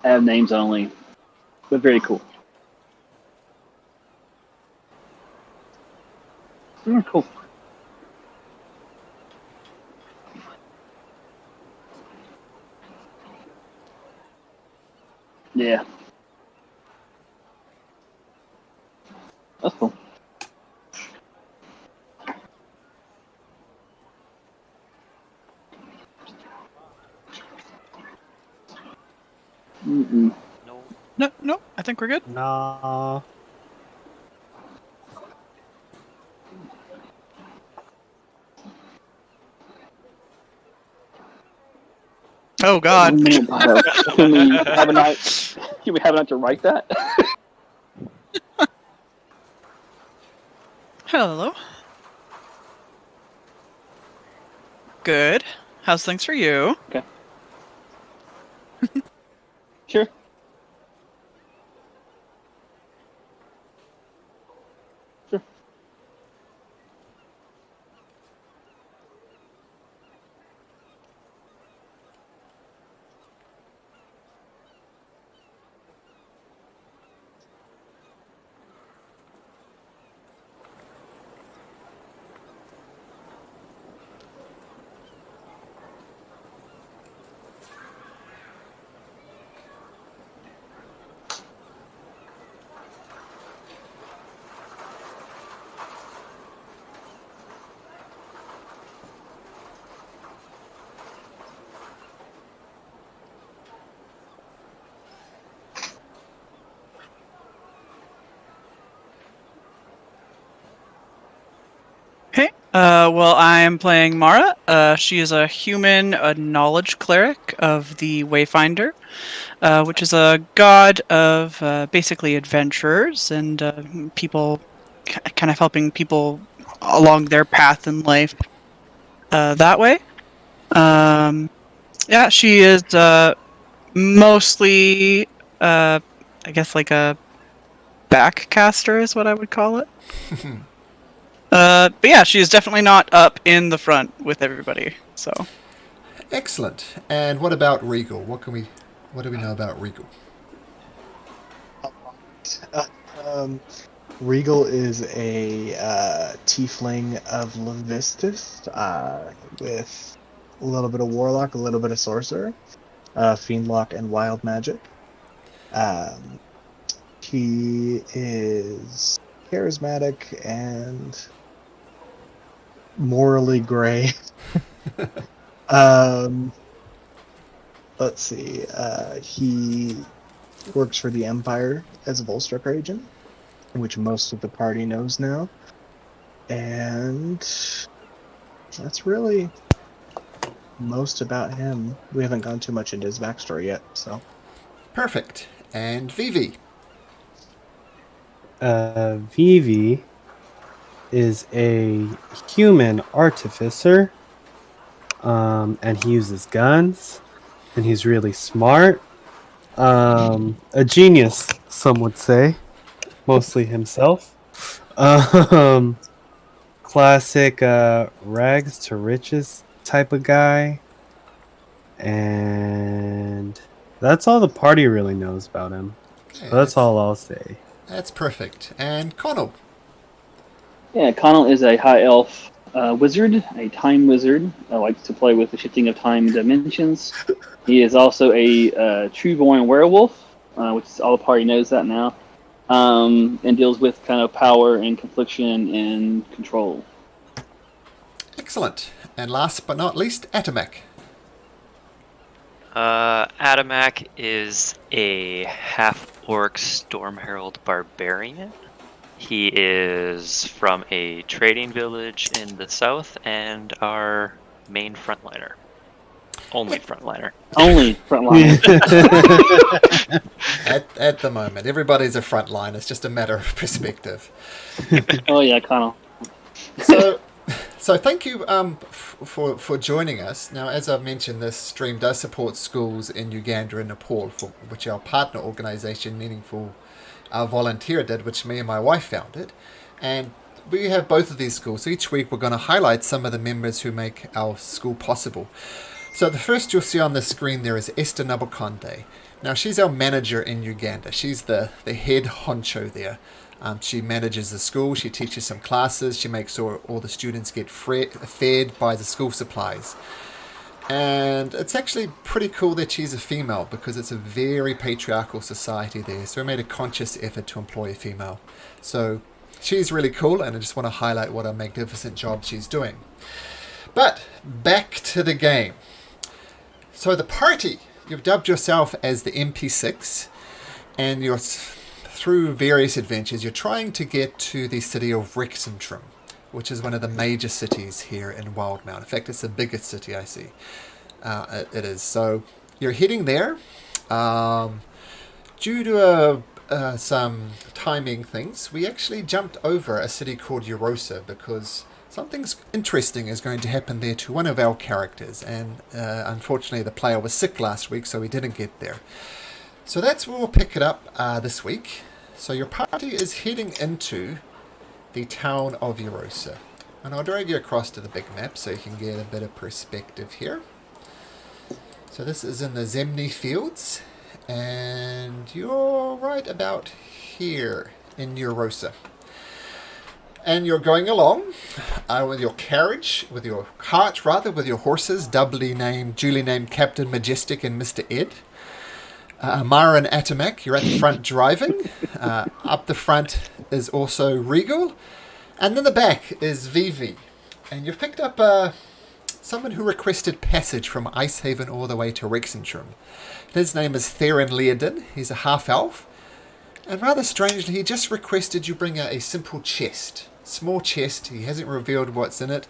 I have names only, but very cool. Cool. Yeah. That's cool. Mm-mm. No, I think we're good. Nah. Oh God. Can we have a night? Can we have a night to write that? Hello. Good. How's things for you? Okay. Sure. Sure. Hey. Well, I'm playing Mara. She is a human, a knowledge cleric of the Wayfinder, which is a god of basically adventurers and people, kind of helping people along their path in life that way. Yeah, she is mostly, I guess, like a backcaster is what I would call it. But yeah, she is definitely not up in the front with everybody. So Excellent. And what about Regal? What do we know about Regal? Regal is a tiefling of Levistus with a little bit of warlock, a little bit of sorcerer, fiendlock, and wild magic. He is charismatic and morally gray. Let's see. He works for the Empire as a Volstrucker agent, which most of the party knows now. And that's really most about him. We haven't gone too much into his backstory yet, so. Perfect. And Vivi. Vivi is a human artificer, and he uses guns, and he's really smart. A genius, some would say, mostly himself. Classic rags to riches type of guy, and that's all the party really knows about him. Okay, So that's all I'll say. That's perfect. And Connell. Yeah, Connell is a high elf wizard, a time wizard. Likes to play with the shifting of time and dimensions. He is also a true-born werewolf, which all the party knows that now, and deals with kind of power and confliction and control. Excellent. And last but not least, Atomek. Adamak is a half-orc Storm Herald barbarian. He is from a trading village in the south and our main frontliner. Only frontliner. Only frontliner. At the moment, everybody's a frontline. It's just a matter of perspective. Oh yeah, Connell. So, So thank you for joining us. Now, as I've mentioned, this stream does support schools in Uganda and Nepal, for which our partner organisation, Meaningful Volunteer, did, which me and my wife founded. And we have both of these schools. So each week we're going to highlight some of the members who make our school possible. So the first you'll see on the screen there is Esther Nabukonde. Now, she's our manager in Uganda. She's the head honcho there. She manages the school, she teaches some classes, she makes sure all the students get fed by the school supplies. And it's actually pretty cool that she's a female because it's a very patriarchal society there. So we made a conscious effort to employ a female. So she's really cool, and I just want to highlight what a magnificent job she's doing. But back to the game. So the party, you've dubbed yourself as the MP6, and you're through various adventures, you're trying to get to the city of Rexentrum, which is one of the major cities here in Wildemount. In fact, it's the biggest city I see. It is. So you're heading there. Due to some timing things, we actually jumped over a city called Eurosa because something interesting is going to happen there to one of our characters. And unfortunately, the player was sick last week, so we didn't get there. So that's where we'll pick it up this week. So your party is heading into the town of Eurosa. And I'll drag you across to the big map so you can get a bit of perspective here. So this is in the Zemni Fields. And you're right about here in Eurosa. And you're going along with your carriage, with your cart rather, with your horses, duly named Captain Majestic and Mr. Ed. Mara and Atamak, you're at the front driving. Up the front is also Regal. And then the back is Vivi. And you've picked up someone who requested passage from Icehaven all the way to Rexentrum. His name is Theron Leodin. He's a half-elf. And rather strangely, he just requested you bring a simple chest. Small chest. He hasn't revealed what's in it.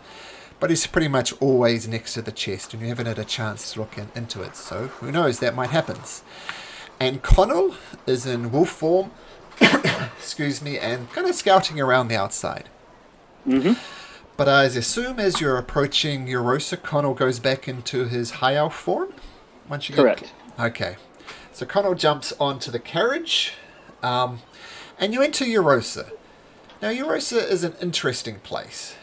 But he's pretty much always next to the chest, and you haven't had a chance to look into it. So who knows, that might happen. And Connell is in wolf form, excuse me, and kind of scouting around the outside. Mm-hmm. But I assume as you're approaching Eurosa, Connell goes back into his high elf form? Once you Correct. Okay. So Connell jumps onto the carriage, and you enter Eurosa. Now, Eurosa is an interesting place.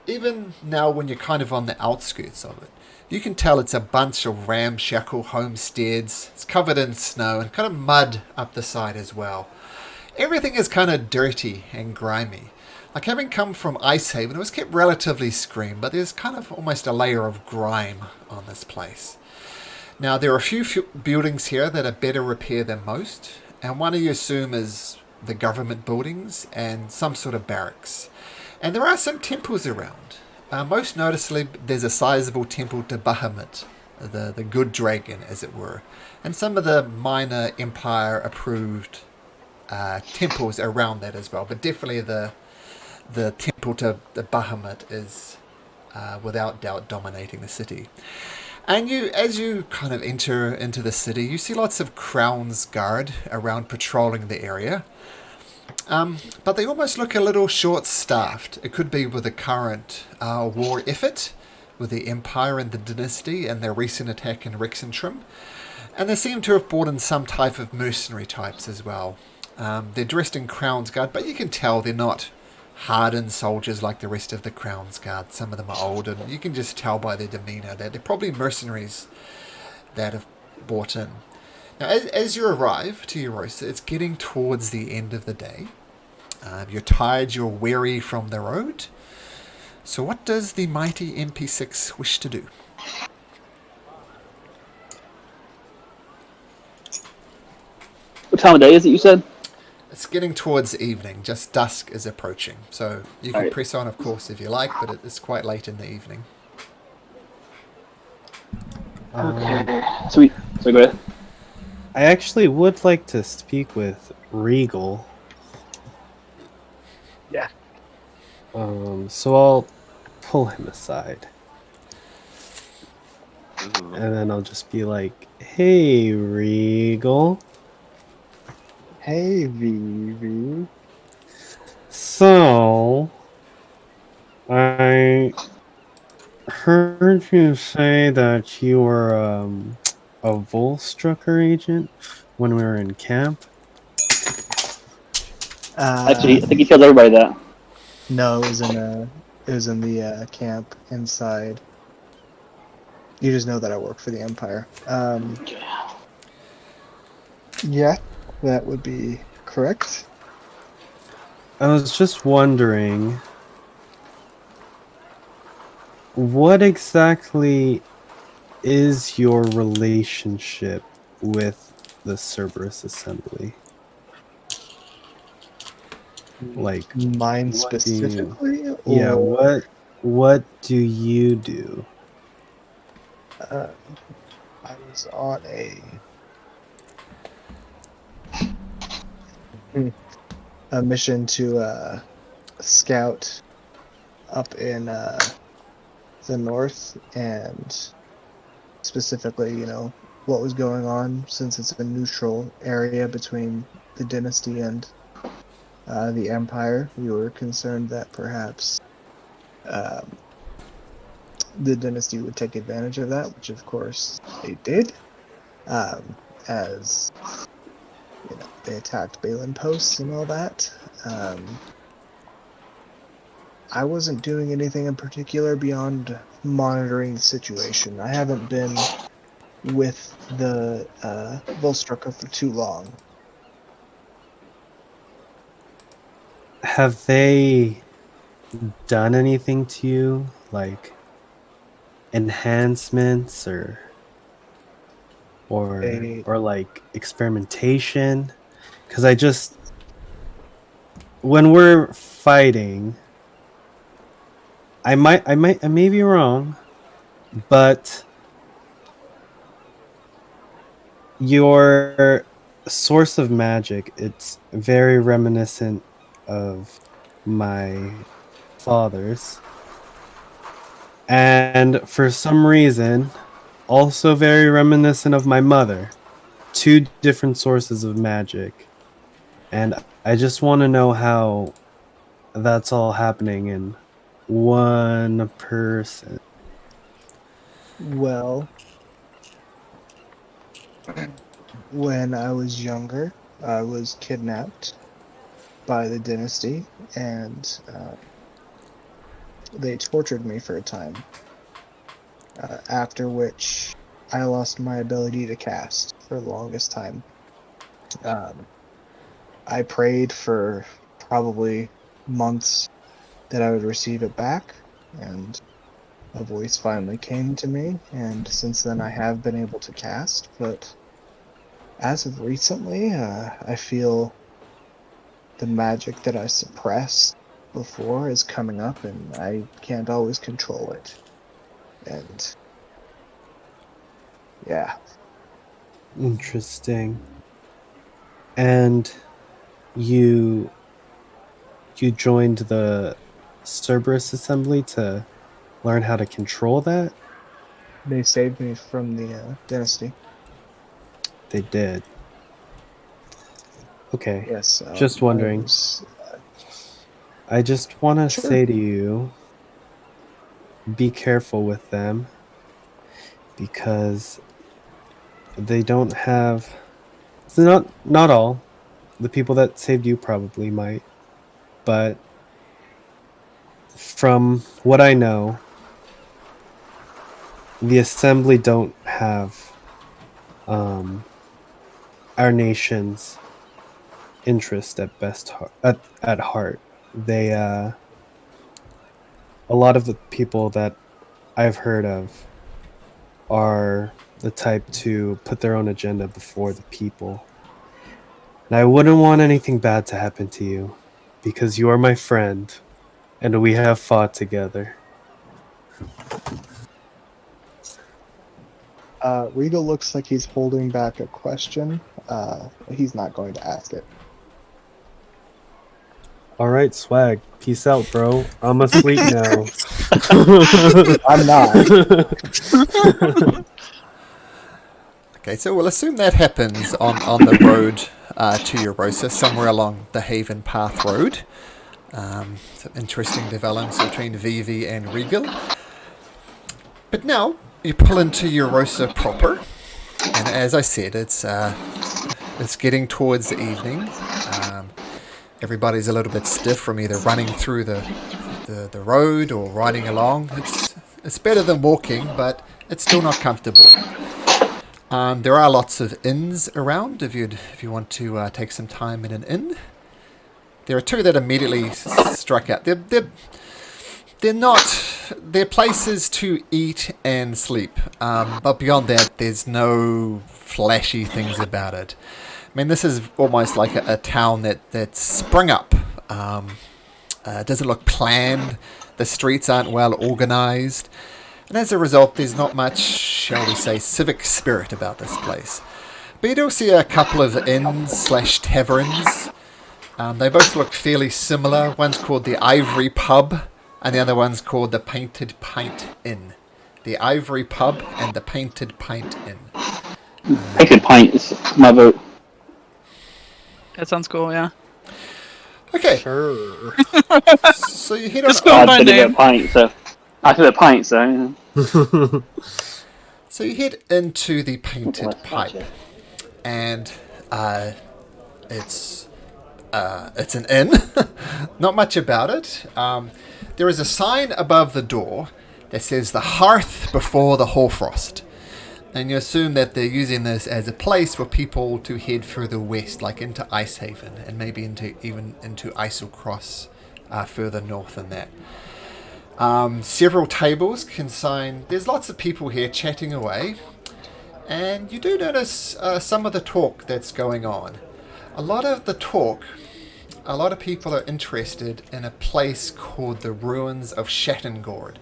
Even now when you're kind of on the outskirts of it, you can tell it's a bunch of ramshackle homesteads. It's covered in snow and kind of mud up the side as well. Everything is kind of dirty and grimy. Like having come from Icehaven, it was kept relatively screen, but there's kind of almost a layer of grime on this place. Now, there are a few buildings here that are better repair than most, and one you assume is the government buildings and some sort of barracks. And there are some temples around. Most noticeably, there's a sizable temple to Bahamut, the good dragon, as it were. And some of the minor Empire-approved temples around that as well. But definitely the temple to the Bahamut is, without doubt, dominating the city. And as you kind of enter into the city, you see lots of Crown's Guard around patrolling the area. But they almost look a little short-staffed. It could be with the current war effort with the Empire and the Dynasty and their recent attack in Rexentrum. And they seem to have brought in some type of mercenary types as well. They're dressed in Crown's Guard, but you can tell they're not hardened soldiers like the rest of the Crown's Guard. Some of them are old, and you can just tell by their demeanour that they're probably mercenaries that have bought in. Now, as you arrive to Eurosa, it's getting towards the end of the day. You're tired, you're weary from the road. So what does the mighty MP6 wish to do? What time of day is it, you said? It's getting towards the evening, just dusk is approaching. So you can Right. press on, of course, if you like, but it's quite late in the evening. Okay. Sweet. So go ahead. I actually would like to speak with Regal. Yeah. So I'll pull him aside. Ooh. And then I'll just be like, hey, Regal. Hey, Vivi. So, I heard you say that you were a Volstrucker agent when we were in camp. Actually, I think he tells everybody that. No, it was in the camp inside. You just know that I work for the Empire. Yeah, that would be correct. I was just wondering, what exactly is your relationship with the Cerberus Assembly? Like, Mine what do you? specifically, Yeah, or what do you do? uh, I was on a mission to scout up in the north, and specifically, what was going on, since it's a neutral area between the dynasty and the empire. We were concerned that perhaps um, the dynasty would take advantage of that, which of course they did, as they attacked Balin posts and all that. I wasn't doing anything in particular beyond monitoring the situation. I haven't been with the Volstrucker for too long. Have they done anything to you, like enhancements They or like experimentation? Because I just, when we're fighting, I may be wrong, but your source of magic, it's very reminiscent of my father's, and for some reason also very reminiscent of my mother. Two different sources of magic, and I just want to know how that's all happening in one person. Well, when I was younger, I was kidnapped by the dynasty, and they tortured me for a time. After which, I lost my ability to cast for the longest time. Um, I prayed for probably months that I would receive it back, and a voice finally came to me, and since then I have been able to cast, but as of recently, I feel the magic that I suppressed before is coming up, and I can't always control it. And yeah, Interesting. And you you joined the Cerberus Assembly to learn how to control that? they saved me from the dynasty. They did. Okay. Yes, Just I wondering. was I just want to sure. say to you, be careful with them because they don't have, it's not all. The people that saved you probably might, but from what I know, the assembly don't have um, our nation's interest at heart. They a lot of the people that I've heard of are the type to put their own agenda before the people. And I wouldn't want anything bad to happen to you because you are my friend and we have fought together. Regal looks like he's holding back a question. He's not going to ask it. All right, swag. Peace out, bro. I'm asleep now. I'm not. Okay, so we'll assume that happens on the road to Eurosa, somewhere along the Haven Path Road. Some interesting developments between Vivi and Regal. But now you pull into Eurosa proper, and as I said, it's getting towards the evening. Everybody's a little bit stiff from either running through the road or riding along. It's better than walking, but it's still not comfortable. There are lots of inns around if you want to take some time in an inn. There are two that immediately struck out. They're places to eat and sleep, but beyond that, there's no flashy things about it. I mean, this is almost like a town that's sprung up. It doesn't look planned. The streets aren't well organized. And as a result, there's not much, shall we say, civic spirit about this place. But you do see a couple of inns/taverns. They both look fairly similar. One's called the Ivory Pub, and the other one's called the Painted Pint Inn. The Ivory Pub and the Painted Pint Inn. Painted Pint is my vote. That sounds cool, yeah. Okay, Sure. so you head on. Just go by I name. I said a pint, so yeah. So you head into the Painted Pipe, and it's an inn. Not much about it. There is a sign above the door that says the hearth before the hoarfrost. And you assume that they're using this as a place for people to head further west, like into Icehaven, and maybe even into Islecross further north than that. Several tables consign. There's lots of people here chatting away, and you do notice some of the talk that's going on. A lot of people are interested in a place called the Ruins of Shattengord.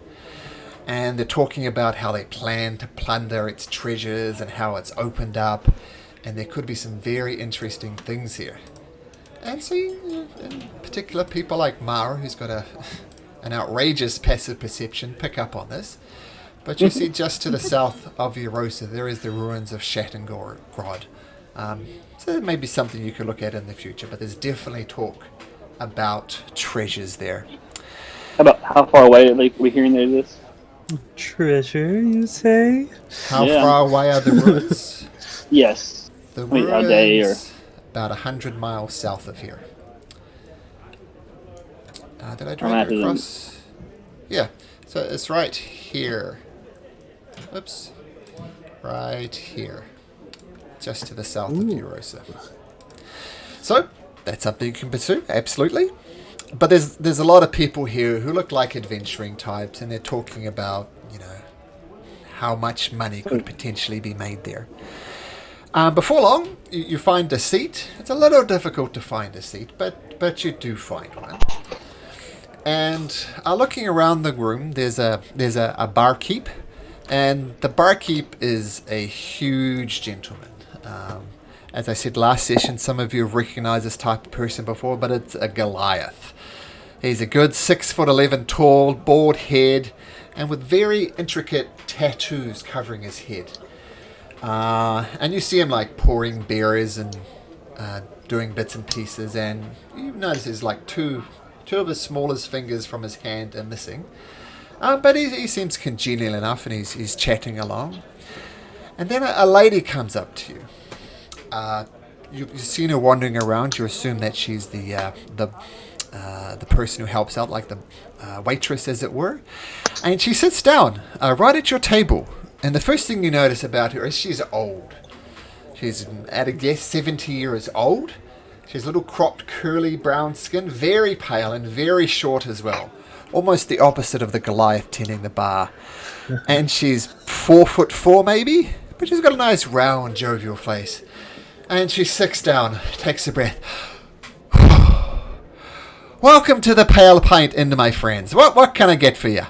And they're talking about how they plan to plunder its treasures and how it's opened up. And there could be some very interesting things here. And so, in particular, people like Mara, who's got an outrageous passive perception, pick up on this. But you see just to the south of Eurosa, there is the Ruins of Shattengord. So it may be something you could look at in the future. But there's definitely talk about treasures there. How far away are we hearing this? Treasure, you say? How Yeah. far away are the ruins? Yes. The Wait, a day or- ruins about 100 miles south of here. Did I drag you across? Yeah, so it's right here. Oops. Right here. Just to the south of Eurosa. So, that's something you can pursue, absolutely. But there's a lot of people here who look like adventuring types, and they're talking about, how much money could potentially be made there. Before long, you find a seat. It's a little difficult to find a seat, but you do find one. And looking around the room, there's a barkeep, and the barkeep is a huge gentleman. As I said last session, some of you have recognized this type of person before, but it's a Goliath. He's a good 6'11" tall, bald head, and with very intricate tattoos covering his head. And you see him like pouring beers and doing bits and pieces, and you notice there's like two of his smallest fingers from his hand are missing. But he seems congenial enough, and he's chatting along. And then a lady comes up to you. You've seen her wandering around. You assume that she's the person who helps out, like the waitress, as it were. And she sits down right at your table. And the first thing you notice about her is she's old. She's, at a guess, 70 years old. She has little cropped, curly brown skin, very pale and very short as well. Almost the opposite of the Goliath tending the bar. And she's 4'4" maybe, but she's got a nice round, jovial face. And she sits down, takes a breath. Welcome to the Pale Pint Inn, my friends. What can I get for you?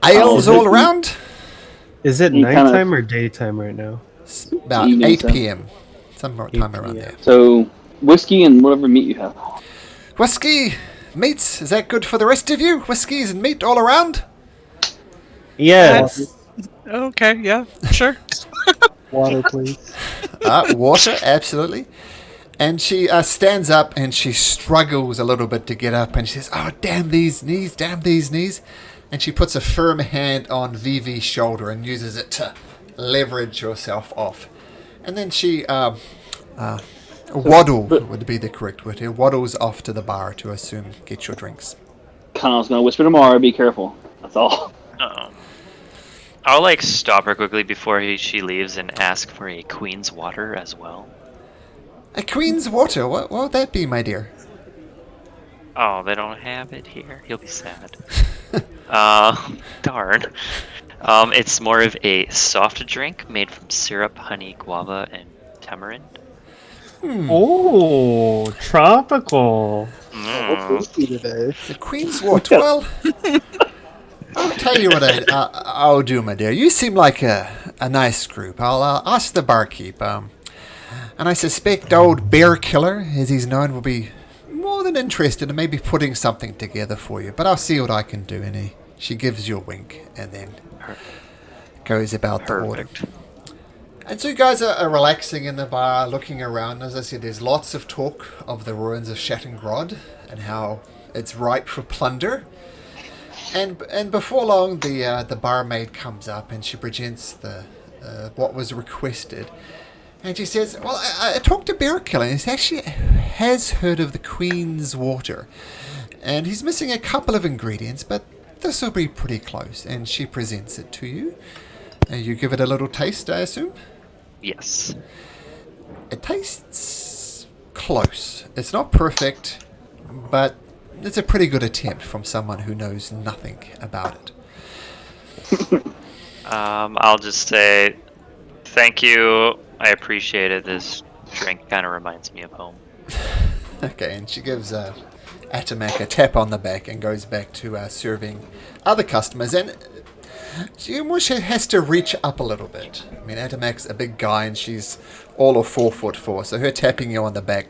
Ales all around? Is it You kinda- nighttime or daytime right now? It's about Evening 8 time. p.m. Sometime around there. So, whiskey and whatever meat you have. Whiskey, meats, is that good for the rest of you? Whiskeys and meat all around? Yes. Okay, yeah, sure. Water, please. Water, absolutely. And she stands up and she struggles a little bit to get up, and she says, "Oh, damn these knees, damn these knees." And she puts a firm hand on Vivi's shoulder and uses it to leverage herself off. And then she waddle would be the correct word here. Waddles off to the bar to get your drinks. Connell's going to whisper to Mara, be careful. That's all. Uh-oh. I'll like stop her quickly before she leaves and ask for a queen's water as well. A queen's water? What would that be, my dear? Oh, they don't have it here. He'll be sad. Darn. It's more of a soft drink made from syrup, honey, guava, and tamarind. Oh, tropical. Today. The queen's water? Well, I'll tell you what I'll do, my dear. You seem like a nice group. I'll ask the barkeep. And I suspect old Bear Killer, as he's known, will be more than interested in maybe putting something together for you. But I'll see what I can do. And she gives you a wink and then goes about the order. And so you guys are relaxing in the bar, looking around. As I said, there's lots of talk of the ruins of Shattengrod and how it's ripe for plunder. And before long, the barmaid comes up and she presents what was requested. And she says, "Well, I talked to Bear Killer, and he actually has heard of the Queen's Water. And he's missing a couple of ingredients, but this will be pretty close." And she presents it to you. And you give it a little taste, I assume? Yes. It tastes close. It's not perfect, but it's a pretty good attempt from someone who knows nothing about it. I'll just say thank you. I appreciate it. This drink kind of reminds me of home. Okay, and she gives Atamak a tap on the back and goes back to serving other customers. And she almost has to reach up a little bit. I mean, Atamak's a big guy and she's all of 4'4", so her tapping you on the back,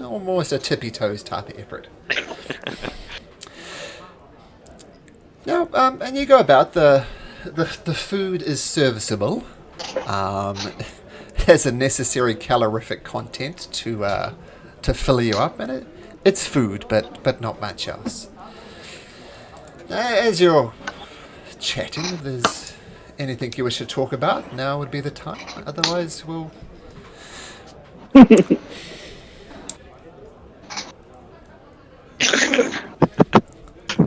almost a tippy toes type of effort. Now, and you go about the food is serviceable. Has a necessary calorific content to fill you up, and it's food, but not much else. As you're chatting, if there's anything you wish to talk about, now would be the time. Otherwise, we'll.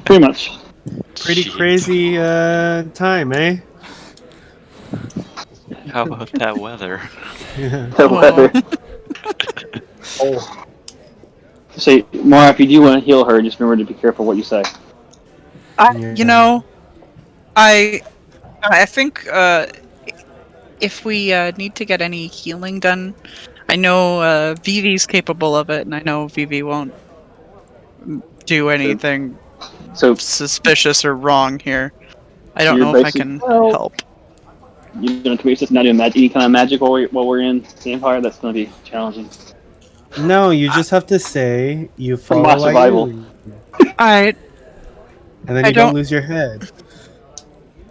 Pretty much. Pretty crazy time, eh? How about that weather? The weather. Oh. Say, Mara, if you do want to heal her, just remember to be careful what you say. You know, I think if we need to get any healing done, I know Vivi's capable of it, and I know Vivi won't do anything suspicious or wrong here. I don't know if I can help. You're going to commit yourself not doing any kind of magic while we're in the Empire? That's going to be challenging. No, you just have to say you follow my survival. And then you don't lose your head.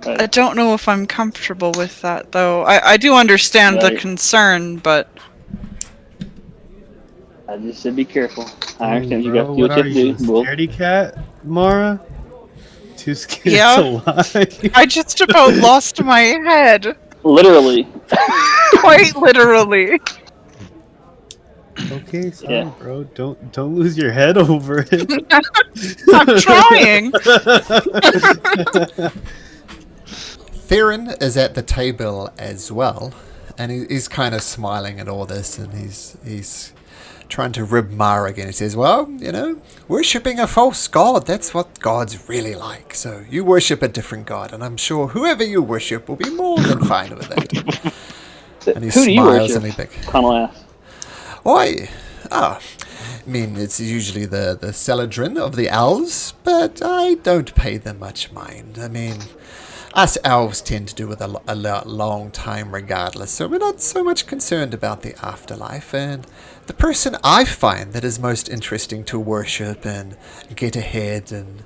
I don't know if I'm comfortable with that, though. I do understand the concern, but I just said be careful. I understand you got to do what what you have to do. Scaredy cat, Mara? Too scared Yeah. to lie. I just about lost my head. Literally. Quite literally. Okay, sorry, bro. Don't lose your head over it. I'm trying. Theron is at the table as well, and he's kind of smiling at all this, and he's trying to rib Mara again. He says, "Well, you know, worshipping a false god, that's what God's really like. So you worship a different god, and I'm sure whoever you worship will be more than fine with that." And he Who do you smiles worship? and he big. Connell asks. I mean, it's usually the Celadrin of the elves, but I don't pay them much mind. I mean, us elves tend to do with a long time regardless, so we're not so much concerned about the afterlife. And the person I find that is most interesting to worship and get ahead and,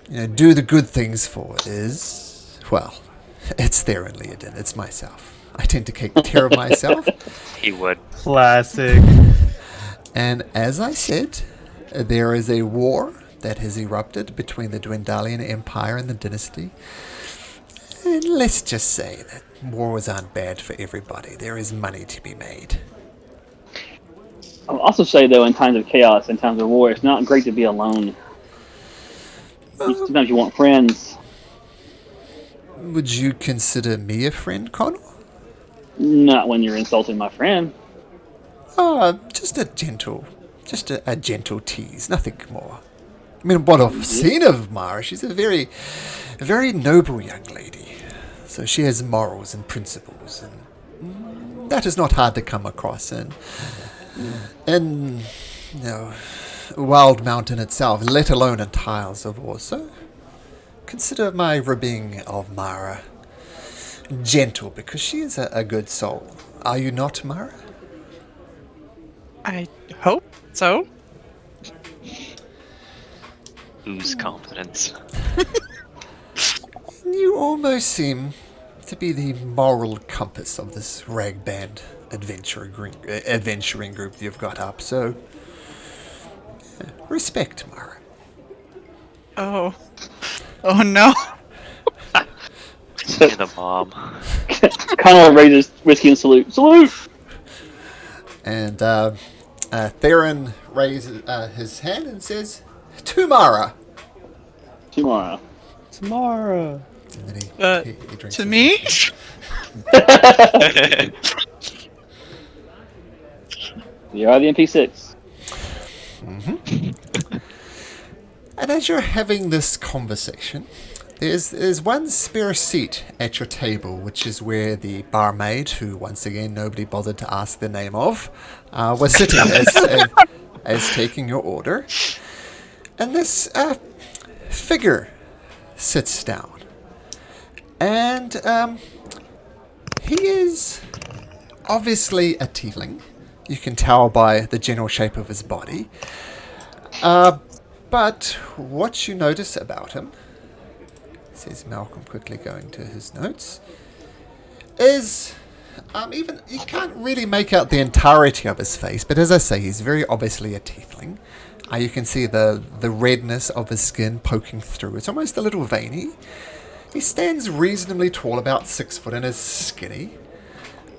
you know, do the good things for is, well, it's Theron Leodin. It's myself. I tend to take care of myself. He would. Classic. And as I said, there is a war that has erupted between the Dwendalian Empire and the Dynasty. And let's just say that wars aren't bad for everybody. There is money to be made. I'll also say, though, in times of chaos, in times of war, it's not great to be alone. Sometimes you want friends. Would you consider me a friend, Connor? Not when you're insulting my friend. Just a gentle tease, nothing more. I mean, what I've seen of Mara, she's a very, very noble young lady. So she has morals and principles, and that is not hard to come across. And Wild Mountain itself, let alone in Tiles of War. So consider my ribbing of Mara gentle, because she is a good soul. Are you not, Mara? I hope so. Ooze confidence. You almost seem to be the moral compass of this rag band adventuring group you've got up, so respect, Mara. Oh no. You're the mom. Connor raises whiskey and salute. Salute! And Theron raises his hand and says, "To Mara." Tomorrow. Tamara. And then he drinks To his me? whiskey. You are the MP6. And as you're having this conversation, there's one spare seat at your table, which is where the barmaid, who once again nobody bothered to ask the name of, was sitting as taking your order. And this figure sits down. And he is obviously a tiefling. You can tell by the general shape of his body. But what you notice about him, says Malcolm, quickly going to his notes, is even you can't really make out the entirety of his face, but as I say, he's very obviously a tiefling. You can see the redness of his skin poking through. It's almost a little veiny. He stands reasonably tall, about 6 foot, and is skinny.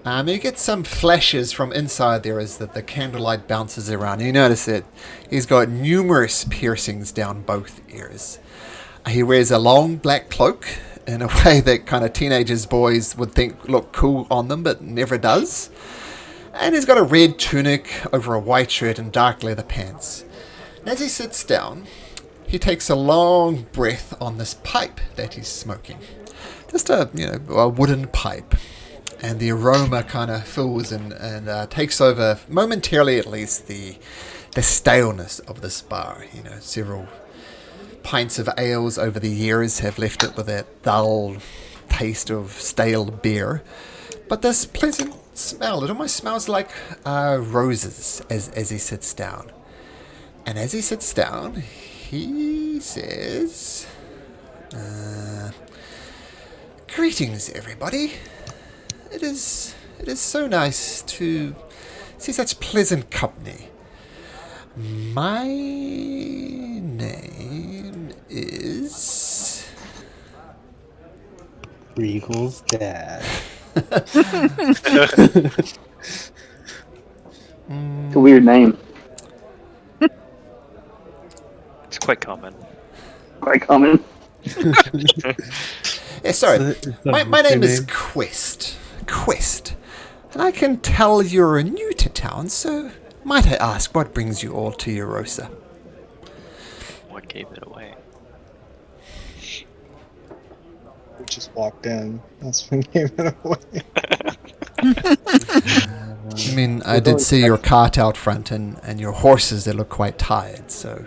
You get some flashes from inside there as the candlelight bounces around. You notice that he's got numerous piercings down both ears. He wears a long black cloak in a way that kind of teenagers, boys would think look cool on them, but never does. And he's got a red tunic over a white shirt and dark leather pants. And as he sits down, he takes a long breath on this pipe that he's smoking. Just a wooden pipe. And the aroma kind of fills and takes over, momentarily at least, the staleness of this bar. Several pints of ales over the years have left it with that dull taste of stale beer. But this pleasant smell, it almost smells like roses as he sits down. And as he sits down, he says, "Greetings, everybody. It is so nice to see such pleasant company. My name is Regal's dad." It's a weird name. It's quite common. Quite common. Yeah, sorry. My name is name? Quest. And I can tell you're new to town, so might I ask what brings you all to Eurosa? What gave it away? We just walked in. That's when gave it away. I mean, I did see your cart out front and your horses, they look quite tired, so...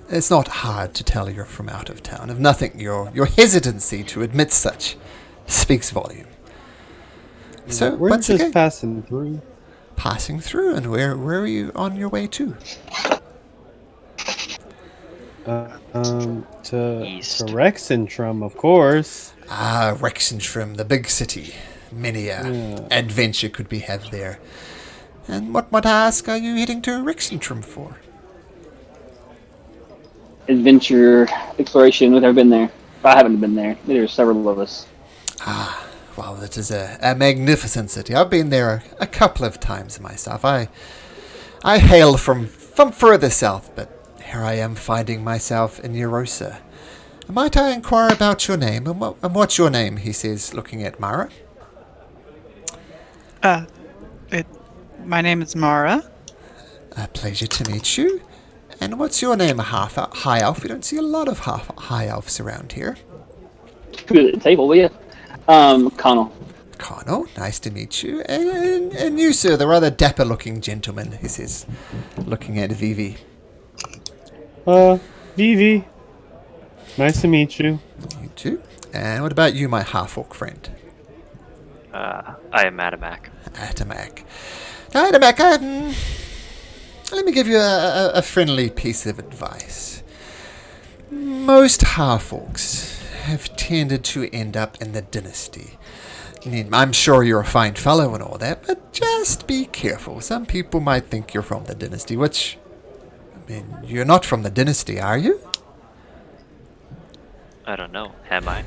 it's not hard to tell you're from out of town. If nothing, your hesitancy to admit such speaks volume. So, We're once just again, passing through. passing through, and where are you on your way to? To East. Rexentrum, of course. Rexentrum, the big city. Many Yeah. adventure could be had there. And what, might I ask, are you heading to Rexentrum for? Adventure, exploration. We've never been there. I haven't been there. There's several of us. Well, it is a magnificent city. I've been there a couple of times myself. I hail from further south, but here I am finding myself in Eurosa. Might I inquire about your name? And what's your name, he says, looking at Mara. My name is Mara. A pleasure to meet you. And what's your name, High Elf? We don't see a lot of High Elves around here. Good at the table, will you? Connell. Connell, nice to meet you. And you, sir, the rather dapper-looking gentleman, he says, looking at Vivi. Vivi. Nice to meet you. You too. And what about you, my half-orc friend? I am Adamak. Adamak. Now, Adamak, let me give you a friendly piece of advice. Most half-orcs have tended to end up in the dynasty. I mean, I'm sure you're a fine fellow and all that, but just be careful. Some people might think you're from the dynasty, which, I mean, you're not from the dynasty, are you? I don't know. Am I?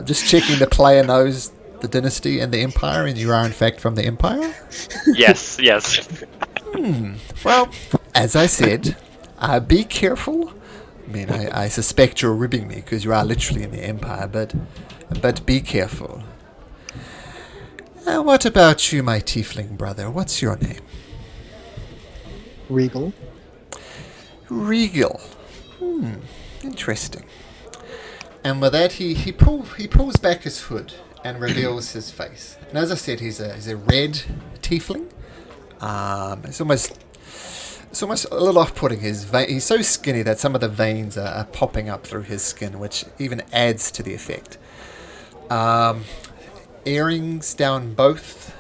Just checking the player knows the dynasty and the empire, and you are in fact from the empire? Yes. Well, as I said, be careful. I mean, I suspect you're ribbing me because you are literally in the empire, but be careful. What about you, my tiefling brother? What's your name? Regal. Regal. Interesting. And with that, he pulls back his hood and reveals his face. And as I said, he's a red tiefling. It's almost a little off-putting. He's so skinny that some of the veins are popping up through his skin, which even adds to the effect. Earrings down both.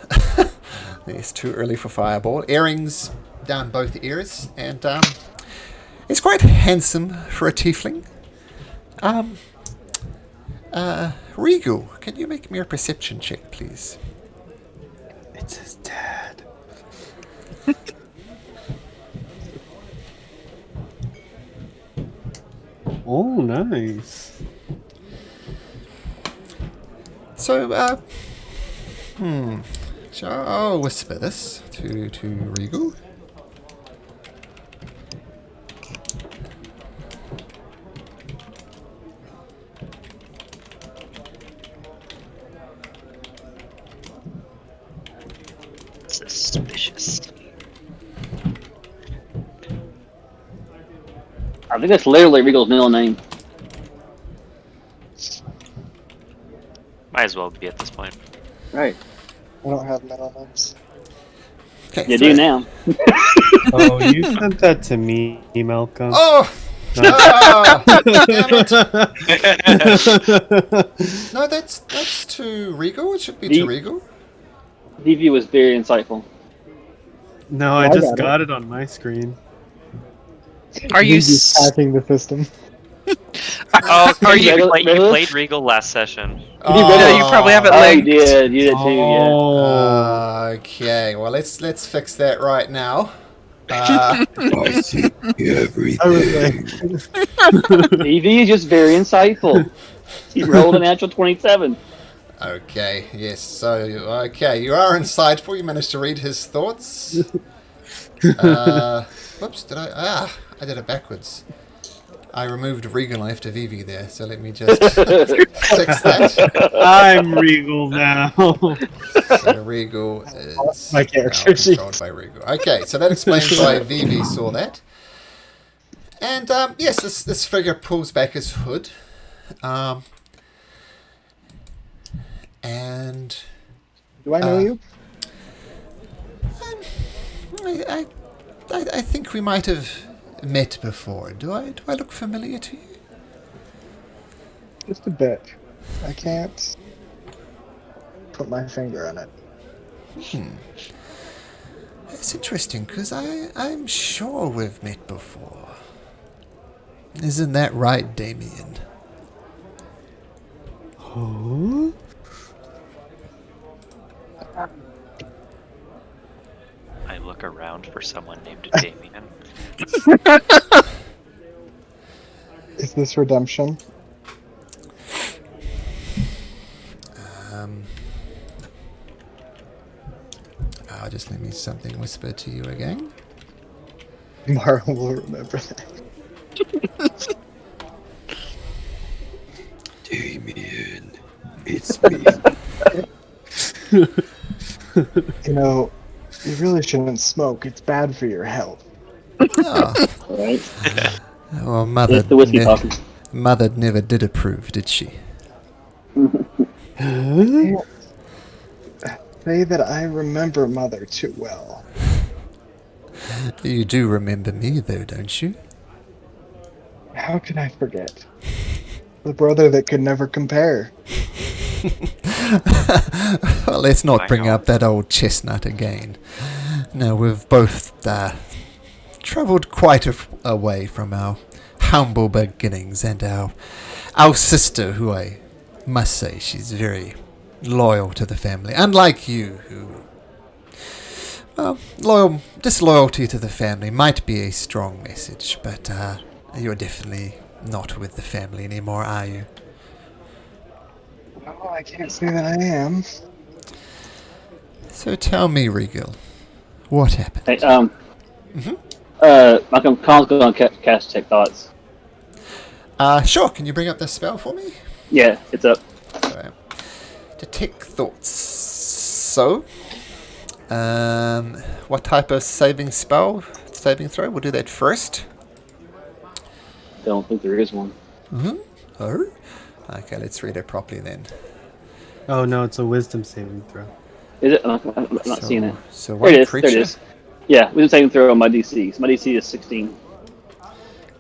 It's too early for Fireball. Earrings down both ears, and it's quite handsome for a tiefling. Regal, can you make me a perception check, please? It's his dad. Oh, nice. So, so I'll whisper this to Regal. Suspicious. I think that's literally Regal's middle name. Might as well be at this point. Right. I don't have middle names. Okay, You do now. Oh, you sent that to me, Malcolm. Oh! No. Damn it. No, that's to Regal. It should be to Regal. DV was very insightful. No, I I just got it. got it on my screen. Are you? He's hacking the system. Oh, are you? Regal- You played Regal last session. Yeah, you probably have it Oh, you linked. did. You did too, yeah. Oh, Okay, well let's fix that right now. I see everything. I was like, DV is just very insightful. He rolled a natural 27. Okay, yes. So okay, you are insightful. You managed to read his thoughts. Whoops! I did it backwards. I removed Regal and left a Vivi there, so let me just fix that. I'm Regal now. So Regal is My character now controlled by Regal. Okay, so that explains why Vivi saw that. And yes, this figure pulls back his hood, and do I know you? I think we might have met before. Do I look familiar to you? Just a bit. I can't put my finger on it. It's interesting because I'm sure we've met before. Isn't that right, Damien? Huh? I look around for someone named Damien. Is this redemption? Just let me something whisper to you again. Mara will remember that. Damien, it's me. You know, you really shouldn't smoke. It's bad for your health. Oh, All right. well, mother, It's the whiskey talking. mother never did approve, did she? Huh? Say that I remember Mother too well. You do remember me, though, don't you? How can I forget? The brother that could never compare. Well, let's not bring Wow. up that old chestnut again. No, we've both travelled quite a way from our humble beginnings, and our sister, who I must say she's very loyal to the family, unlike you, who disloyalty to the family might be a strong message, but you're definitely not with the family anymore, are you? Oh, I can't say that I am. So tell me, Regal, what happened? Hey, Mhm. Malcolm, Colin's going to cast Check Thoughts. Sure, can you bring up the spell for me? Yeah, it's up. So, detect thoughts. So, what type of saving throw? We'll do that first. Don't think there is one. Oh? Okay, let's read it properly then. Oh no, it's a wisdom saving throw. Is it? I'm not seeing it. So There one it is. creature. There it is. Yeah, wisdom saving throw on my DC. So my DC is 16.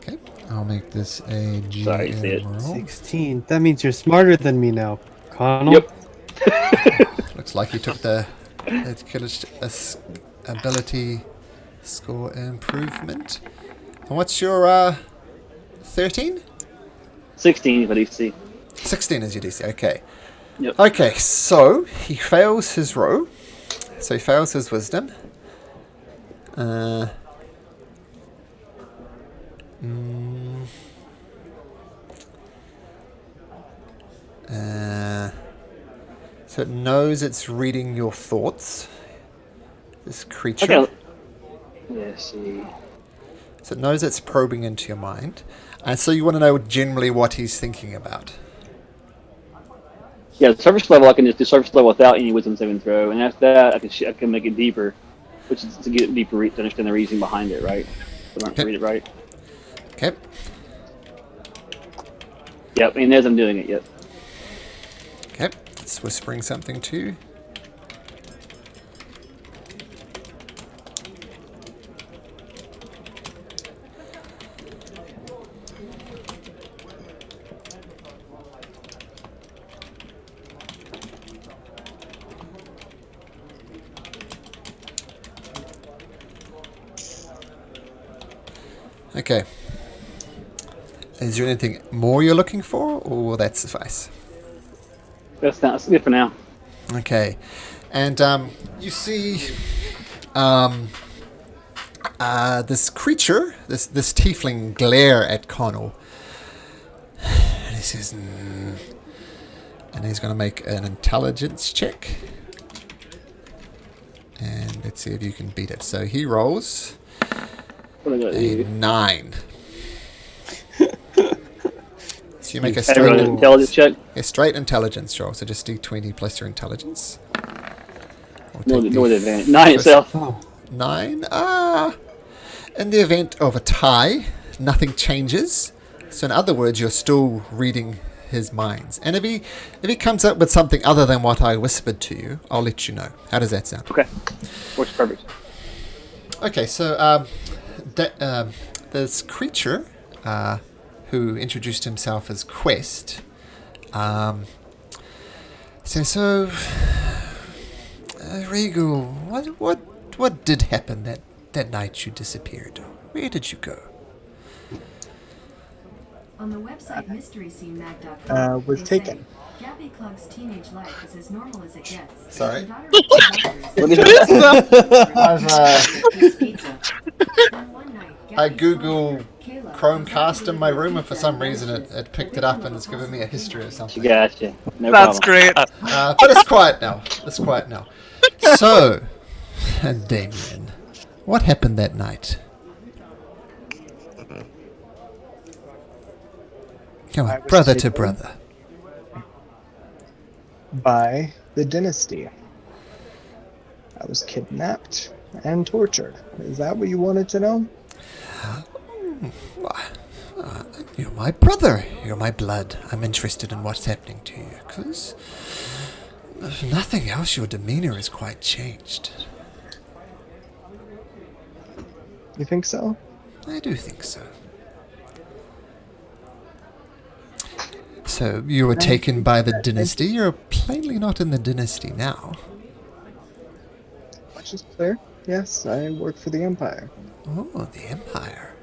Okay, I'll make this a GM Sorry, say it. roll. 16. That means you're smarter than me now, Connell. Yep. Looks like you took the ability score improvement. And what's your 13? 16 is my DC. 16 is your DC. Okay. Yep. Okay, so he fails his row. So he fails his wisdom. So it knows it's reading your thoughts. This creature. Okay. Let's see. So it knows it's probing into your mind. And so you want to know generally what he's thinking about. Yeah, the surface level, I can just do surface level without any wisdom saving throw, and after that, I can make it deeper, which is to get deeper to understand the reasoning behind it, right? If I don't Okay. read it right. Okay. Yep, and as I'm doing it, yep. Okay. It's whispering something too. Okay. Is there anything more you're looking for, or will that suffice? That's good for now. Okay. And you see this creature, this tiefling glare at Connell. And he says, and he's going to make an intelligence check. And let's see if you can beat it. So he rolls What am I gonna a do? 9. So you make a Can I roll an intelligence check? straight intelligence roll. So just D20 plus your intelligence. No, with advantage. 9 itself. Oh, 9. In the event of a tie, nothing changes. So in other words, you're still reading his minds. And if he comes up with something other than what I whispered to you, I'll let you know. How does that sound? Okay. Works perfect. Okay, so this creature who introduced himself as Quest says, so Regal, what did happen that night you disappeared? Where did you go? On the website mysteryscenemag.com, Was they taken. say, Gabby Club's teenage life is as normal as it gets. Sorry. Her daughter What is that? I've pizza. Then one night, I Gabby Google told her, "Kayla, Chromecast in my room, and for pizza some reason delicious. it picked it up and it's given me a history or something. Gotcha. No That's problem. great. But it's quiet now. It's quiet now. So, Damien, what happened that night? Come I on, was brother to taken brother. by the dynasty. I was kidnapped and tortured. Is that what you wanted to know? You're my brother. You're my blood. I'm interested in what's happening to you, because if nothing else, your demeanor has quite changed. You think so? I do think so. So, you were taken by the dynasty. You're plainly not in the dynasty now. Much is clear. Yes, I work for the Empire. Oh, the Empire.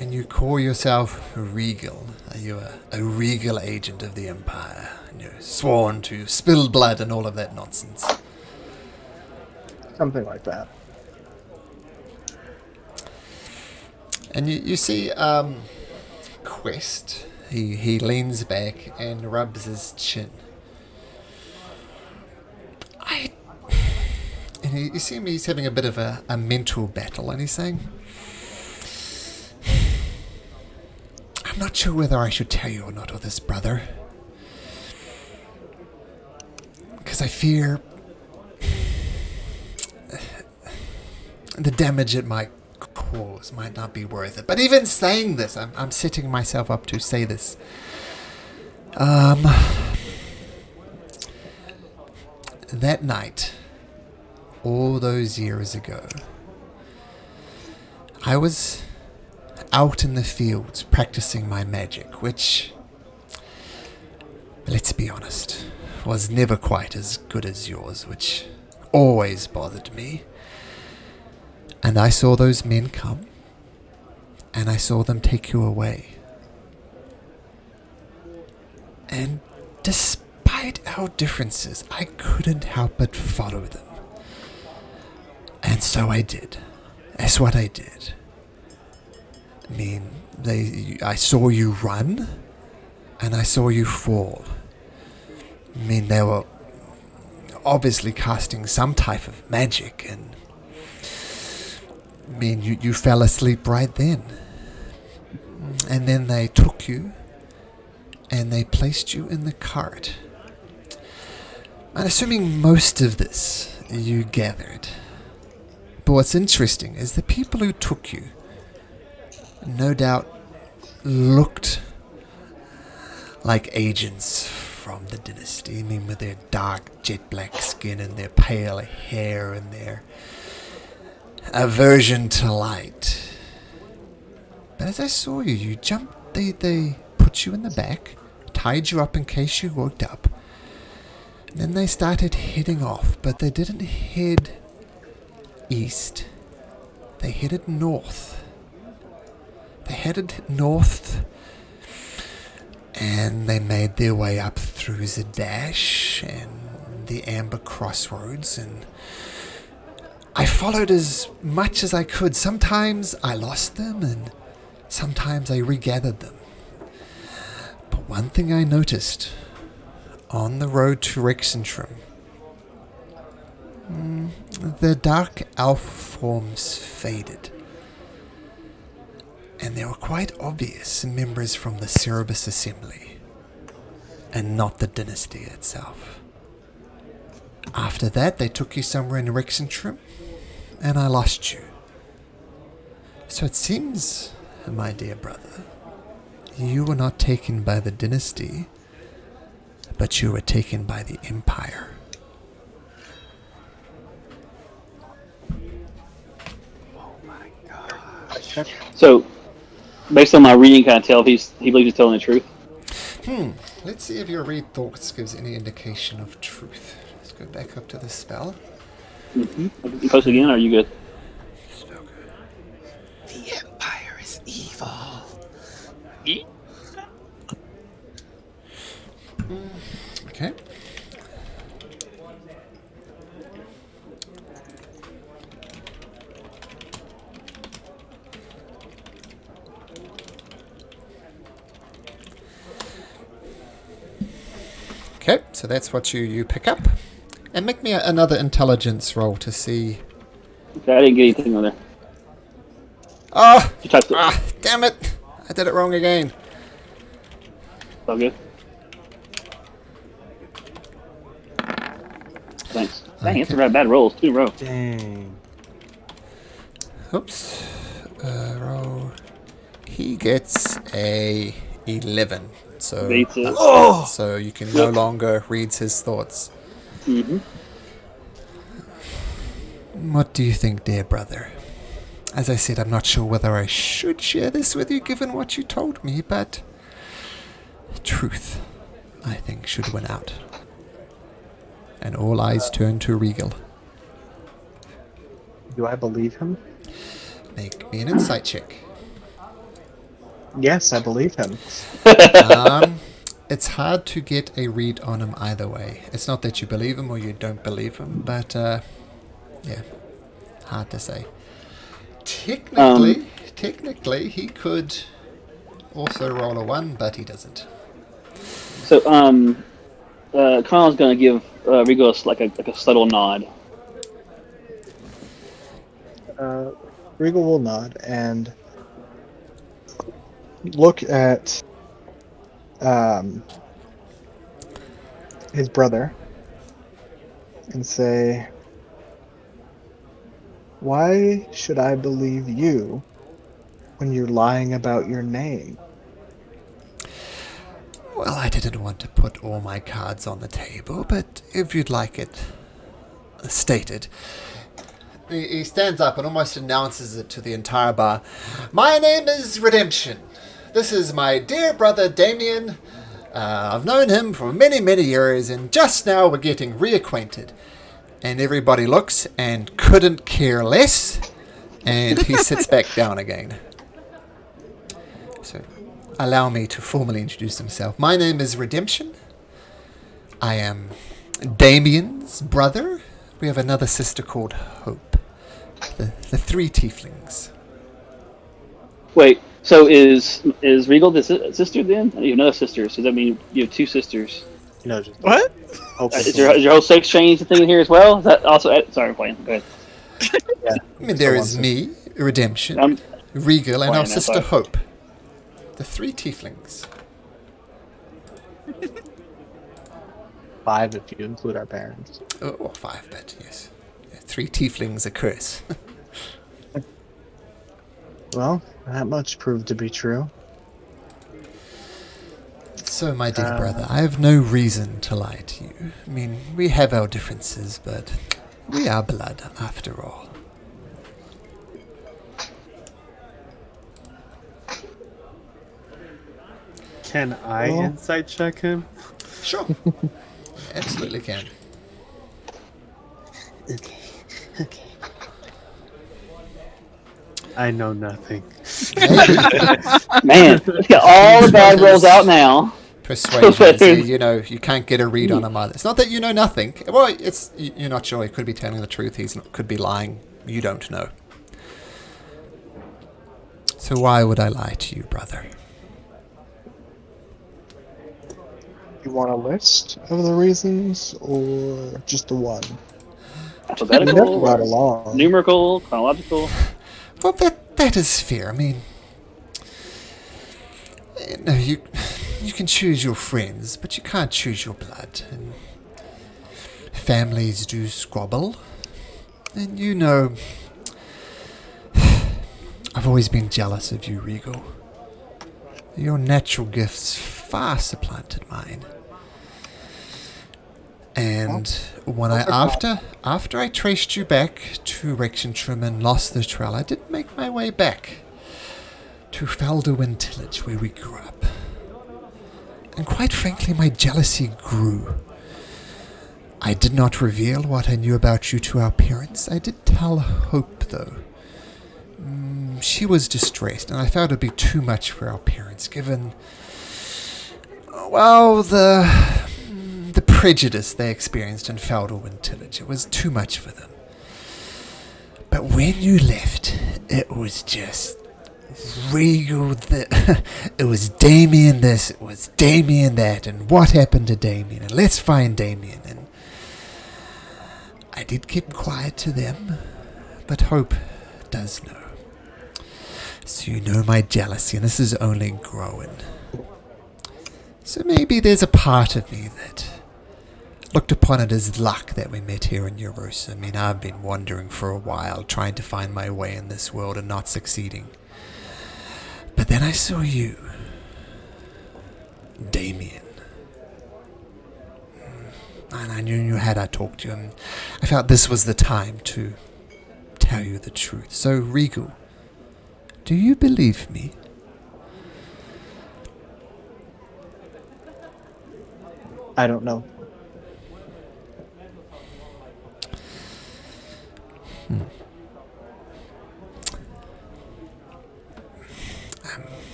And you call yourself Regal. Are you a Regal agent of the Empire? And you're sworn to spill blood and all of that nonsense. Something like that. And you see, Quest, he leans back and rubs his chin. And you see him, he's having a bit of a mental battle, and he's saying, I'm not sure whether I should tell you or not of this, brother. Because I fear the damage it might cause might not be worth it. But even saying this, I'm setting myself up to say this. That night, all those years ago, I was out in the fields practicing my magic, which, let's be honest, was never quite as good as yours, which always bothered me. And I saw those men come, and I saw them take you away. And despite our differences, I couldn't help but follow them. And so I did. That's what I did. I mean, I saw you run, and I saw you fall. I mean, they were obviously casting some type of magic, and I mean, you fell asleep right then. And then they took you, and they placed you in the cart. I'm assuming most of this you gathered. But what's interesting is the people who took you, no doubt, looked like agents from the dynasty. I mean, with their dark jet black skin and their pale hair and their aversion to light. But as I saw you, you jumped, they put you in the back, tied you up in case you woke up. And then they started heading off, but they didn't head east. They headed north. They headed north, and they made their way up through Zadash and the Amber Crossroads, and I followed as much as I could. Sometimes I lost them, and sometimes I regathered them. But one thing I noticed on the road to Rexentrum, the dark elf forms faded. And they were quite obvious members from the Cerebus Assembly, and not the dynasty itself. After that, they took you somewhere in Rexentrum, and I lost you. So it seems, my dear brother, you were not taken by the dynasty, but you were taken by the Empire. So, based on my reading, can I tell if he believes he's telling the truth? Let's see if your read thoughts gives any indication of truth. Let's go back up to the spell. Mm-hmm. You post again, or are you good? So good. The Empire is evil. Okay. Okay, so that's what you pick up. And make me another intelligence roll to see. Okay, I didn't get anything on there. Oh! You typed it. Damn it! I did it wrong again. It's all good. Thanks. Dang, it's Okay. bad rolls. 2 in a row. Dang. Oops. Roll. He gets a 11. So, Beats it. so you can no longer read his thoughts. Mm-hmm. What do you think, dear brother? As I said, I'm not sure whether I should share this with you given what you told me, but truth, I think, should win out. And all eyes turn to Regal. Do I believe him? Make me an insight check. Yes, I believe him. It's hard to get a read on him either way. It's not that you believe him or you don't believe him, but yeah, hard to say. Technically, he could also roll a 1, but he doesn't. So, Connor's gonna give Regal like a subtle nod. Regal will nod and look at his brother and say, "Why should I believe you when you're lying about your name?" Well, I didn't want to put all my cards on the table, but if you'd like it stated. He stands up and almost announces it to the entire bar. My name is Redemption. This is my dear brother Damien. I've known him for many, many years, and just now we're getting reacquainted. And everybody looks and couldn't care less, and he sits back down again. So, allow me to formally introduce himself. My name is Redemption. I am Damien's brother. We have another sister called Hope. The 3 tieflings. Wait, so is Regal the sister then? You have another sister, so that means you have 2 sisters. No, just What? Is your whole sex change thing here as well? Is that also? Sorry, I'm playing. Go ahead. Yeah. I mean, there is me, Redemption, Regal, and our playing that sister part. Hope. The 3 tieflings. 5 if you include our parents. Oh, 5, but yes. 3 tieflings, a curse. Well, that much proved to be true. So, my dear brother, I have no reason to lie to you. I mean, we have our differences, but we are blood, after all. Can I Well- insight check him? Sure. Absolutely can. Okay. Okay. I know nothing. Man, let's get all the bad rolls out now. Persuasion, you can't get a read on him either. It's not that you know nothing. Well, you're not sure. He could be telling the truth. Could be lying. You don't know. So why would I lie to you, brother? You want a list of the reasons, or just the one? Alphabetical, Right along. numerical, chronological. Well, that is fair. I mean, you can choose your friends, but you can't choose your blood. And families do squabble, and I've always been jealous of you, Regal. Your natural gifts far supplanted mine. And when after I traced you back to Rexentrum and lost the trail, I did make my way back to Felderwind Tillage, where we grew up. And quite frankly, my jealousy grew. I did not reveal what I knew about you to our parents. I did tell Hope, though. She was distressed, and I felt it would be too much for our parents, given, well, the prejudice they experienced in Feudalwind Tillage. It was too much for them. But when you left, it was just Regal. It was Damien this, it was Damien that, and what happened to Damien, and let's find Damien. And I did keep quiet to them, but Hope does know. So you know my jealousy, and this is only growing. So maybe there's a part of me that looked upon it as luck that we met here in Eurosa. I mean, I've been wandering for a while, trying to find my way in this world and not succeeding. But then I saw you, Damien. And I knew you had I talked to you, and I felt this was the time to tell you the truth. So, Regal, do you believe me? I don't know.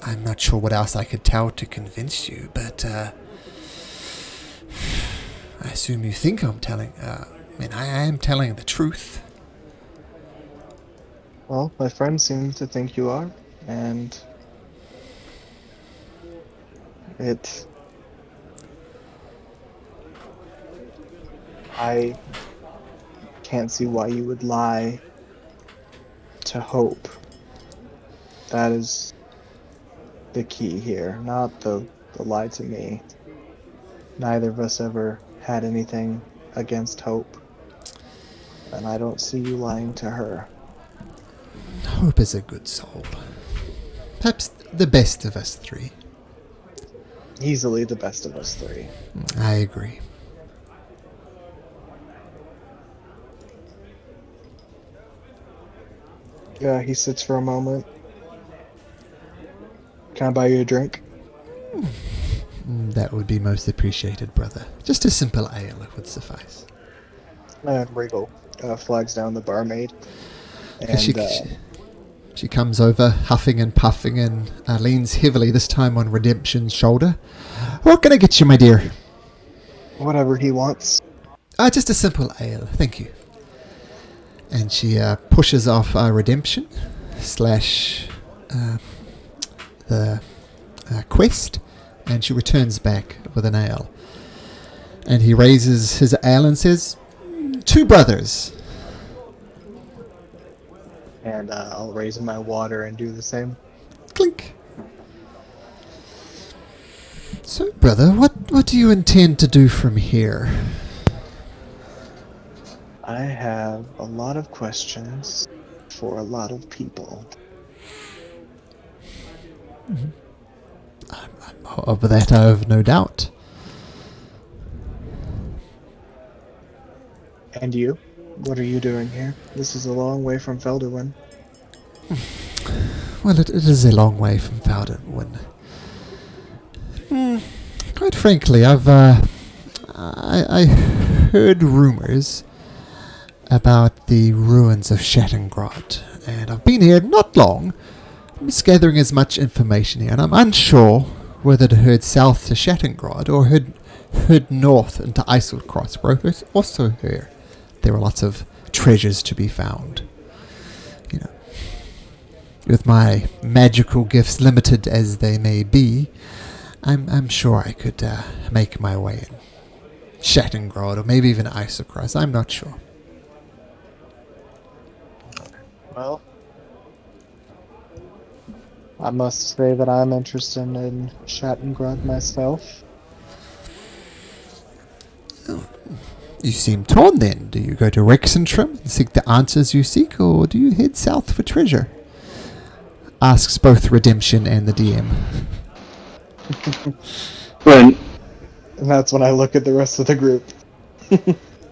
I'm not sure what else I could tell to convince you, but I assume you think I'm telling. I am telling the truth. Well, my friends seem to think you are, and I can't see why you would lie to Hope. That is the key here, not the lie to me. Neither of us ever had anything against Hope, and I don't see you lying to her. Hope is a good soul. Perhaps the best of us three. Easily the best of us three. I agree. Yeah, he sits for a moment. Can I buy you a drink? That would be most appreciated, brother. Just a simple ale would suffice. Regal flags down the barmaid. And she comes over, huffing and puffing, and leans heavily, this time on Redemption's shoulder. What can I get you, my dear? whatever he wants. Just a simple ale, thank you. And she pushes off Redemption slash the quest, and she returns back with an ale. And he raises his ale and says, 2 brothers. And I'll raise my water and do the same. Clink. So, brother, what do you intend to do from here? I have a lot of questions for a lot of people. Of that I have no doubt. And you? What are you doing here? This is a long way from Felderwin. Well, it is a long way from Felderwin. Quite frankly, I heard rumors about the ruins of Shattengrod, and I've been here not long. I'm just gathering as much information here, and I'm unsure whether to head south to Shattengrod or head north into Icelcross, where I also hear there are lots of treasures to be found. You know, with my magical gifts limited as they may be, I'm sure I could make my way in Shattengrod or maybe even Icelcross. I'm not sure. Well, I must say that I'm interested in Shattengrod myself. You seem torn then. Do you go to Rexentrum and seek the answers you seek, or do you head south for treasure? Asks both Redemption and the DM. Right. And that's when I look at the rest of the group.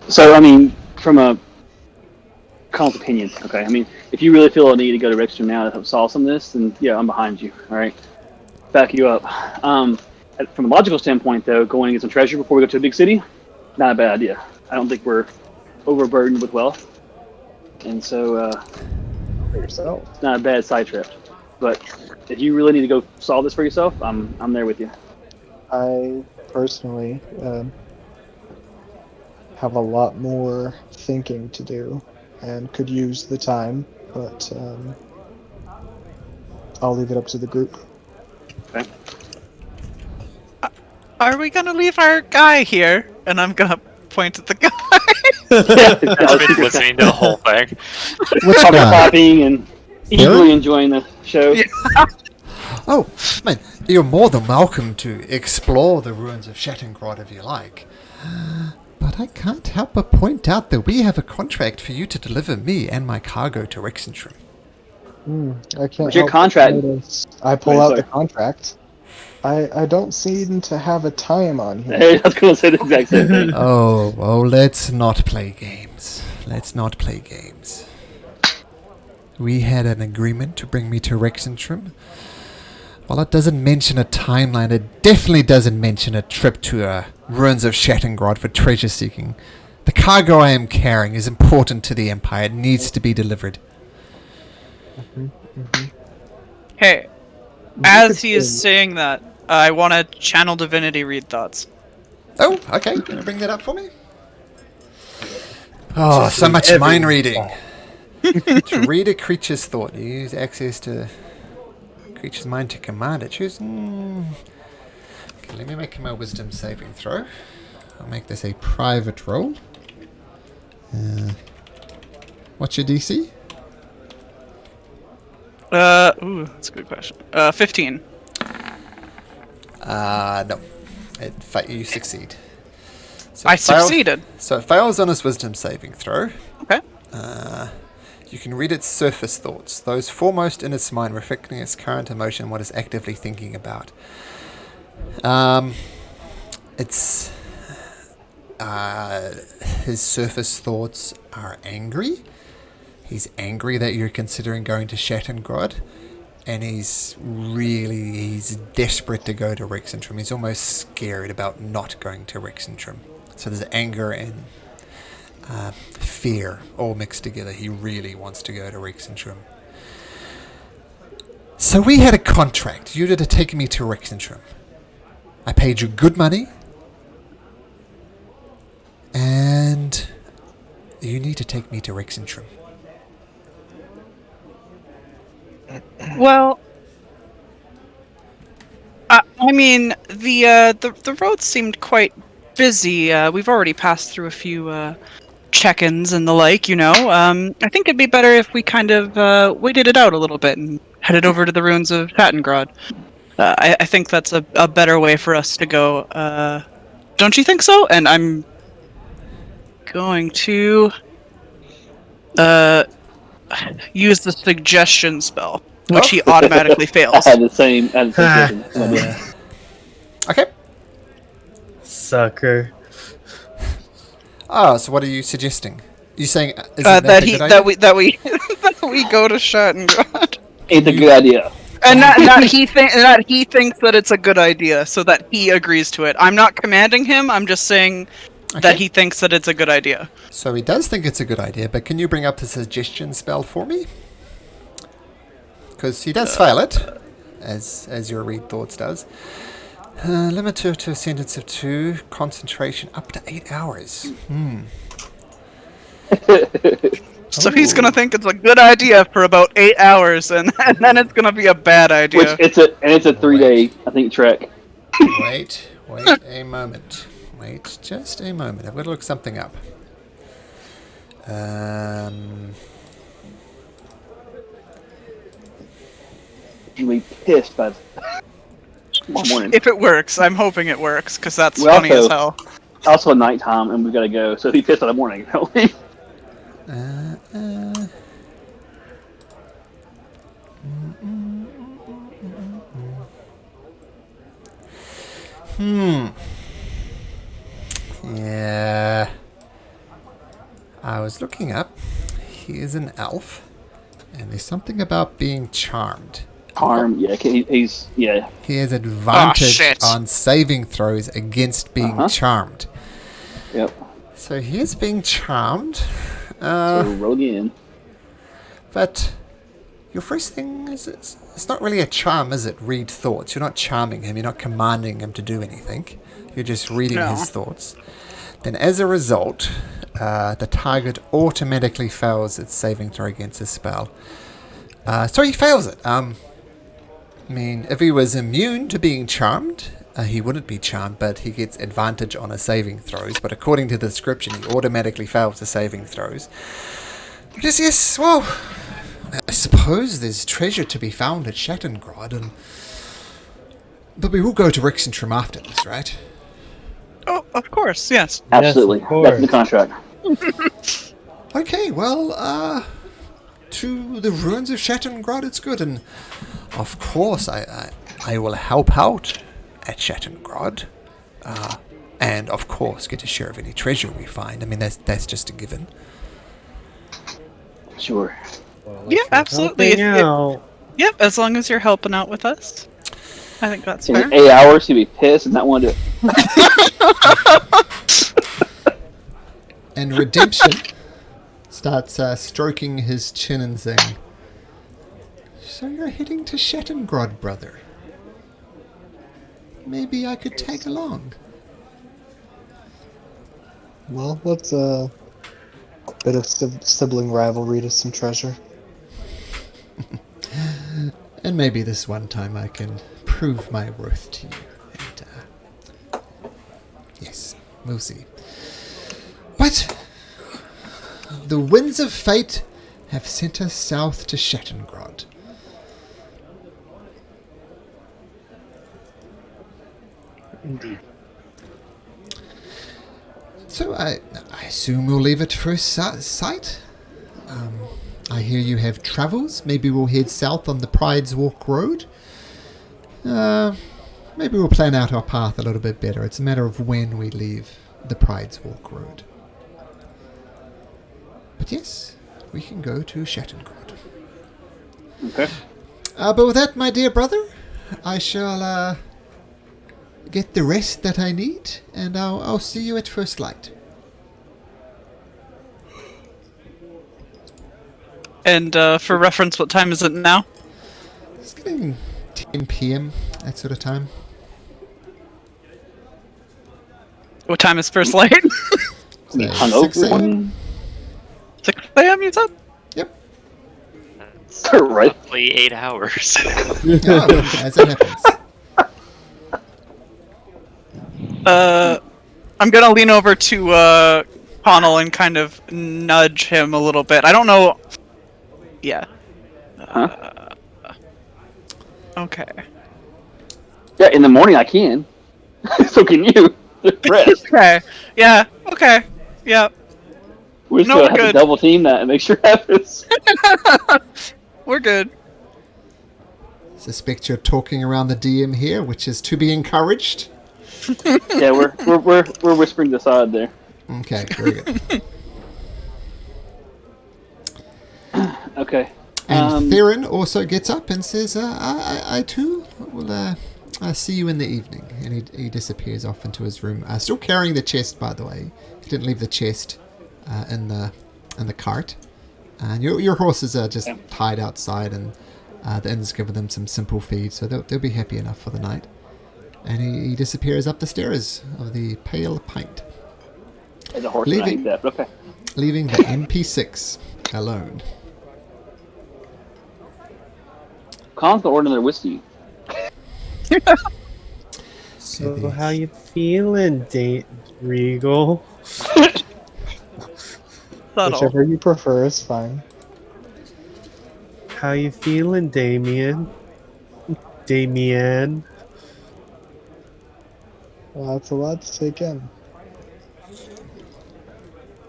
So, I mean, from a Colonel's opinion, okay, I mean, if you really feel a need to go to Rexstrom now to help solve some of this, then yeah, I'm behind you, alright? Back you up. From a logical standpoint, though, going to get some treasure before we go to a big city, not a bad idea. I don't think we're overburdened with wealth, and so For yourself. it's not a bad side trip. But if you really need to go solve this for yourself, I'm there with you. I personally have a lot more thinking to do and could use the time, but I'll leave it up to the group. Okay. Are we gonna leave our guy here? And I'm gonna point at the guy. I've been listening to the whole thing. Which Probably guy? clapping and eagerly enjoying the show. Yeah. Oh, man, you're more than welcome to explore the ruins of Shattengrod if you like. But I can't help but point out that we have a contract for you to deliver me and my cargo to Rexentrum. I can't. What's your help but contract? notice I pull Wait, out sorry. the contract. I don't seem to have a time on here. Hey, I was going to say the exact same thing. Oh, well, let's not play games. Let's not play games. We had an agreement to bring me to Rexentrum. While it doesn't mention a timeline, it definitely doesn't mention a trip to ruins of Shattengrod for treasure seeking. The cargo I am carrying is important to the Empire. It needs to be delivered. Hey, as he is saying that, I want to channel divinity read thoughts. Oh, okay. Gonna bring that up for me. Oh, so much mind reading. To read a creature's thought, you use access to creature's mind to command it. Choose. Okay, let me make my wisdom saving throw. I'll make this a private roll. What's your DC? Ooh, that's a good question. 15. No. You succeed. So I it fails- succeeded. So it fails on his wisdom saving throw. Okay. You can read its surface thoughts, those foremost in its mind, reflecting its current emotion, what it's actively thinking about. It's his surface thoughts are angry. He's angry that you're considering going to Shattengrod, and he's desperate to go to Rexentrum. He's almost scared about not going to Rexentrum. So there's anger and fear all mixed together. He really wants to go to Rexentrum. So we had a contract. You were to take me to Rexentrum. I paid you good money, and you need to take me to Rexentrum. Well, I mean, the road seemed quite busy. We've already passed through a few check-ins and the like, you know. I think it'd be better if we kind of waited it out a little bit and headed over to the ruins of Shattengrod. I think that's a better way for us to go. Don't you think so? And I'm going to use the suggestion spell, which he automatically I fails. had the same vision. Okay. Sucker. Oh, so what are you suggesting? You saying is it That a he good idea? that we that we go to Shattengrod. It's a good idea. And that he thinks that it's a good idea, so that he agrees to it. I'm not commanding him. I'm just saying that Okay. he thinks that it's a good idea. So he does think it's a good idea, but can you bring up the suggestion spell for me? Because he does fail it, as your read thoughts does. Limit to a sentence of 2, concentration up to 8 hours. So he's gonna think it's a good idea for about 8 hours, and then it's gonna be a bad idea. Which it's a 3-day, I think, trek. Wait a moment. Wait just a moment. I've got to look something up. You'll be pissed by tomorrow morning. If it works, I'm hoping it works, because that's Well, funny as hell. Also nighttime, and we gotta go. So if he pissed in the morning, don't we? Yeah. I was looking up. He is an elf, and there's something about being charmed. Harm, yeah, he's yeah. He has advantage shit. on saving throws against being charmed. Yep. So he is being charmed. So roll again. But your first thing is it's not really a charm, is it? Read thoughts. You're not charming him. You're not commanding him to do anything. You're just reading No. his thoughts. Then, as a result, the target automatically fails its saving throw against his spell. So he fails it. I mean, if he was immune to being charmed, he wouldn't be charmed, but he gets advantage on his saving throws. But according to the description, he automatically fails the saving throws. Yes, well, I suppose there's treasure to be found at Shattengrod, but we will go to Rixentrum after this, right? Oh, of course, yes. Absolutely. Yes, of That's the course. contract. Okay, well, to the ruins of Shattengrod, it's good, and of course I will help out at Shattengrod, and of course get a share of any treasure we find. I mean, that's just a given. Sure. Well, Yeah, if you're absolutely. helping out, Yep, as long as you're helping out with us. I think that's In fair. 8 hours, he'd be pissed and not want to do it. And Redemption starts stroking his chin and saying, "So you're heading to Shattengrod, brother? Maybe I could tag along." Well, what's a bit of sibling rivalry to some treasure? And maybe this one time I can prove my worth to you. And, yes, we'll see. But the winds of fate have sent us south to Shattengrod. Indeed. So I assume we'll leave at first sight. I hear you have travels. Maybe we'll head south on the Pride's Walk Road. Maybe we'll plan out our path a little bit better. It's a matter of when we leave the Pride's Walk Road. But yes, we can go to Shattengrod. Okay. But with that, my dear brother, I shall get the rest that I need, and I'll see you at first light. And for reference, what time is it now? It's getting 10 p.m., that sort of time. What time is first light? So, Hungover 6 a.m. 6 a.m. you said? Yep. That's Right. roughly 8 hours. Oh, as it happens. I'm gonna lean over to Connell and kind of nudge him a little bit. I don't know. Yeah. Huh? Okay. Yeah, in the morning I can. So can you. Rest. Okay. Yeah. Okay. Yeah. We're just No, gonna we're have to good. double team that and make sure it happens. We're good. Suspect you're talking around the DM here, which is to be encouraged. Yeah, we're whispering to Sod there. Okay, very good. Okay. And Theron also gets up and says, I too will see you in the evening. And he disappears off into his room. Still carrying the chest, by the way. He didn't leave the chest in the cart. And your horses are just tied outside, and the inn's given them some simple feed, so they'll be happy enough for the night. And he disappears up the stairs of the Pale Pint, The horse and I hate that, but okay. leaving the MP6 alone. Colin's gonna order another whiskey. so how you feeling, Regal? Subtle. Whichever you prefer is fine. How you feeling, Damien? Damien? Well, that's a lot to take in.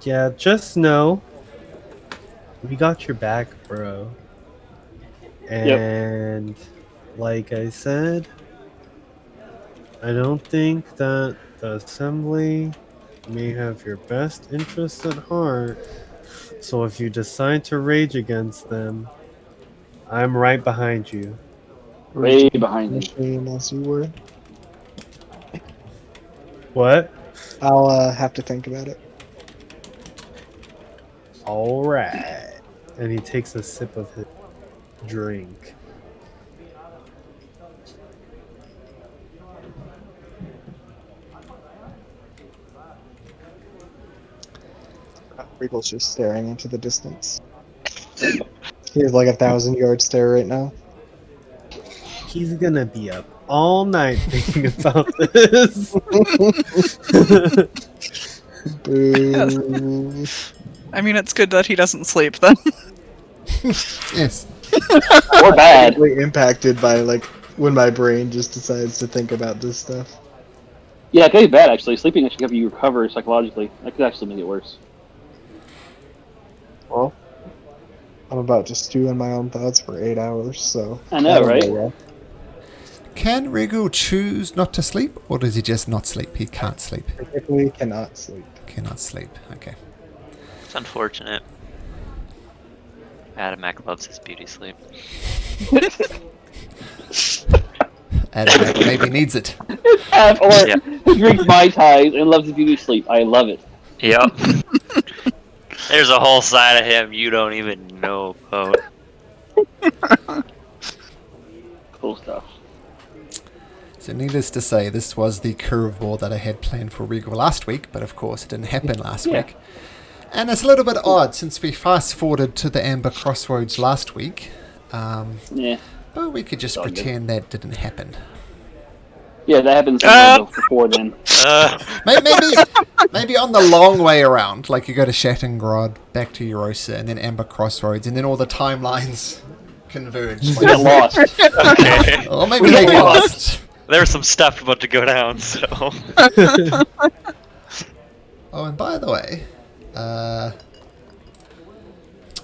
Yeah, just know we got your back, bro. And like I said, I don't think that the assembly may have your best interests at heart. So if you decide to rage against them, I'm right behind you. Way behind me. Machine, as you were. What? I'll have to think about it. All right. And he takes a sip of his drink. Regal's just staring into the distance. He has like 1,000-yard stare right now. He's gonna be up all night thinking about this. Boo. I mean, it's good that he doesn't sleep then. Yes. Or bad. Really impacted by like when my brain just decides to think about this stuff. Yeah, it could be bad actually. Sleeping actually help you recover psychologically. That could actually make it worse. Well, I'm about to stew in my own thoughts for 8 hours, so I know, that'll right? go well. Can Regal choose not to sleep, or does he just not sleep? He can't sleep. Typically cannot sleep. Cannot sleep. Okay. It's unfortunate. Adamak loves his beauty sleep. Adam maybe needs it. Or Yeah. he drinks Mai Tais and loves his beauty sleep. I love it. Yep. There's a whole side of him you don't even know about. Cool stuff. So needless to say, this was the curveball that I had planned for Regal last week, but of course it didn't happen last week. And it's a little bit odd since we fast forwarded to the Amber Crossroads last week. Yeah. But we could just It's all good. pretend that didn't happen. Yeah, that happened sometime before then. Maybe on the long way around, like you go to Shattengrod, back to Eurosa, and then Amber Crossroads, and then all the timelines converge. We got lost. Okay. Or maybe they get lost. There's some stuff about to go down, so. Oh, and by the way,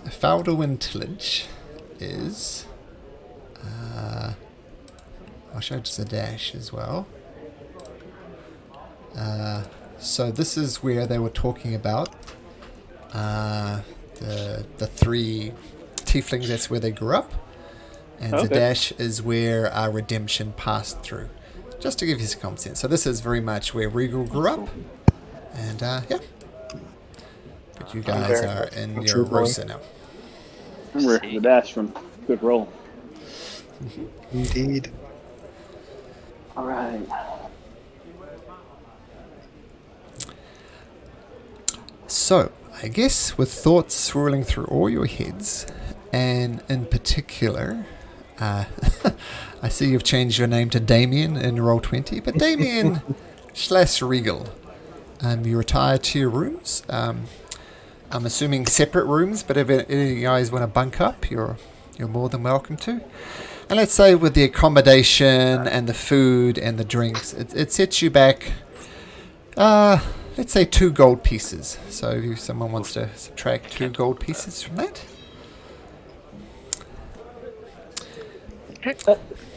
Faldwin Tillage is... I'll show just a dash as well. So this is where they were talking about the three tieflings. That's where they grew up, and Okay. Zadash is where our redemption passed through. Just to give you some common sense. So this is very much where Regal grew up, and yeah. But you guys are in I'm your true boy. Rosa now. Remember the dash from Good Roll. Indeed. All right. So, I guess with thoughts swirling through all your heads, and in particular, I see you've changed your name to Damien in Roll20, but Damien / Regal, you retire to your rooms. I'm assuming separate rooms, but if any of you guys want to bunk up, you're more than welcome to. And let's say with the accommodation and the food and the drinks, it sets you back, let's say 2 gold pieces. So if someone wants to subtract 2 gold pieces from that.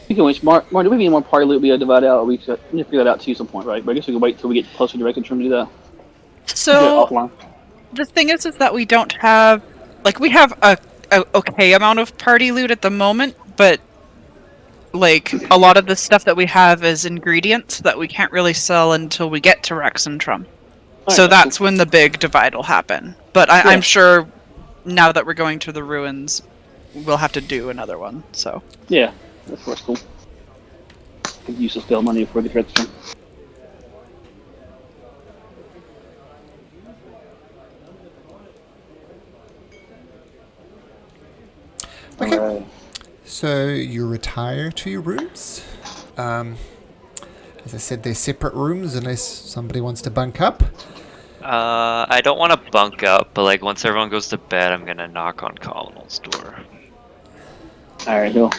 Speaking of which, Mark, do we have any more party loot we gotta divide out? Or we should figure that out too at some point, right? But I guess we can wait till we get closer to Recontrol to do that. So Offline. the thing is that we don't have, like, we have a okay amount of party loot at the moment, but like a lot of the stuff that we have is ingredients that we can't really sell until we get to Rexentrum. So Alright, that's when the big divide will happen. But I'm sure now that we're going to the ruins, we'll have to do another one. So Yeah, that's cool. Could use the spell money for the Recontrol. Okay. Alright. So you retire to your rooms. As I said, they're separate rooms unless somebody wants to bunk up. I don't want to bunk up, but like once everyone goes to bed, I'm gonna knock on Colonel's door. Alright, he'll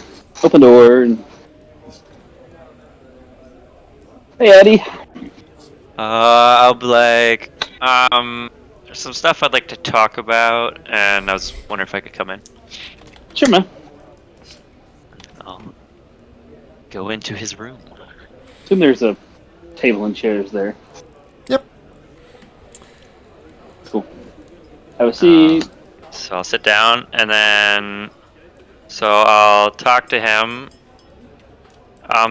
open the door and... Hey, Eddie. I'll be like, there's some stuff I'd like to talk about, and I was wondering if I could come in. Sure, man. I'll go into his room. Assume there's a table and chairs there. Yep. Cool. Have a seat. So I'll sit down, and then, so I'll talk to him.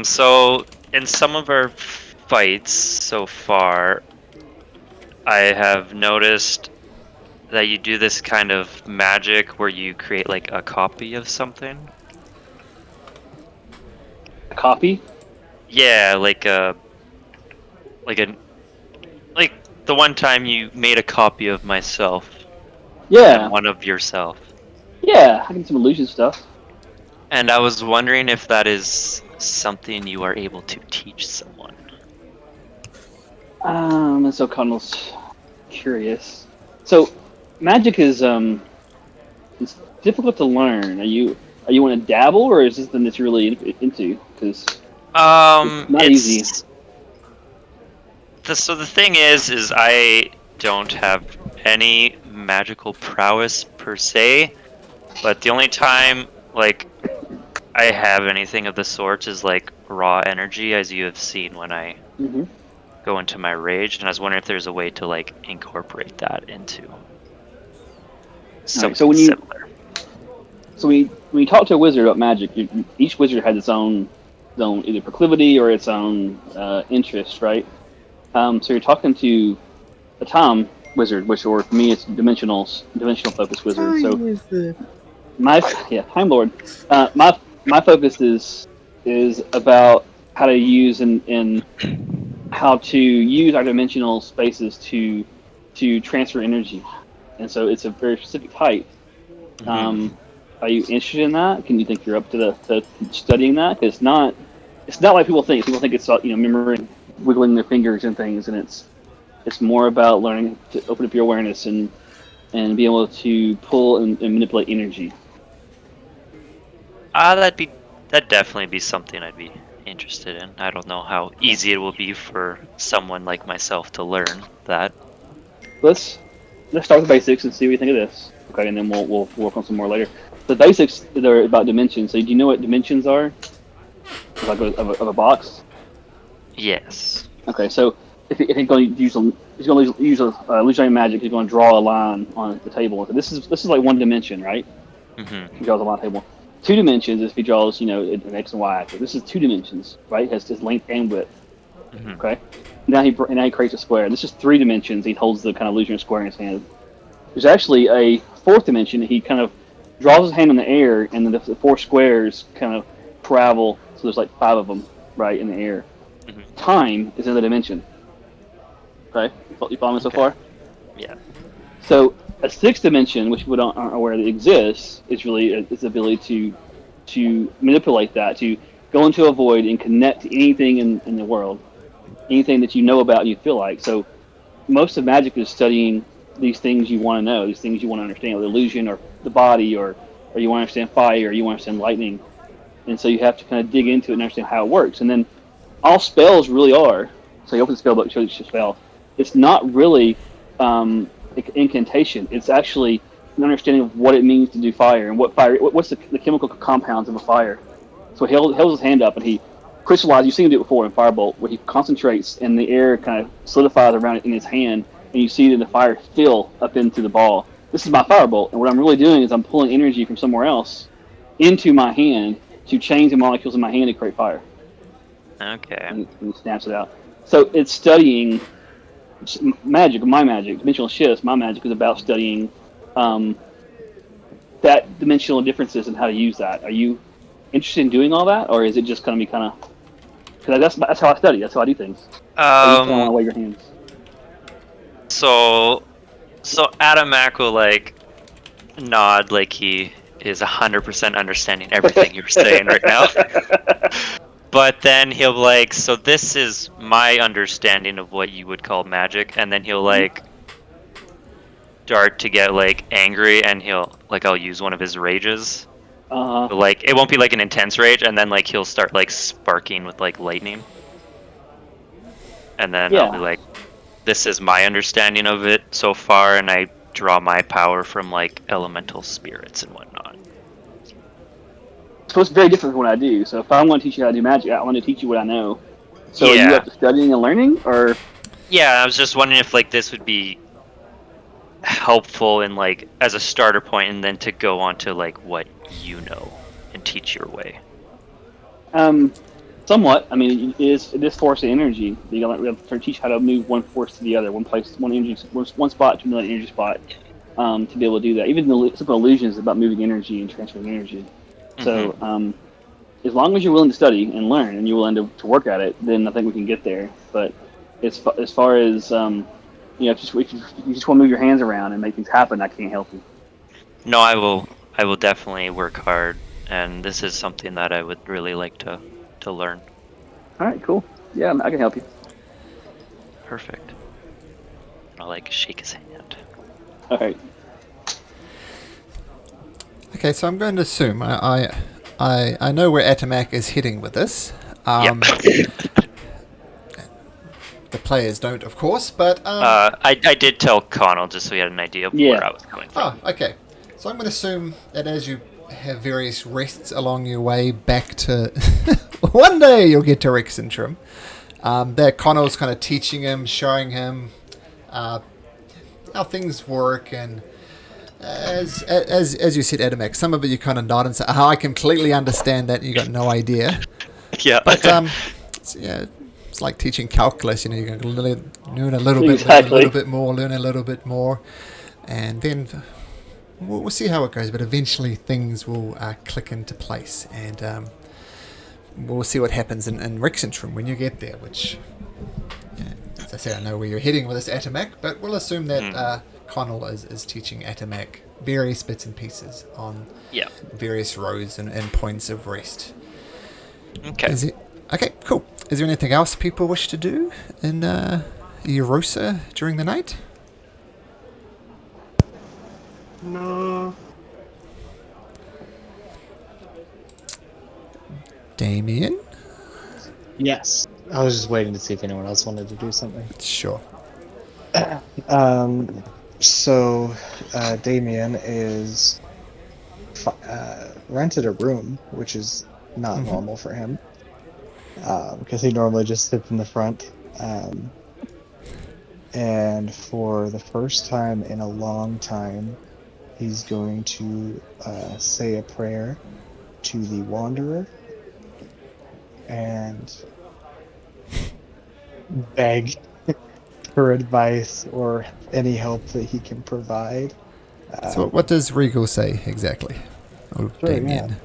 So in some of our fights so far, I have noticed that you do this kind of magic where you create like a copy of something. A copy? Yeah, like the one time you made a copy of myself Yeah, and one of yourself. yeah, I can do some illusion stuff. And I was wondering if that is something you are able to teach someone. And so Connell's curious. So, magic is it's difficult to learn. Are you want to dabble, or is this something that you're really into? Because it's not easy. So the thing is I don't have any magical prowess per se, but the only time like I have anything of the sort is like raw energy, as you have seen when I Mm-hmm. go into my rage, and I was wondering if there's a way to like incorporate that into something So similar. when you talk to a wizard about magic, each wizard has its own either proclivity or its own interest, right? So you're talking to a Tom wizard, which, or for me, it's dimensional focus wizard. So my Time Lord. My focus is about how to use and how to use our dimensional spaces to transfer energy, and so it's a very specific type. Um, are you interested in that? Can you think you're up to studying that? 'Cause it's not like people think. People think it's remembering, wiggling their fingers and things, and it's more about learning to open up your awareness and be able to pull and manipulate energy. That'd definitely be something I'd be interested in. I don't know how easy it will be for someone like myself to learn that. Let's start with the basics and see what you think of this. Okay, and then we'll work on some more later. The basics are about dimensions. So do you know what dimensions are? Like of a box. Yes. Okay, so if he's going to use a illusionary magic, he's going to draw a line on the table. So this is like one dimension, right? Mm-hmm. He draws a line on the table. Two dimensions is if he draws an x and y axis. This is two dimensions, right? It has his length and width. Mm-hmm. Okay. Now he creates a square. This is three dimensions. He holds the kind of illusionary square in his hand. There's actually a fourth dimension. He kind of draws his hand in the air, and then the four squares kind of travel. So there's like five of them, right, in the air. Mm-hmm. Time is another dimension. Okay, you follow me so far? Yeah. So a sixth dimension, which we aren't aware that exists, is really its ability to manipulate that, to go into a void and connect to anything in the world, anything that you know about and you feel like. So most of magic is studying these things you want to know, these things you want to understand, with illusion or the body, or you want to understand fire, or you want to understand lightning. And so you have to kind of dig into it and understand how it works. And then all spells really are. So you open the spell book, shows you the spell. It's not really incantation. It's actually an understanding of what it means to do fire and what's the chemical compounds of a fire. So he holds his hand up and he crystallizes. You've seen him do it before in Firebolt, where he concentrates and the air kind of solidifies around it in his hand, and you see the fire fill up into the ball. This is my Firebolt, and what I'm really doing is I'm pulling energy from somewhere else into my hand to change the molecules in my hand to create fire. Okay. And he snaps it out. So it's studying magic, my magic, dimensional shifts. My magic is about studying that dimensional differences and how to use that. Are you interested in doing all that, or is it just going to be kind of? Because that's how I study. That's how I do things. Or you just want to wave your hands. So Adamak will like nod like he is 100% understanding everything you're saying right now. But then he'll be like, so this is my understanding of what you would call magic, and then he'll like start to get like angry, and I'll use one of his rages. But, like it won't be like an intense rage, and then like he'll start like sparking with like lightning. And then I'll be like, this is my understanding of it so far, and I draw my power from like elemental spirits and whatnot. So it's very different from what I do. So if I want to teach you how to do magic, I want to teach you what I know. So are you Yeah. up to studying and learning, or? Yeah, I was just wondering if like this would be helpful in like as a starter point, and then to go on to like what you know and teach your way. Somewhat. I mean, it is force and energy. We have to teach how to move one force to the other, one place, one spot to another energy spot, to be able to do that. Even the simple illusions is about moving energy and transferring energy. So, as long as you're willing to study and learn, and you're willing to work at it, then I think we can get there. But as far as if you just want to move your hands around and make things happen, I can't help you. No, I will. I will definitely work hard, and this is something that I would really like to learn. All right, cool. Yeah, I can help you. Perfect. I'll like shake his hand. All right. Okay, so I'm going to assume I know where Atamak is heading with this. Yep. The players don't, of course, but I did tell Connell just so he had an idea of Yeah. where I was coming from. okay. So I'm going to assume that as you have various rests along your way back to one day you'll get to Rexentrum. That Connell's kind of teaching him, showing him how things work, and as you said, Adamek, some of it you kind of nod and say, "Oh, I completely understand that." You got no idea, Yeah. but it's like teaching calculus. You're going to learn a little bit, Exactly. learn a little bit more, and then we'll see how it goes. But eventually, things will click into place, and we'll see what happens in Rexentrum when you get there. Which, as I said, I know where you're heading with this Atamak, but we'll assume that Connell is teaching Atamak various bits and pieces on various roads and points of rest. Okay. Okay, cool. Is there anything else people wish to do in Eurosa during the night? No. Damien? Yes. I was just waiting to see if anyone else wanted to do something. Sure. So, Damien is rented a room, which is not normal for him, because he normally just sits in the front. And for the first time in a long time, he's going to say a prayer to the Wanderer and beg for advice or any help that he can provide. So what does Regal say exactly? Oh, Sure, Damien.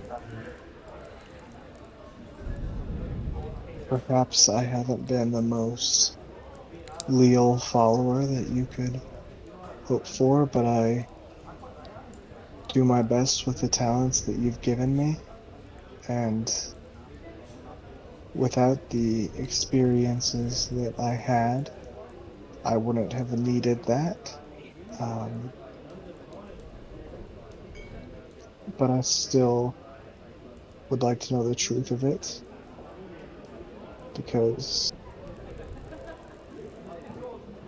Perhaps I haven't been the most leal follower that you could hope for, but I do my best with the talents that you've given me, and without the experiences that I had, I wouldn't have needed that. But I still would like to know the truth of it, because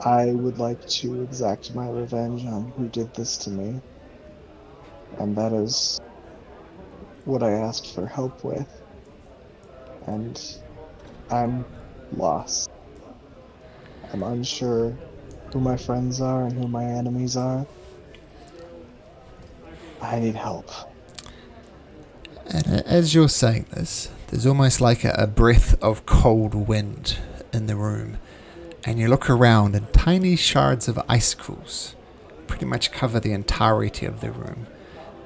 I would like to exact my revenge on who did this to me, and that is what I asked for help with, and I'm lost. I'm unsure who my friends are and who my enemies are. I need help. And as you're saying this, there's almost like a breath of cold wind in the room. And you look around and tiny shards of icicles pretty much cover the entirety of the room.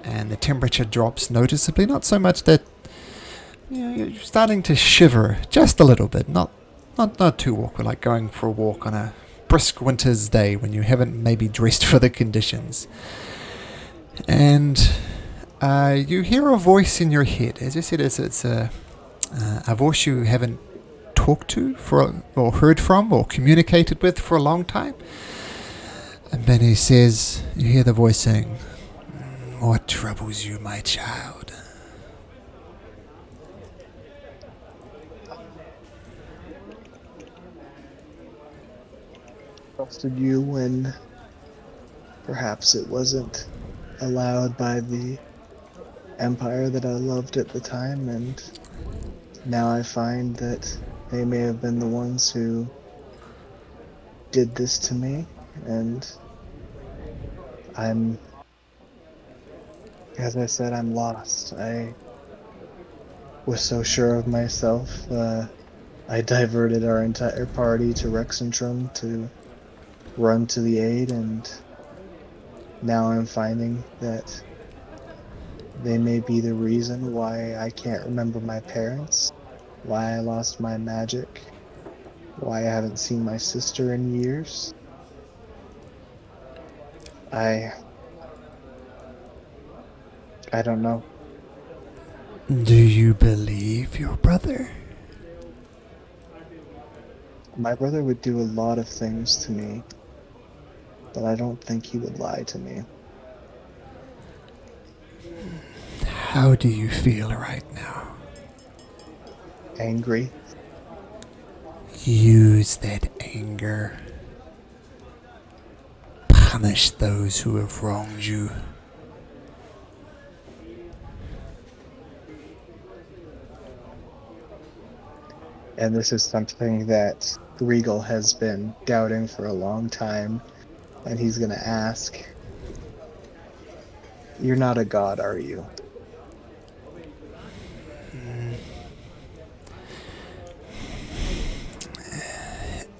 And the temperature drops noticeably, not so much that you're starting to shiver just a little bit, not too awkward, like going for a walk on a brisk winter's day when you haven't maybe dressed for the conditions. And you hear a voice in your head. As I said, it's a voice you haven't talked to or heard from or communicated with for a long time. And then he says, you hear the voice saying, "What troubles you, my child?" Trusted you when perhaps it wasn't allowed by the empire that I loved at the time, and now I find that they may have been the ones who did this to me, and as I said, I'm lost. I was so sure of myself. I diverted our entire party to Rexentrum to run to the aid, and now I'm finding that they may be the reason why I can't remember my parents, why I lost my magic, why I haven't seen my sister in years. I don't know. Do you believe your brother? My brother would do a lot of things to me, but I don't think he would lie to me. How do you feel right now? Angry. Use that anger. Punish those who have wronged you. And this is something that Regal has been doubting for a long time, and he's gonna ask, "You're not a god, are you?"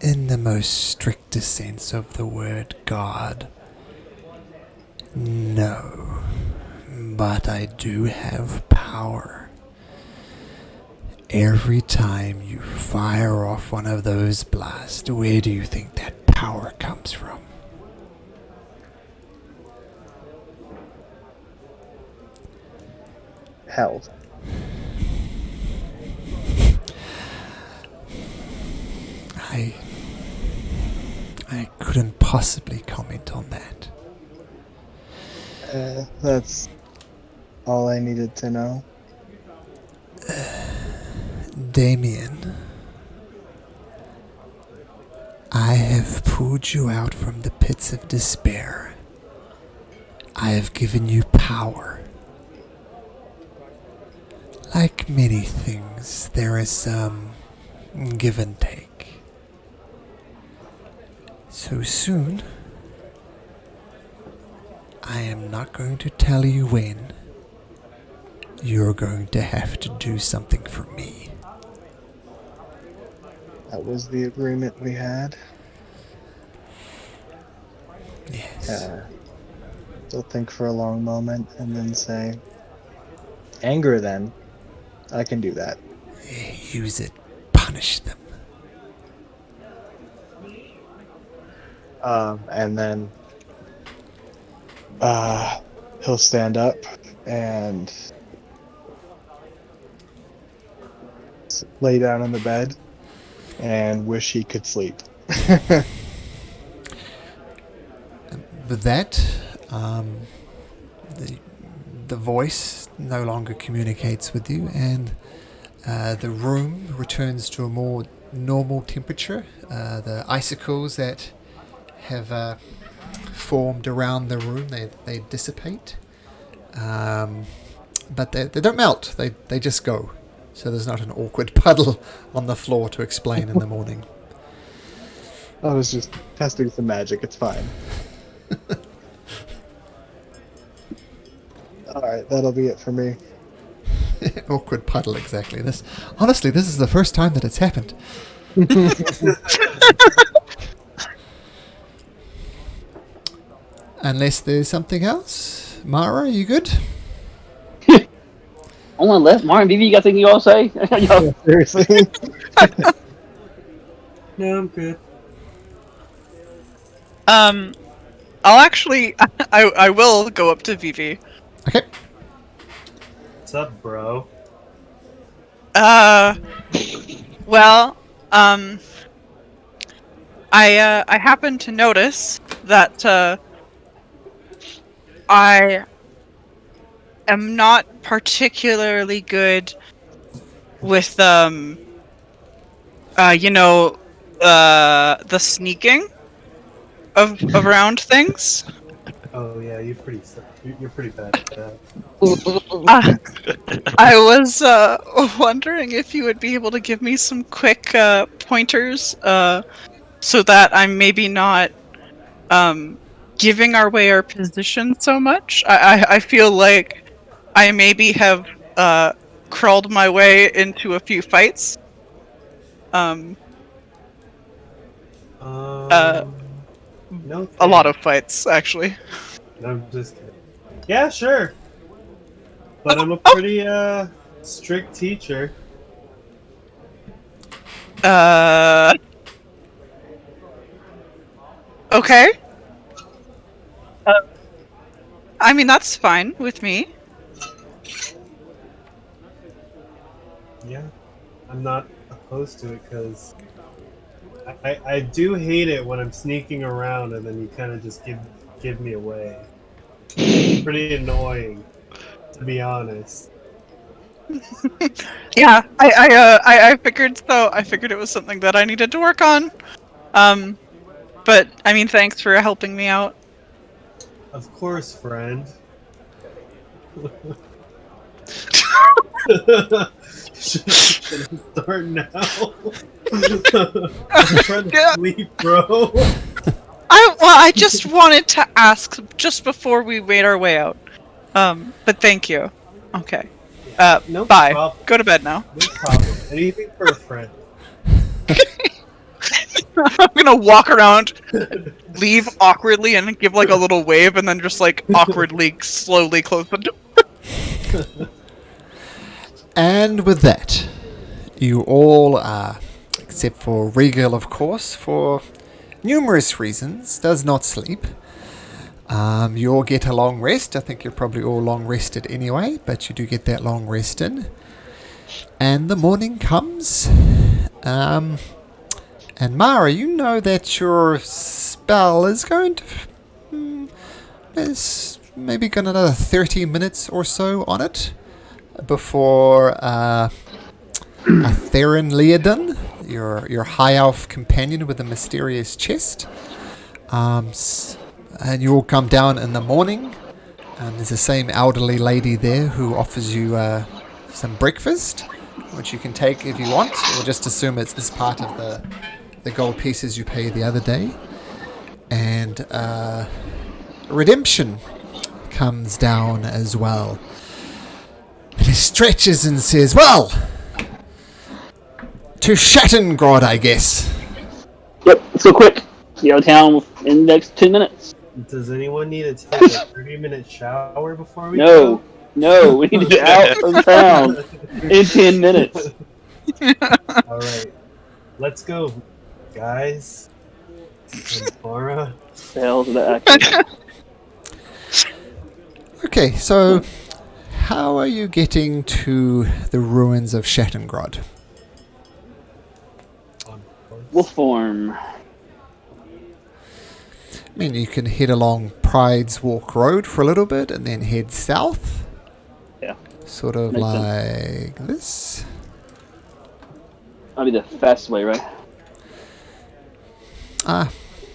In the most strictest sense of the word God, no. But I do have power. Every time you fire off one of those blasts, where do you think that power comes from? Hell. I couldn't possibly comment on that. That's all I needed to know. Damien, I have pulled you out from the pits of despair. I have given you power. Like many things, there is some give and take. So soon, I am not going to tell you when. You're going to have to do something for me. That was the agreement we had. Yes. He'll think for a long moment and then say, "Anger, then. I can do that." Use it. Punish them. And then he'll stand up and lay down on the bed and wish he could sleep. With that, the voice no longer communicates with you, and the room returns to a more normal temperature. The icicles that have formed around the room, they dissipate. But they don't melt, they just go. So there's not an awkward puddle on the floor to explain in the morning. I was just testing some magic, it's fine. Alright, that'll be it for me. Awkward puddle, exactly. Honestly, this is the first time that it's happened. Unless there's something else. Mara, are you good? Only left. Martin, BB, you got anything you all say? Yeah, seriously. No, I'm good. I'll actually, I will go up to Vivi. Okay. What's up, bro? Well, I happen to notice that, I am not particularly good with, the sneaking of around things. Oh yeah, you're pretty bad at that. I was wondering if you would be able to give me some quick pointers so that I'm maybe not giving away our position so much. I feel like I maybe have crawled my way into a few fights. No, A lot of fights, actually. No, I'm just kidding. Yeah, sure. But I'm a pretty strict teacher. Okay. I mean, that's fine with me. Yeah, I'm not opposed to it because I do hate it when I'm sneaking around and then you kind of just give me away. Pretty annoying, to be honest. Yeah, I figured so. I figured it was something that I needed to work on. But I mean, thanks for helping me out. Of course, friend. should I start now? I'm trying to sleep, bro. I just wanted to ask just before we made our way out. But thank you. Okay. No Bye. problem. Go to bed now. No problem. Anything for a friend. I'm gonna walk around, leave awkwardly, and give like a little wave, and then just like awkwardly, slowly close the door. And with that, you all, except for Regal, of course, for numerous reasons, does not sleep. You all get a long rest. I think you're probably all long rested anyway, but you do get that long rest in. And the morning comes. And Mara, you know that your spell is going to... is maybe got another 30 minutes or so on it before a Theron Leodon, your high elf companion with the mysterious chest. And you all come down in the morning. There's the same elderly lady there who offers you some breakfast, which you can take if you want. We'll just assume it's part of the gold pieces you paid the other day. And Redemption comes down as well. And he stretches and says, well, to Shattengrod, I guess. Yep, so quick. Be out of town in the next 10 minutes. Does anyone need to take a 30-minute shower before we No, go? no, we need to get out of town in 10 minutes. Alright. Let's go, guys. And Mara. The hell's that accent? Okay, so how are you getting to the ruins of Shattengrod? Wolf form. I mean, you can head along Pride's Walk Road for a little bit and then head south. Yeah. Sort of Makes like this. That'll be the fastest way, right?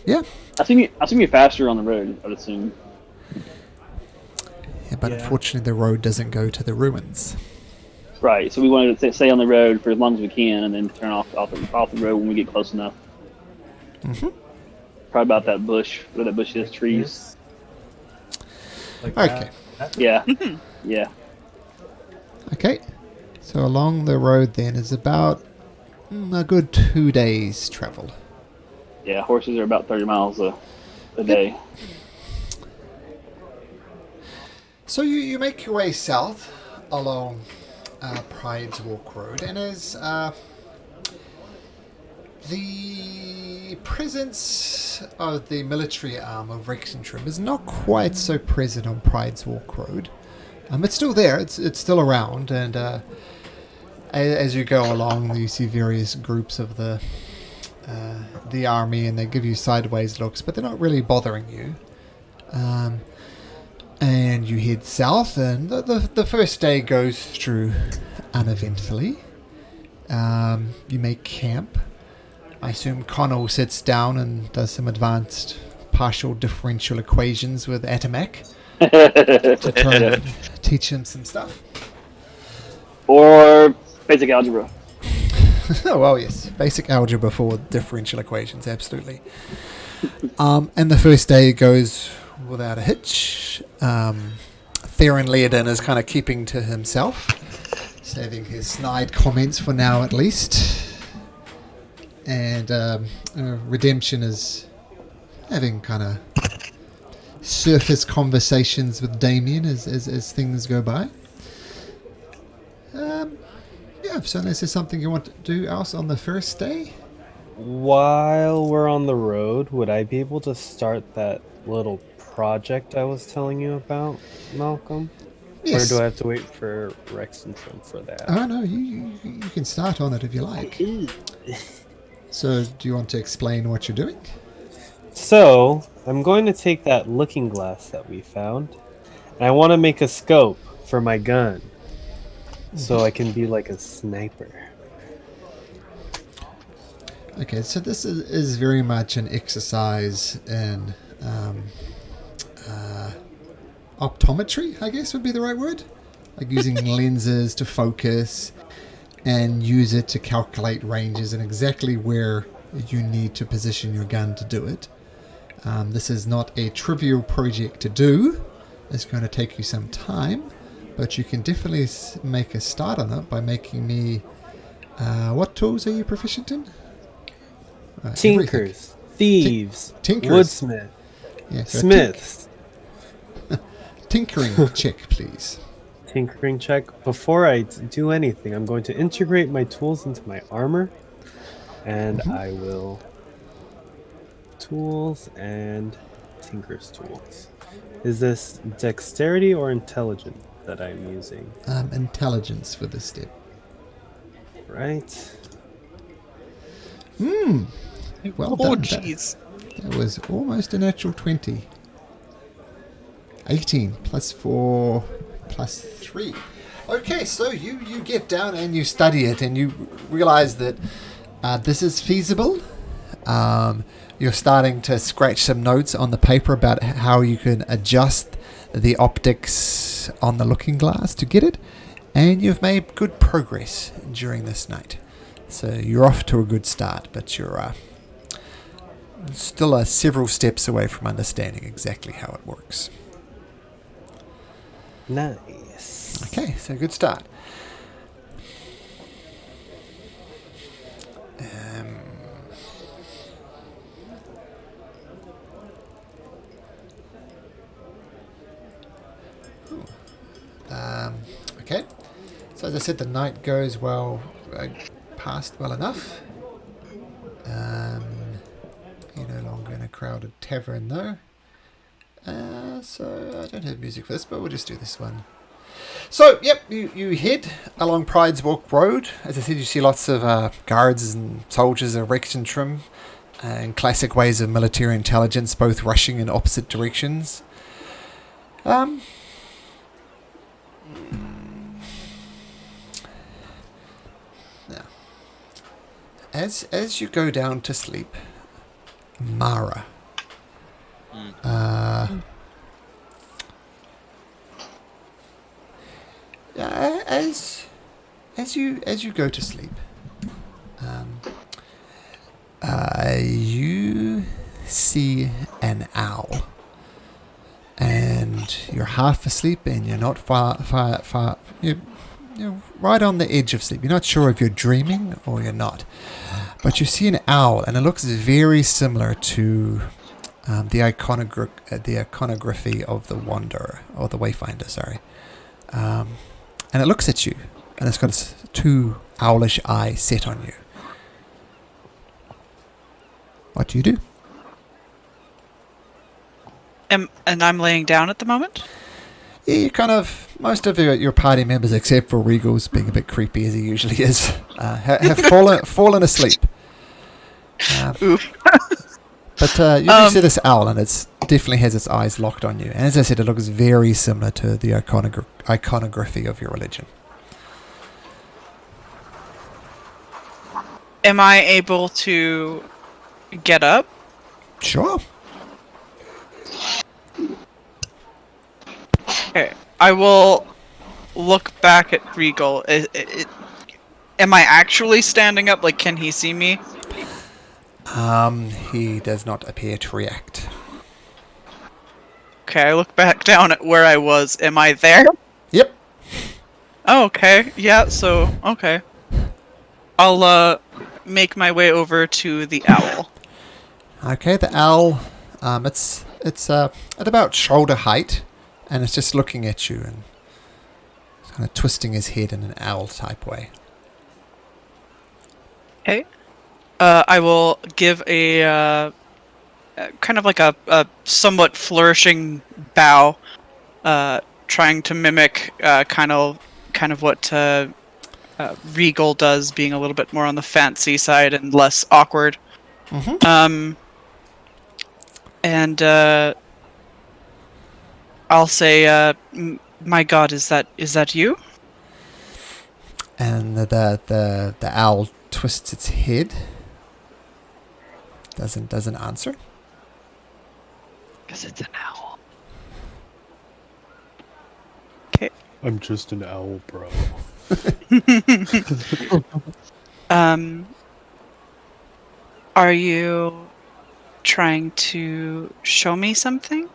Yeah. I assume you're faster on the road, I would assume. Yeah, but Yeah. unfortunately the road doesn't go to the ruins. Right, so we wanted to stay on the road for as long as we can and then turn off the road when we get close enough. Mm-hmm. Probably about that bush, where that bush is, trees. Like Okay. that? Yeah, yeah. Okay. So along the road then is about a good 2 days travel. Yeah, horses are about 30 miles a day. So you make your way south along Pride's Walk Road, and as the presence of the military arm of Rexentrum is not quite so present on Pride's Walk Road. It's still there, it's still around, and as you go along, you see various groups of the army, and they give you sideways looks, but they're not really bothering you. And you head south, and the first day goes through uneventfully. You make camp. I assume Connell sits down and does some advanced partial differential equations with Atomac to try and teach him some stuff. Or basic algebra. Oh, well, yes. Basic algebra for differential equations, absolutely. And the first day goes without a hitch. Theron Leodon is kind of keeping to himself, saving his snide comments for now at least. And Redemption is having kind of surface conversations with Damien as things go by. Yeah, so unless there's something you want to do else on the first day? While we're on the road, would I be able to start that little project I was telling you about, Malcolm? Yes. Or do I have to wait for Rex and Trump for that? Oh no, you can start on it if you like. So, do you want to explain what you're doing? So, I'm going to take that looking glass that we found, and I want to make a scope for my gun, so I can be like a sniper. Okay, so this is very much an exercise in optometry, I guess would be the right word. Like using lenses to focus and use it to calculate ranges and exactly where you need to position your gun to do it. This is not a trivial project to do. It's going to take you some time, but you can definitely make a start on it by making me... what tools are you proficient in? Tinkers, thieves, Tinkers. woodsmith, Yeah, so smiths. tinkering check, please. Tinkering check. Before I do anything, I'm going to integrate my tools into my armor, and I will tools and tinker's tools. Is this dexterity or intelligence that I'm using? Intelligence for this step. Right. Well Oh, done. jeez. That was almost a natural 20. 18 plus 4 plus 3. Okay, so you get down and you study it and you realize that this is feasible. You're starting to scratch some notes on the paper about how you can adjust the optics on the looking glass to get it. And you've made good progress during this night. So you're off to a good start, but you're still several steps away from understanding exactly how it works. Nice. Okay, so good start. Okay, so as I said, the night goes past well enough. You're no longer in a crowded tavern, though. So I don't have music for this, but we'll just do this one. So, yep, you head along Pride's Walk Road. As I said, you see lots of guards and soldiers erect and trim, and classic ways of military intelligence, both rushing in opposite directions. Now, as you go down to sleep, Mara. As you go to sleep, you see an owl, and you're half asleep, and you're not far. You're right on the edge of sleep. You're not sure if you're dreaming or you're not, but you see an owl, and it looks very similar to the iconography of the Wanderer, or the Wayfinder, sorry. And it looks at you, and it's got its two owlish eyes set on you. What do you do? And I'm laying down at the moment? Yeah, you most of your party members, except for Regal's being a bit creepy as he usually is, have fallen asleep. But you do see this owl, and it definitely has its eyes locked on you. And as I said, it looks very similar to the iconography of your religion. Am I able to get up? Sure. Okay. I will look back at Regal. Am I actually standing up? Like, can he see me? He does not appear to react. Okay, I look back down at where I was. Am I there? Yep. Oh, okay. Yeah, so, okay. I'll, make my way over to the owl. Okay, the owl, it's at about shoulder height, and it's just looking at you and kind of twisting his head in an owl-type way. Okay. I will give a kind of like a somewhat flourishing bow, trying to mimic kind of what Regal does, being a little bit more on the fancy side and less awkward. Mm-hmm. And I'll say, "My God, is that you?" And the owl twists its head. Doesn't answer. Because it's an owl. Okay. I'm just an owl, bro. Are you trying to show me something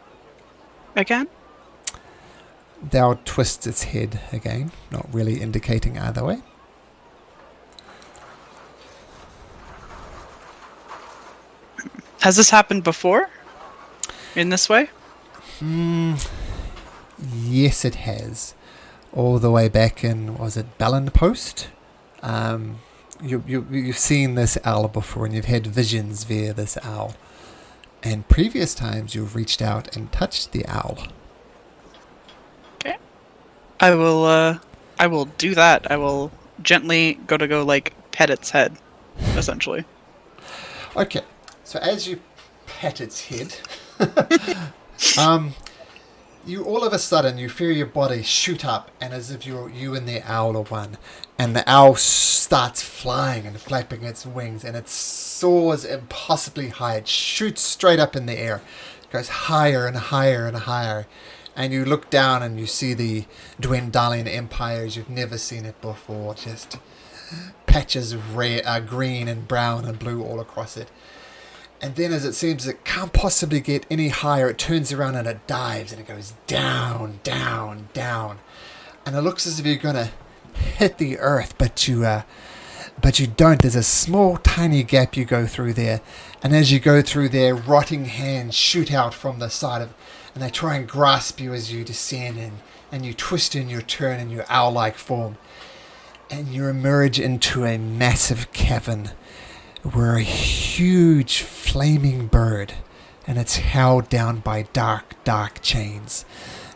again? The owl twists its head again, not really indicating either way. Has this happened before? In this way? Yes, it has. All the way back in, was it Ballon Post? You've seen this owl before, and you've had visions via this owl. And previous times you've reached out and touched the owl. Okay. I will do that. I will gently go like pet its head, essentially. Okay, so as you pat its head, you all of a sudden you feel your body shoot up, and as if you and the owl are one, and the owl starts flying and flapping its wings, and it soars impossibly high. It shoots straight up in the air, goes higher and higher and higher, and you look down and you see the Dwendalian Empire as you've never seen it before, just patches of green and brown and blue all across it. And then as it seems it can't possibly get any higher, it turns around and it dives and it goes down, down, down. And it looks as if you're going to hit the earth, but you don't. There's a small, tiny gap you go through there. And as you go through there, rotting hands shoot out from the side of, and they try and grasp you as you descend in, and you twist and you turn in your owl-like form. And you emerge into a massive cavern where a huge flaming bird, and it's held down by dark, dark chains,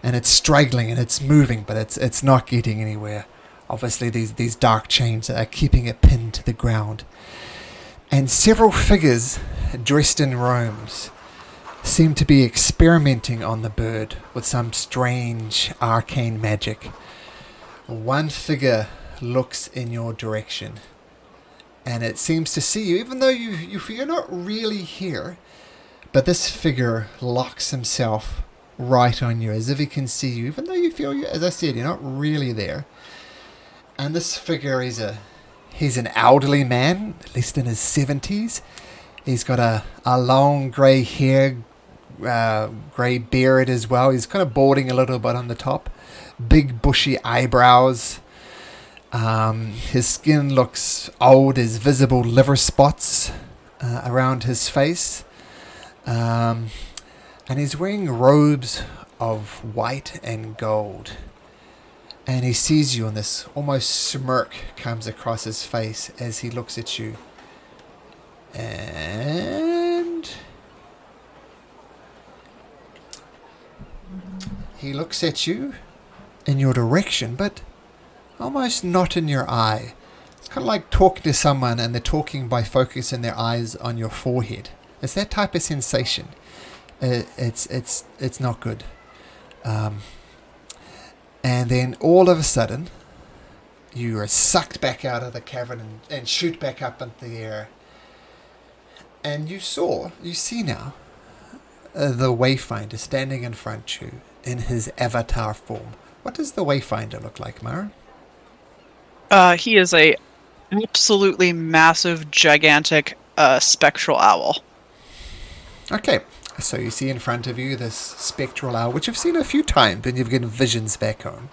and it's struggling and it's moving, but it's not getting anywhere. Obviously these dark chains are keeping it pinned to the ground, and several figures dressed in robes seem to be experimenting on the bird with some strange arcane magic. One figure looks in your direction, and it seems to see you, even though you're not really here. But this figure locks himself right on you, as if he can see you, even though you feel, as I said, you're not really there. And this figure he's an elderly man, at least in his 70s. He's got a long grey hair, grey beard as well. He's kind of balding a little bit on the top. Big bushy eyebrows. His skin looks old. There's visible liver spots around his face. And he's wearing robes of white and gold. And he sees you, and this almost smirk comes across his face as he looks at you. And he looks at you in your direction, but almost not in your eye. It's kind of like talking to someone and they're talking by focusing their eyes on your forehead. It's that type of sensation. It's not good. And then all of a sudden, you are sucked back out of the cavern and shoot back up into the air. And you see now the Wayfinder standing in front of you in his avatar form. What does the Wayfinder look like, Mara? He is a absolutely massive, gigantic, spectral owl. Okay, so you see in front of you this spectral owl, which you've seen a few times when you've gotten visions back home.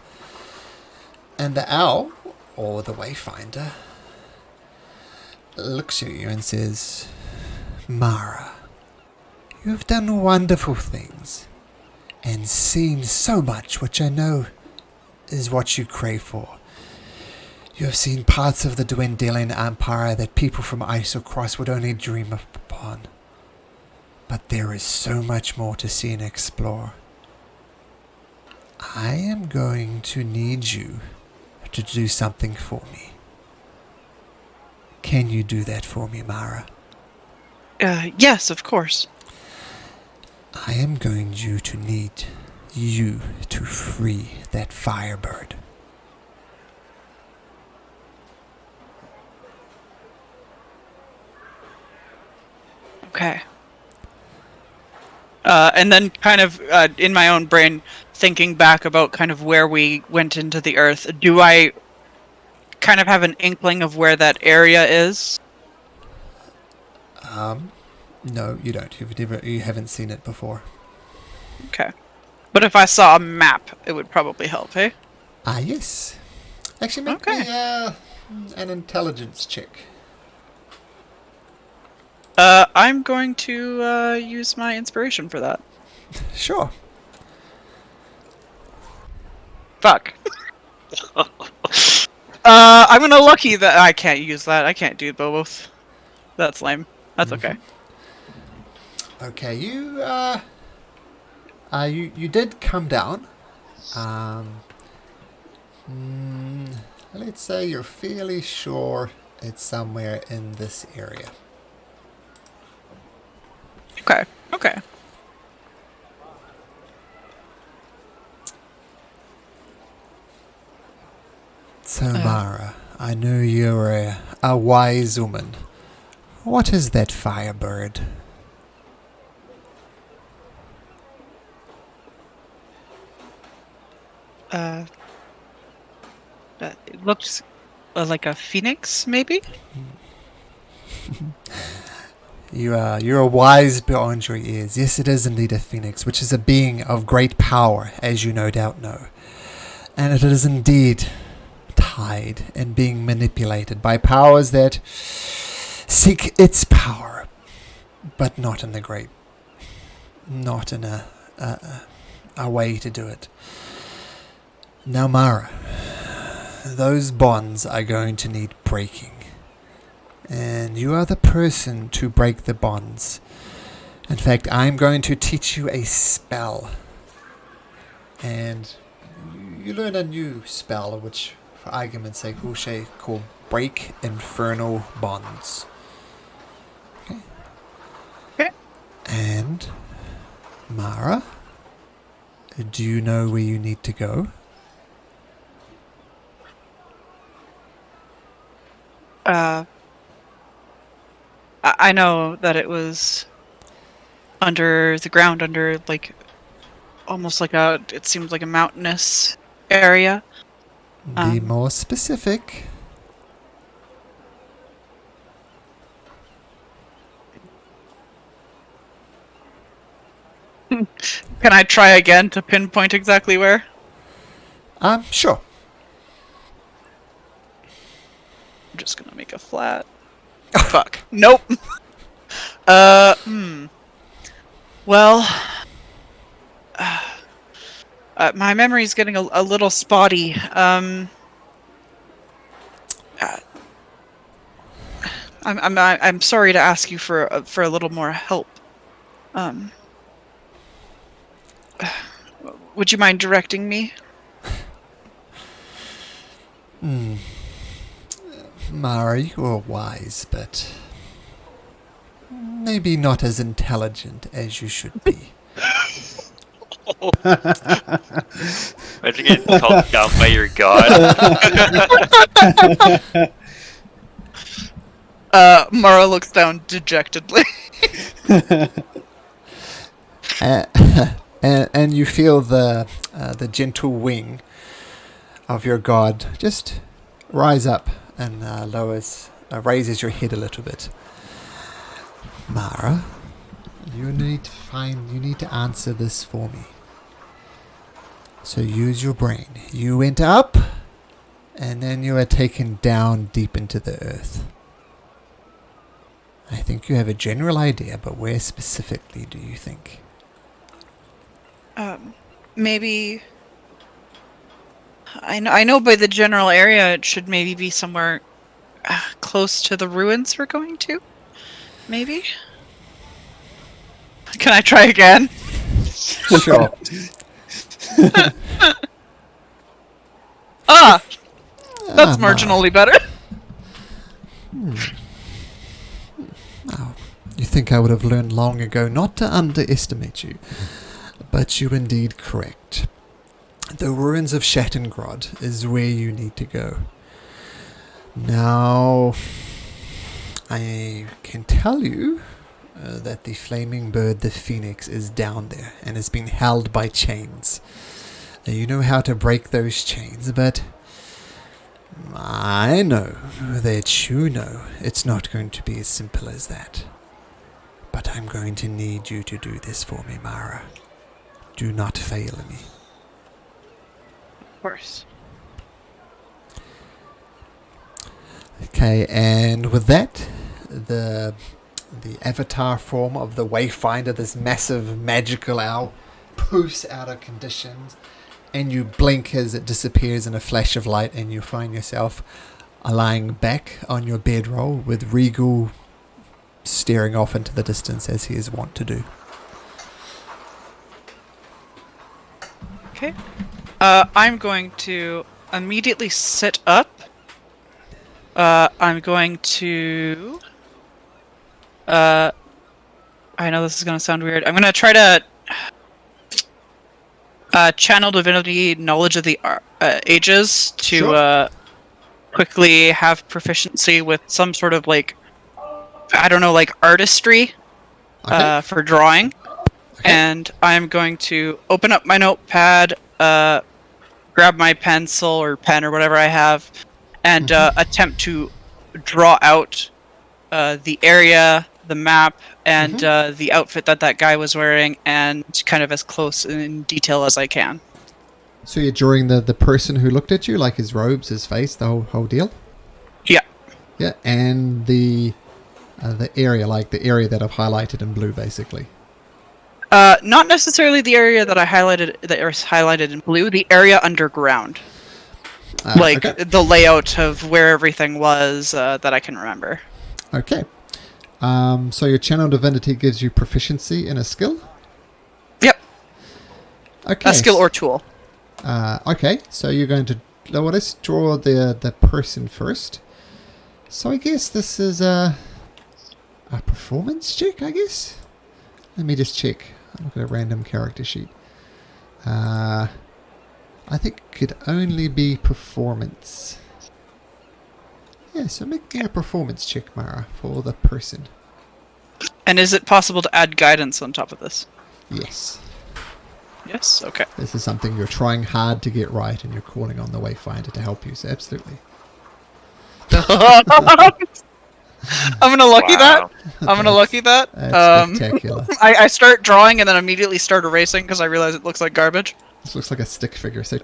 And the owl, or the Wayfinder, looks at you and says, Mara, you have done wonderful things, and seen so much which I know is what you crave for. You have seen parts of the Dwendalian Empire that people from Isocross would only dream upon. but there is so much more to see and explore. I am going to need you to do something for me. Can you do that for me, Mara? Yes, of course. I am going to need you to free that firebird. Okay. And then kind of in my own brain, thinking back about kind of where we went into the earth, do I kind of have an inkling of where that area is? No, you don't. You haven't seen it before. Okay. But if I saw a map, it would probably help, hey? Ah, yes. Actually, make Okay. me an intelligence check. I'm going to use my inspiration for that. Sure. Fuck. I'm gonna lucky that I can't use that. I can't do both. That's lame. That's okay. Okay, you did come down. Let's say you're fairly sure it's somewhere in this area. Okay. Okay. So, Mara, I know you're a wise woman. What is that firebird? It looks like a phoenix, maybe? You're wise beyond your years. Yes, it is indeed a phoenix, which is a being of great power, as you no doubt know. And it is indeed tied and being manipulated by powers that seek its power, but not in not in a way to do it. Now, Mara, those bonds are going to need breaking. And you are the person to break the bonds. In fact, I'm going to teach you a spell. And you learn a new spell, which, for argument's sake, we'll say called Break Infernal Bonds. Okay? Okay. And, Mara, do you know where you need to go? I know that it was under the ground, under like almost like it seemed like a mountainous area. Be more specific. Can I try again to pinpoint exactly where? Sure. I'm just gonna make a flat. Fuck. Nope. Well, my memory's getting a little spotty. I'm sorry to ask you for a little more help. Would you mind directing me? Mara, you are wise, but maybe not as intelligent as you should be. Imagine getting called down by your god. Mara looks down dejectedly. And you feel the gentle wing of your god just rise up and raises your head a little bit. Mara, you need to answer this for me. So use your brain. You went up, and then you are taken down deep into the earth. I think you have a general idea, but where specifically do you think? Maybe. I know by the general area it should maybe be somewhere close to the ruins we're going to. Maybe. Can I try again? Sure. Ah! That's Ah, Mara. marginally better. You think I would have learned long ago not to underestimate you, but you're indeed correct. The ruins of Shattengrod is where you need to go. Now, I can tell you that the flaming bird, the phoenix, is down there and is being held by chains. Now, you know how to break those chains, but I know that you know it's not going to be as simple as that. But I'm going to need you to do this for me, Mara. Do not fail me. Of course. Okay, and with that, the avatar form of the Wayfinder, this massive magical owl, poofs out of conditions, and you blink as it disappears in a flash of light, and you find yourself lying back on your bedroll with Regal staring off into the distance as he is wont to do. Okay. I'm going to immediately sit up. I'm going to... I know this is going to sound weird. I'm going to try to channel divinity knowledge of the ages to Sure. quickly have proficiency with some sort of, like, I don't know, like artistry Okay. for drawing. Okay. And I'm going to open up my notepad, grab my pencil or pen or whatever I have, and attempt to draw out the area, the map, and the outfit that guy was wearing, and kind of as close in detail as I can. So you're drawing the person who looked at you, like his robes, his face, the whole deal? Yeah. Yeah, and the area, like the area that I've highlighted in blue, basically. Not necessarily the area that I highlighted, that is highlighted in blue, the area underground. Like, Okay. the layout of where everything was that I can remember. Okay. So your channel divinity gives you proficiency in a skill? Yep. Okay. A skill or tool. Okay, so you're going to... Well, let's draw the person first. So I guess this is a performance check, I guess? Let me just check. I'll look at a random character sheet. I think it could only be performance. Yeah, so make me a performance check, Mara, for the person. And is it possible to add guidance on top of this? Yes. Yes? Okay. This is something you're trying hard to get right, and you're calling on the Wayfinder to help you, so absolutely. I'm gonna lucky Wow. that. I'm gonna lucky that. That's spectacular. I start drawing and then immediately start erasing because I realize it looks like garbage. This looks like a stick figure, so...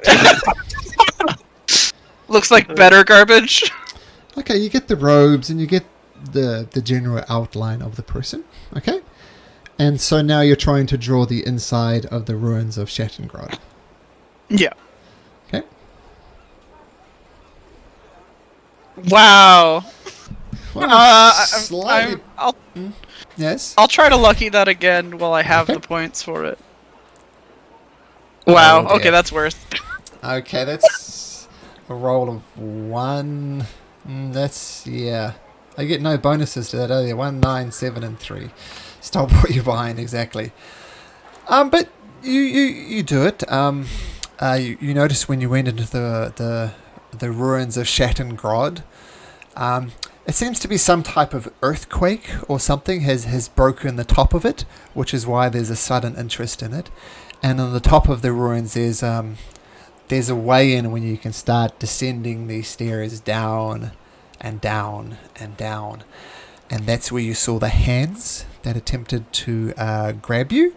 Looks like better garbage. Okay, you get the robes, and you get the general outline of the person, okay? And so now you're trying to draw the inside of the ruins of Shattengrod. Yeah. Okay. Wow. Well, slightly... I'll Yes? I'll try to lucky that again while I have Okay. the points for it. Wow. Oh, Okay, dear. that's worth. Okay, that's a roll of 1. That's... yeah. I get no bonuses to that earlier. 1, 9, 7, and 3. Stop what you're behind, exactly. But you do it. You notice when you went into the ruins of Shattengrod, it seems to be some type of earthquake or something has broken the top of it, which is why there's a sudden interest in it. And on the top of the ruins, there's a way in when you can start descending these stairs down and down and down. And that's where you saw the hands that attempted to grab you.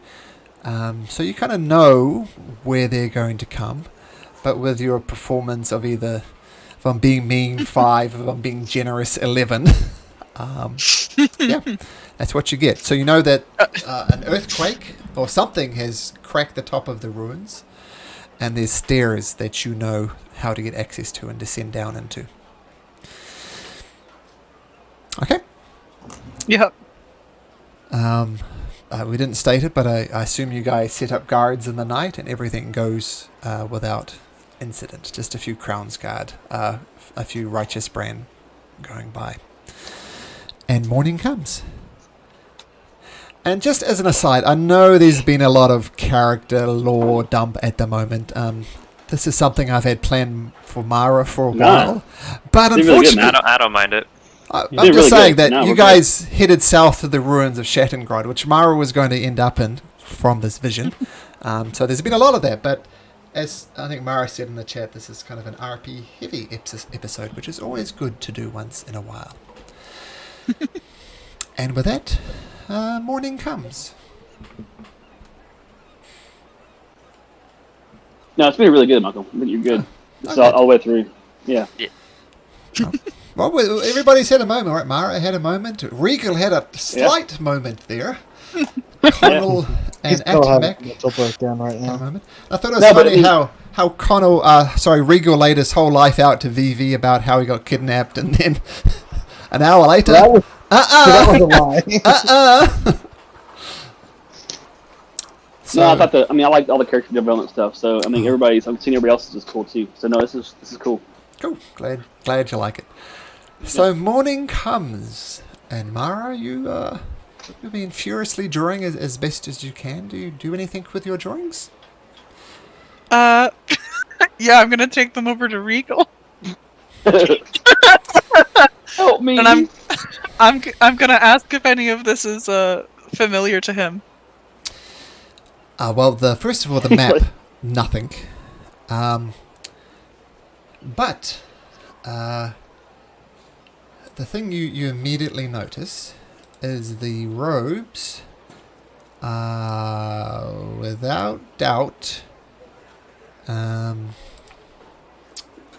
So you kind of know where they're going to come. But with your performance of either, if I'm being mean, 5, if I'm being generous, 11, yeah, that's what you get. So you know that an earthquake or something has cracked the top of the ruins. And there's stairs that you know how to get access to and descend down into. Okay. Yep. we didn't state it, but I assume you guys set up guards in the night and everything goes without incident. Just a few Crown's Guard, a few Righteous Brand going by. And morning comes. And just as an aside, I know there's been a lot of character lore dump at the moment. This is something I've had planned for Mara for a while. But Did really good, unfortunately, I don't mind it. I'm did just really saying good. that No, you we're guys headed south to the ruins of Shattengrod, which Mara was going to end up in from this vision. So there's been a lot of that, but as I think Mara said in the chat, this is kind of an RP heavy episode, which is always good to do once in a while. And with that, morning comes. No, it's been really good, Michael. I think you're good. It's okay. all the way through. Yeah. Well, everybody's had a moment, right? Mara had a moment. Regal had a slight moment there. Connell and Still having Akimek a mental breakdown right had a now. moment. I thought it was No, but funny it- how Connell, Regal laid his whole life out to VV about how he got kidnapped, and then an hour later, That was a lie. So, No, I liked all the character development stuff. So I mean, I'm seeing everybody else's is cool too. So no, this is cool. cool. Glad you like it. So morning comes, and Mara, you've been furiously drawing as best as you can. Do you do anything with your drawings? Yeah, I'm gonna take them over to Regal, Help me! and I'm gonna ask if any of this is familiar to him. Well, first of all, the map, nothing. But the thing you immediately notice is the robes are, without doubt,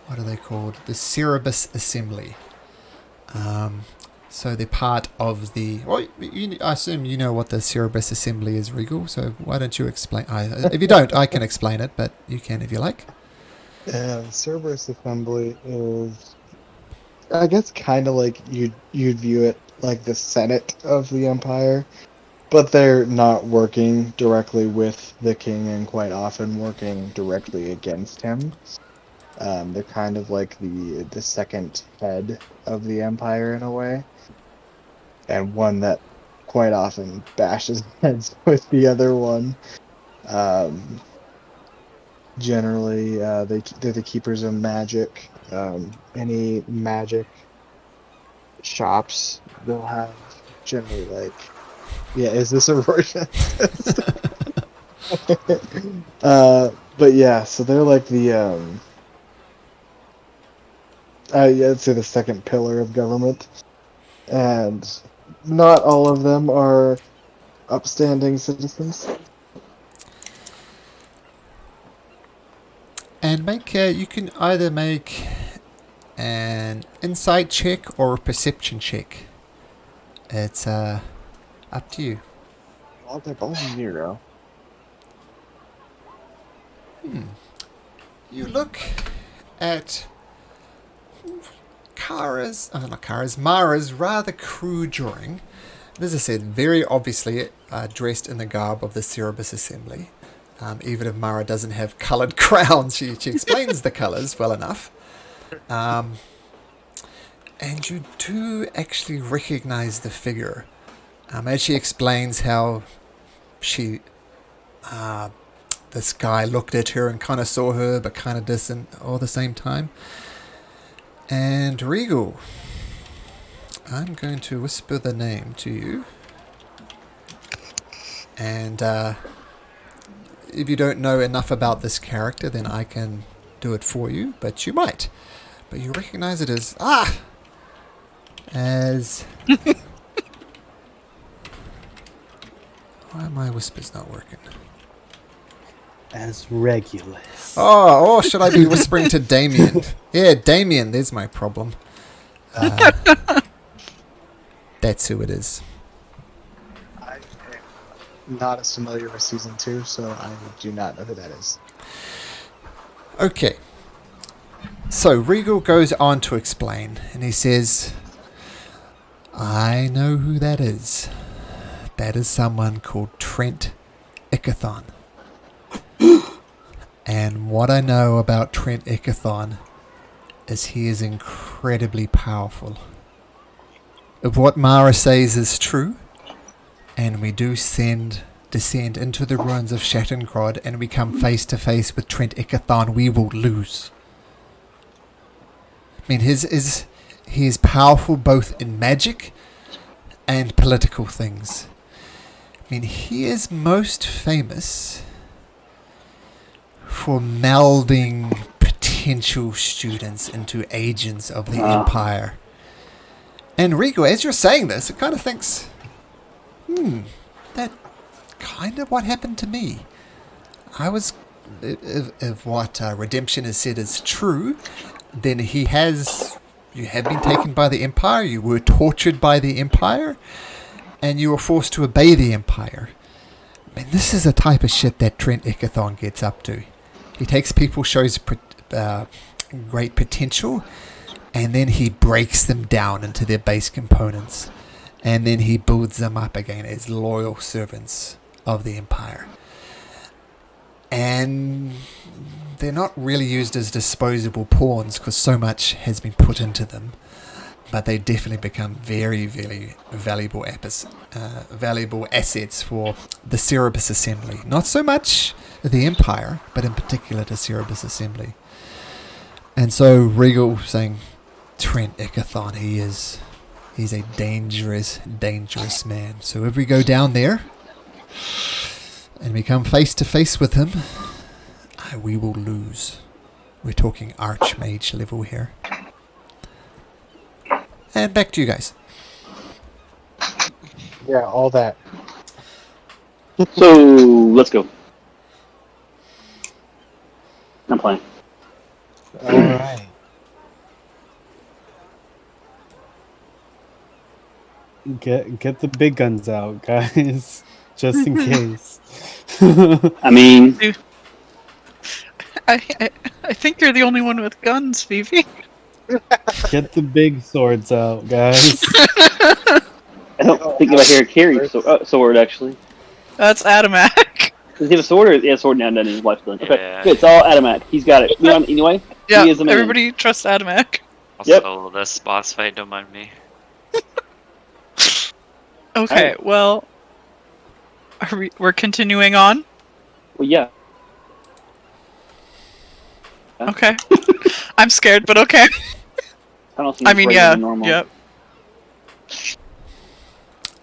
what are they called? The Cerebus Assembly. So they're part of the... Well, I assume you know what the Cerebus Assembly is, Regal, so why don't you explain... if you don't, I can explain it, but you can if you like. Cerberus Assembly is, I guess, kind of like you'd view it like the Senate of the Empire, but they're not working directly with the king and quite often working directly against him. They're kind of like the second head of the Empire in a way, and one that quite often bashes heads with the other one. Generally, they're the keepers of magic. Any magic shops they'll have generally like, yeah, is this a Rorschach test? But yeah, so they're like the I'd say the second pillar of government, and not all of them are upstanding citizens. And you can either make an insight check or a perception check. It's up to you. Well, they're both 0. You look at Mara's rather crude drawing. And as I said, very obviously dressed in the garb of the Cerebus Assembly. Even if Mara doesn't have coloured crowns, she explains the colours well enough. And you do actually recognise the figure. As she explains how this guy looked at her and kind of saw her, but kind of distant all at the same time. And Regal, I'm going to whisper the name to you. And if you don't know enough about this character, then I can do it for you, but you might. But you recognize it as... Why are my whispers not working? As Regulus. Oh, or should I be whispering to Damien? Yeah, Damien, there's my problem. That's who it is. I am not as familiar with season 2, so I do not know who that is. Okay. So Regal goes on to explain, and he says, I know who that is. That is someone called Trent Ickathon. And what I know about Trent Ickathon is he is incredibly powerful. If what Mara says is true, and we do descend into the ruins of Shattengrod and we come face to face with Trent Ickathon, we will lose. I mean, he is powerful both in magic and political things. I mean, he is most famous for melding potential students into agents of the Empire. And Regal, as you're saying this, it kind of thinks, that kind of what happened to me. I was, if what Redemption has said is true, then you have been taken by the Empire, you were tortured by the Empire, and you were forced to obey the Empire. I mean, this is the type of shit that Trent Ickathon gets up to. He takes people, shows great potential, and then he breaks them down into their base components, and then he builds them up again as loyal servants of the Empire. And they're not really used as disposable pawns because so much has been put into them, but they definitely become very, very valuable assets for the Cerebus Assembly. Not so much the Empire, but in particular the Cerebus Assembly. And so Regal saying, Trent Ickathon, he's a dangerous, dangerous man. So if we go down there and we come face to face with him, we will lose. We're talking Archmage level here. And back to you guys. Yeah, all that. So let's go. I'm playing. All right. Get the big guns out, guys, just in case. I mean, I think you're the only one with guns, Phoebe. Get the big swords out, guys. I don't think if I hear carry sword actually. That's Adamak. Does he have a sword or he has a sword now? Doesn't his wife's done. Okay, Yeah. good. It's all Adamak. He's got it. You know, anyway, Yeah, he is a man. everybody trust Adamak. Also, this boss fight, don't mind me. Okay, well, we're continuing on. Well, yeah. Okay, I'm scared, but okay. I mean, yeah, normal. yep.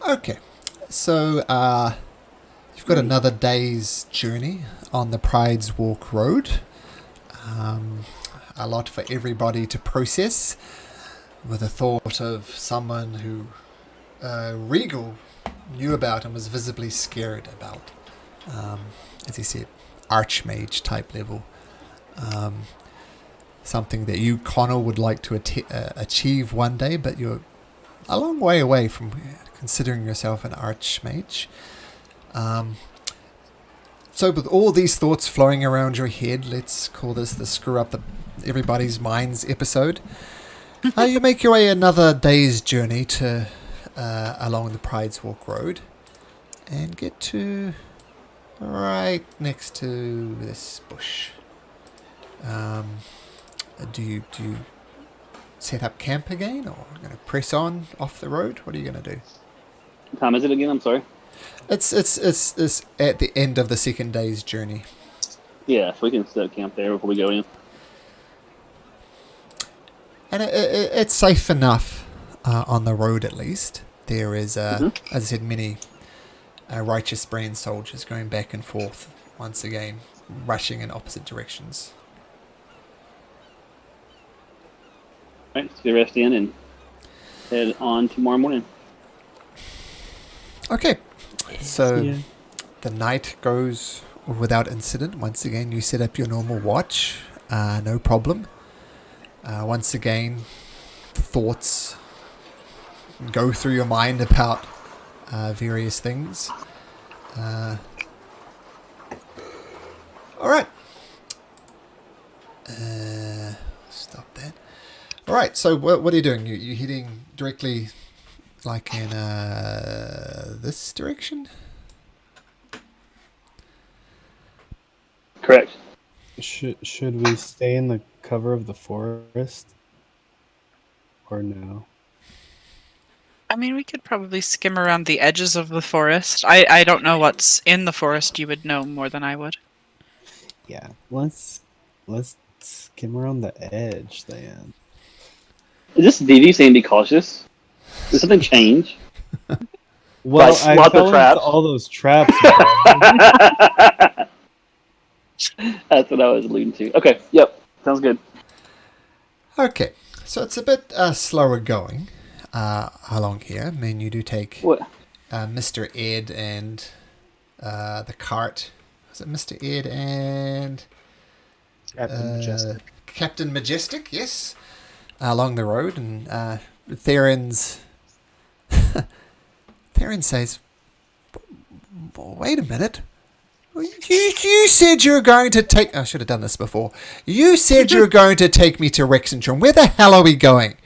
Okay, so you've got another day's journey on the Pride's Walk Road. A lot for everybody to process, with the thought of someone who Regal knew about and was visibly scared about. As he said, Archmage type level. Something that you, Connor, would like to achieve one day, but you're a long way away from considering yourself an Archmage. So with all these thoughts flowing around your head, let's call this the Screw Up Everybody's Minds episode. You make your way another day's journey to along the Pride's Walk Road and get to right next to this bush. Do you set up camp again, or going to press on off the road? What are you going to do? What time is it again? I'm sorry. It's at the end of the second day's journey. Yeah, so we can set up camp there before we go in. And it's safe enough on the road, at least. There is, as I said, many righteous brand soldiers going back and forth, once again, rushing in opposite directions. Alright, let's get rest in and head on tomorrow morning. Okay, so the night goes without incident. Once again, you set up your normal watch, no problem. Once again, thoughts go through your mind about various things. Alright. Stop that. Alright, so what are you doing? You're heading directly like in this direction? Correct. Should we stay in the cover of the forest? Or no? I mean, we could probably skim around the edges of the forest. I don't know what's in the forest. You would know more than I would. Yeah. Let's skim around the edge then. Is this Vivi saying be cautious? Did something change? Well, Like, I lots of fell into traps. all those traps. That's what I was alluding to. Okay, yep. Sounds good. Okay, so it's a bit slower going along here. I mean, you do take What? Mr. Ed and the cart. Was it Mr. Ed and Captain Majestic. Captain Majestic? Yes, along the road, and Theron's. Theron says, "Wait a minute. You said you were going to take... I should have done this before. You said you were going to take me to Rexentrum. Where the hell are we going?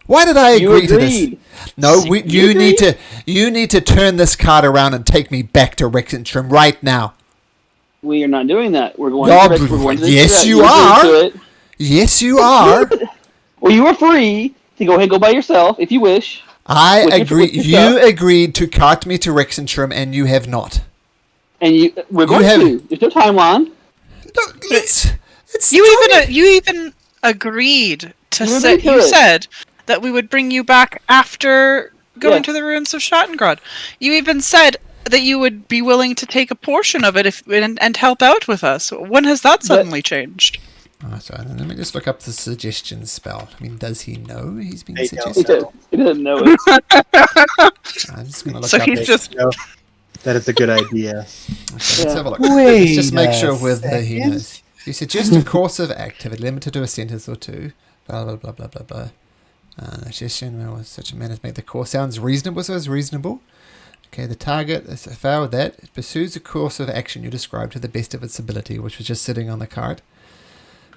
Why did I You agree to this? agreed. No, You agreed? you need to turn this card around and take me back to Rexentrum right now. We are not doing that. We're going. No, to we're going to yes, the- you agreed are. to it. Yes, you are. Well, you are free to go ahead and go by yourself if you wish. I With your- agree. with your You stuff. agreed to cart me to Rexentrum, and you have not. And we're going have- to. There's no timeline. No, it's You even agreed to You say. agreed to You it. said that we would bring you back after going Yes. to the ruins of Schattengrad. You even said that you would be willing to take a portion of it and help out with us. When has that suddenly changed? Oh, sorry, let me just look up the suggestion spell. I mean, does he know he's been Hey, no. suggested? He doesn't know it. I'm just going to look So up he's this. just No, that is a good idea. Okay, let's have a look. Wait Let's just make a sure whether he second. knows. You suggest a course of activity limited to a sentence or two. Blah blah blah blah blah blah. Suggestion was such a manner as make the course sounds reasonable. So it's reasonable. Okay, the target is failed that it pursues a course of action you described to the best of its ability, which was just sitting on the card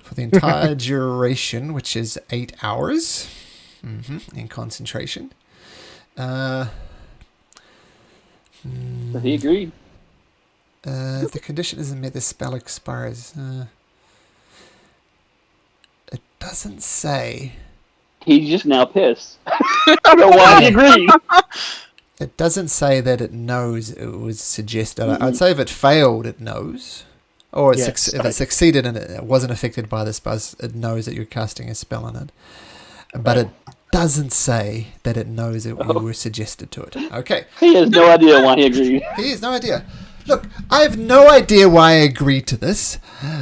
for the entire duration, which is 8 hours, in concentration. So he agreed. If the condition isn't met, the spell expires. It doesn't say. He's just now pissed. I don't know why he agreed. It doesn't say that it knows it was suggested. I'd say if it failed, it knows. Or Yes, if it succeeded and it wasn't affected by this buzz, it knows that you're casting a spell on it. But it doesn't say that it knows that you were suggested to it. Okay. He has no idea why he agreed. He has no idea. Look, I have no idea why I agreed to this,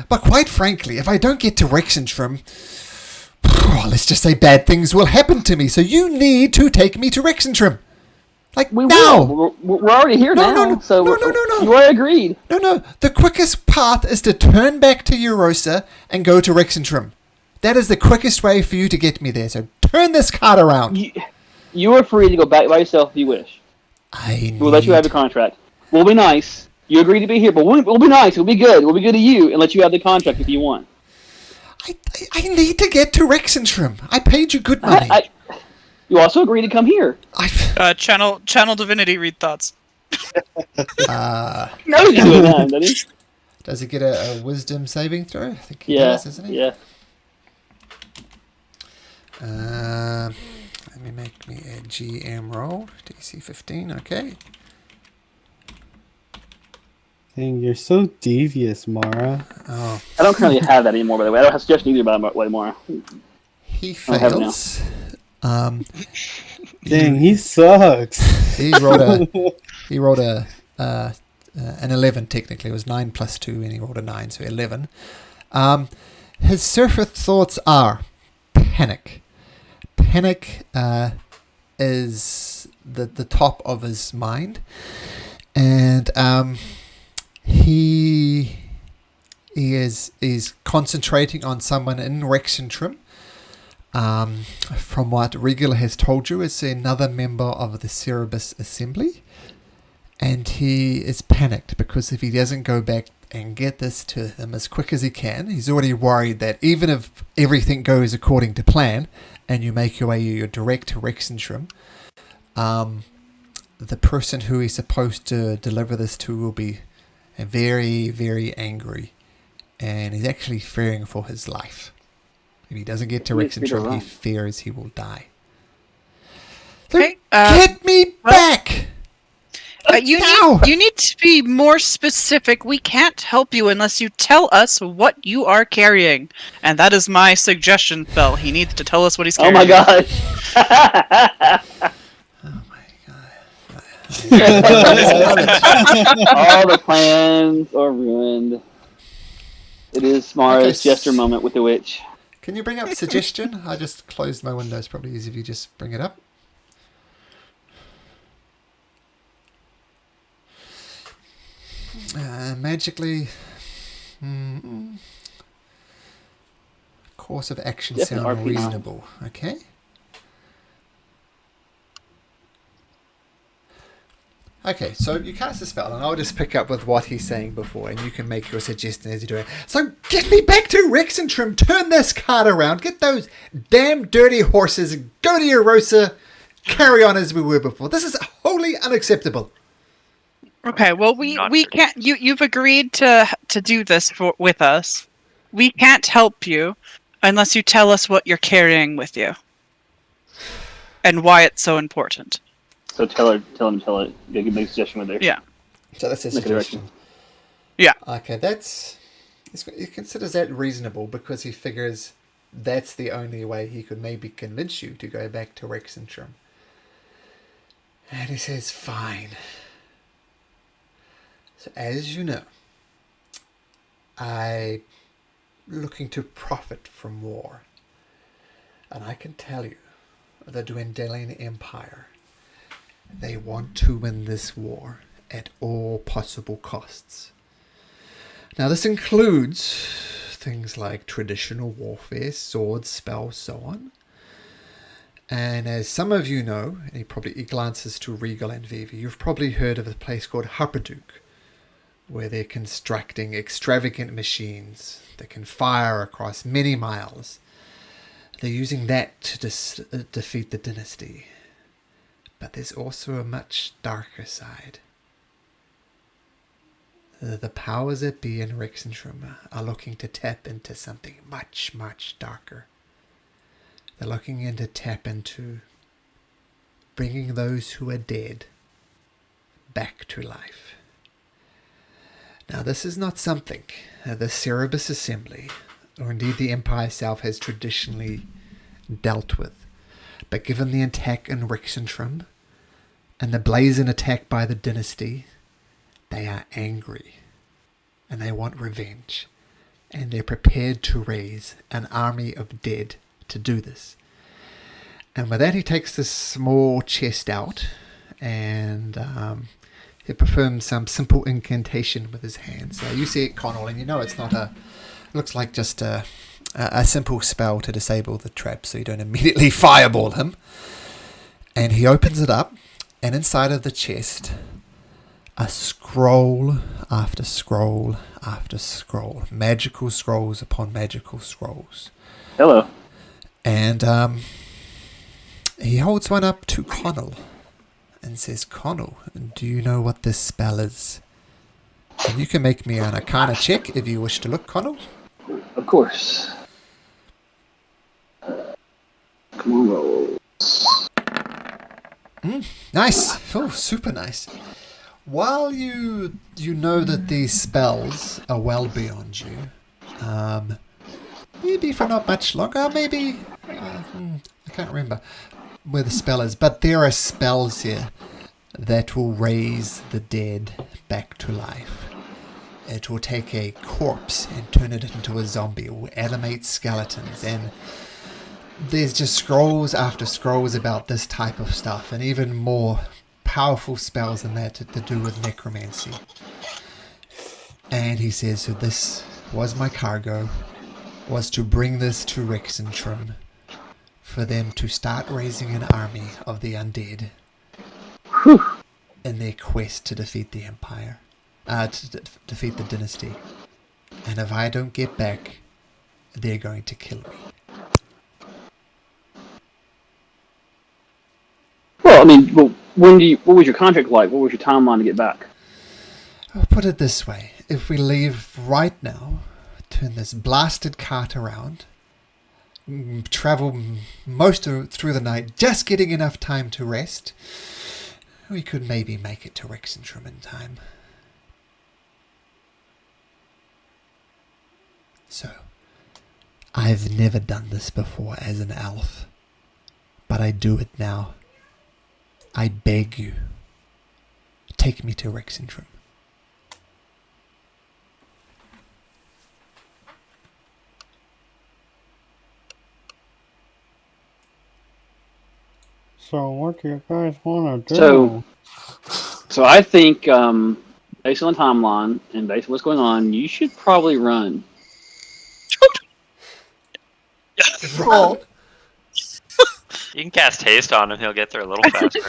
but quite frankly, if I don't get to Rexentrum, let's just say bad things will happen to me, so you need to take me to Rexentrum. Like, We now! will. We're already here No, now. no, so no, no, no, no. You are agreed. No, the quickest path is to turn back to Eurosa and go to Rexentrum. That is the quickest way for you to get me there, so turn this card around. You are free to go back by yourself if you wish. We'll let you have the contract. We'll be nice. You agree to be here, but we'll be nice. We'll be good. We'll be good to you and let you have the contract if you want. I need to get to Rexentrum. I paid you good money. You also agree to come here. Channel divinity, read thoughts. No, you can do it now, doesn't he? Does he get a wisdom saving throw? I think he Yeah, does, doesn't he? yeah. Let me make me a GM roll. DC 15, okay. Dang, you're so devious, Mara. Oh, I don't currently have that anymore, by the way. I don't have suggestion either, by the way, Mara. he I have it now. fails. Dang, he sucks. He rolled an 11 technically. It was 9 plus 2 and he rolled a 9, so 11. His surface thoughts are panic. Panic is the top of his mind, and he is concentrating on someone in Rexentrum. From what Regal has told you, is another member of the Cerebus Assembly, and he is panicked because if he doesn't go back and get this to him as quick as he can, he's already worried that even if everything goes according to plan and you make your way, you're direct to Rexentrum, the person who is supposed to deliver this to will be very, very angry, and he's actually fearing for his life. If he doesn't get to Rexentrum, he fears he will die. So Okay, get me back! You need to be more specific. We can't help you unless you tell us what you are carrying. And that is my suggestion, Phil. He needs to tell us what he's carrying. Oh my god! Oh my god. All the plans are ruined. It is Mara's gesture moment with the witch. Can you bring up suggestion? I just closed my window. It's probably easy if you just bring it up. Magically, course of action sound reasonable. Okay. Okay, so you cast a spell, and I'll just pick up with what he's saying before, and you can make your suggestion as you do it. So get me back to Rexentrum, turn this cart around, get those damn dirty horses, go to Eurosa, carry on as we were before. This is wholly unacceptable. Okay, well we can't. You've agreed to do this with us. We can't help you unless you tell us what you're carrying with you and why it's so important. So tell it. Go make a suggestion with her. Yeah. So that's a suggestion. Yeah. Okay, he considers that reasonable because he figures that's the only way he could maybe convince you to go back to Rexentrum. And he says, fine. So as you know, I'm looking to profit from war. And I can tell you, the dwindling empire, they want to win this war at all possible costs. Now this includes things like traditional warfare, swords, spells, so on. And as some of you know, and he glances to Regal and Vivi, you've probably heard of a place called Harpaduke, where they're constructing extravagant machines that can fire across many miles. They're using that to defeat the dynasty. But there's also a much darker side. The powers that be in Rexentrum are looking to tap into something much, much darker. They're looking to tap into bringing those who are dead back to life. Now, this is not something the Cerebus Assembly, or indeed the Empire itself, has traditionally dealt with. But given the attack in Rexentrum and the blazing attack by the dynasty, they are angry and they want revenge. And they're prepared to raise an army of dead to do this. And with that, he takes this small chest out and he performs some simple incantation with his hands. So you see it, Connell, and you know it's not it looks like just a simple spell to disable the trap so you don't immediately fireball him. And he opens it up, and inside of the chest, a scroll after scroll after scroll. Magical scrolls upon magical scrolls. Hello. And he holds one up to Connell and says, Connell, do you know what this spell is? And you can make me an Arcana check if you wish to look, Connell. Of course. Come on, roll. Nice. Oh, super nice. While you know that these spells are well beyond you, maybe for not much longer, maybe, I can't remember where the spell is, but there are spells here that will raise the dead back to life. It will take a corpse and turn it into a zombie. It will animate skeletons, and there's just scrolls after scrolls about this type of stuff, and even more powerful spells than that to do with necromancy. And he says, so this was my cargo, was to bring this to Rexentrum, for them to start raising an army of the undead in their quest to defeat the Empire, to defeat the dynasty. And if I don't get back, they're going to kill me. Well, mean, well, what was your contract like? What was your timeline to get back? I'll put it this way. If we leave right now, turn this blasted cart around, travel through the night, just getting enough time to rest, we could maybe make it to Rexentrum in time. So, I've never done this before as an elf, but I do it now. I beg you, take me to Rexentrum. So what do you guys want to do? So I think, based on the timeline and based on what's going on, you should probably run. Run? You can cast haste on him; he'll get there a little faster.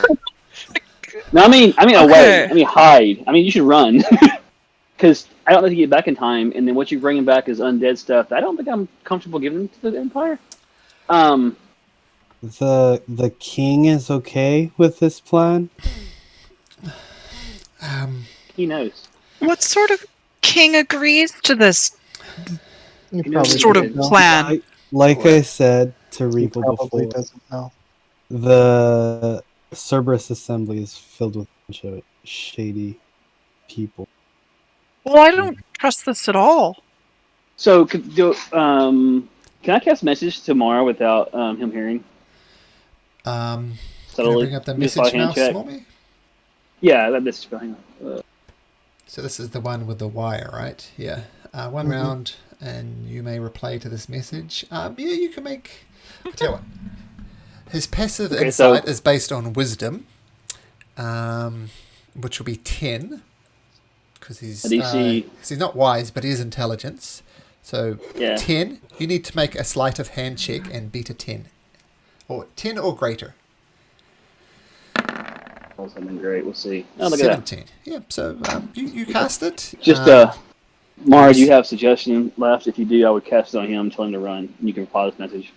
No, I mean Okay. away. I mean hide. I mean you should run. Because I don't know if you get back in time, and then what you bring him back is undead stuff. I don't think I'm comfortable giving to the Empire. The king is okay with this plan? He knows. What sort of king agrees to this He You know, probably sort doesn't of know. plan? Like I said to He Regal probably before, doesn't know. the Cerberus Assembly is filled with a bunch of shady people. Well, I don't trust this at all. So can I cast message tomorrow without him hearing? Can I Subtly, bring up the just by message hand mouse check. for me? Yeah, that message. Hang on. So this is the one with the wire, right? Yeah. One round, and you may reply to this message. Yeah, you can make... I'll tell you what. His passive Okay, insight so- is based on wisdom, which will be 10, because he's DC. he's not wise, but he is intelligence. So Yeah. 10, you need to make a sleight of hand check and beat a 10. Or 10 or greater. Oh, something great. We'll see. Oh, look at that. 17. Yeah, so you cast it. Just Mara, do you have a suggestion left? If you do, I would cast it on him, tell him to run. You can reply this message.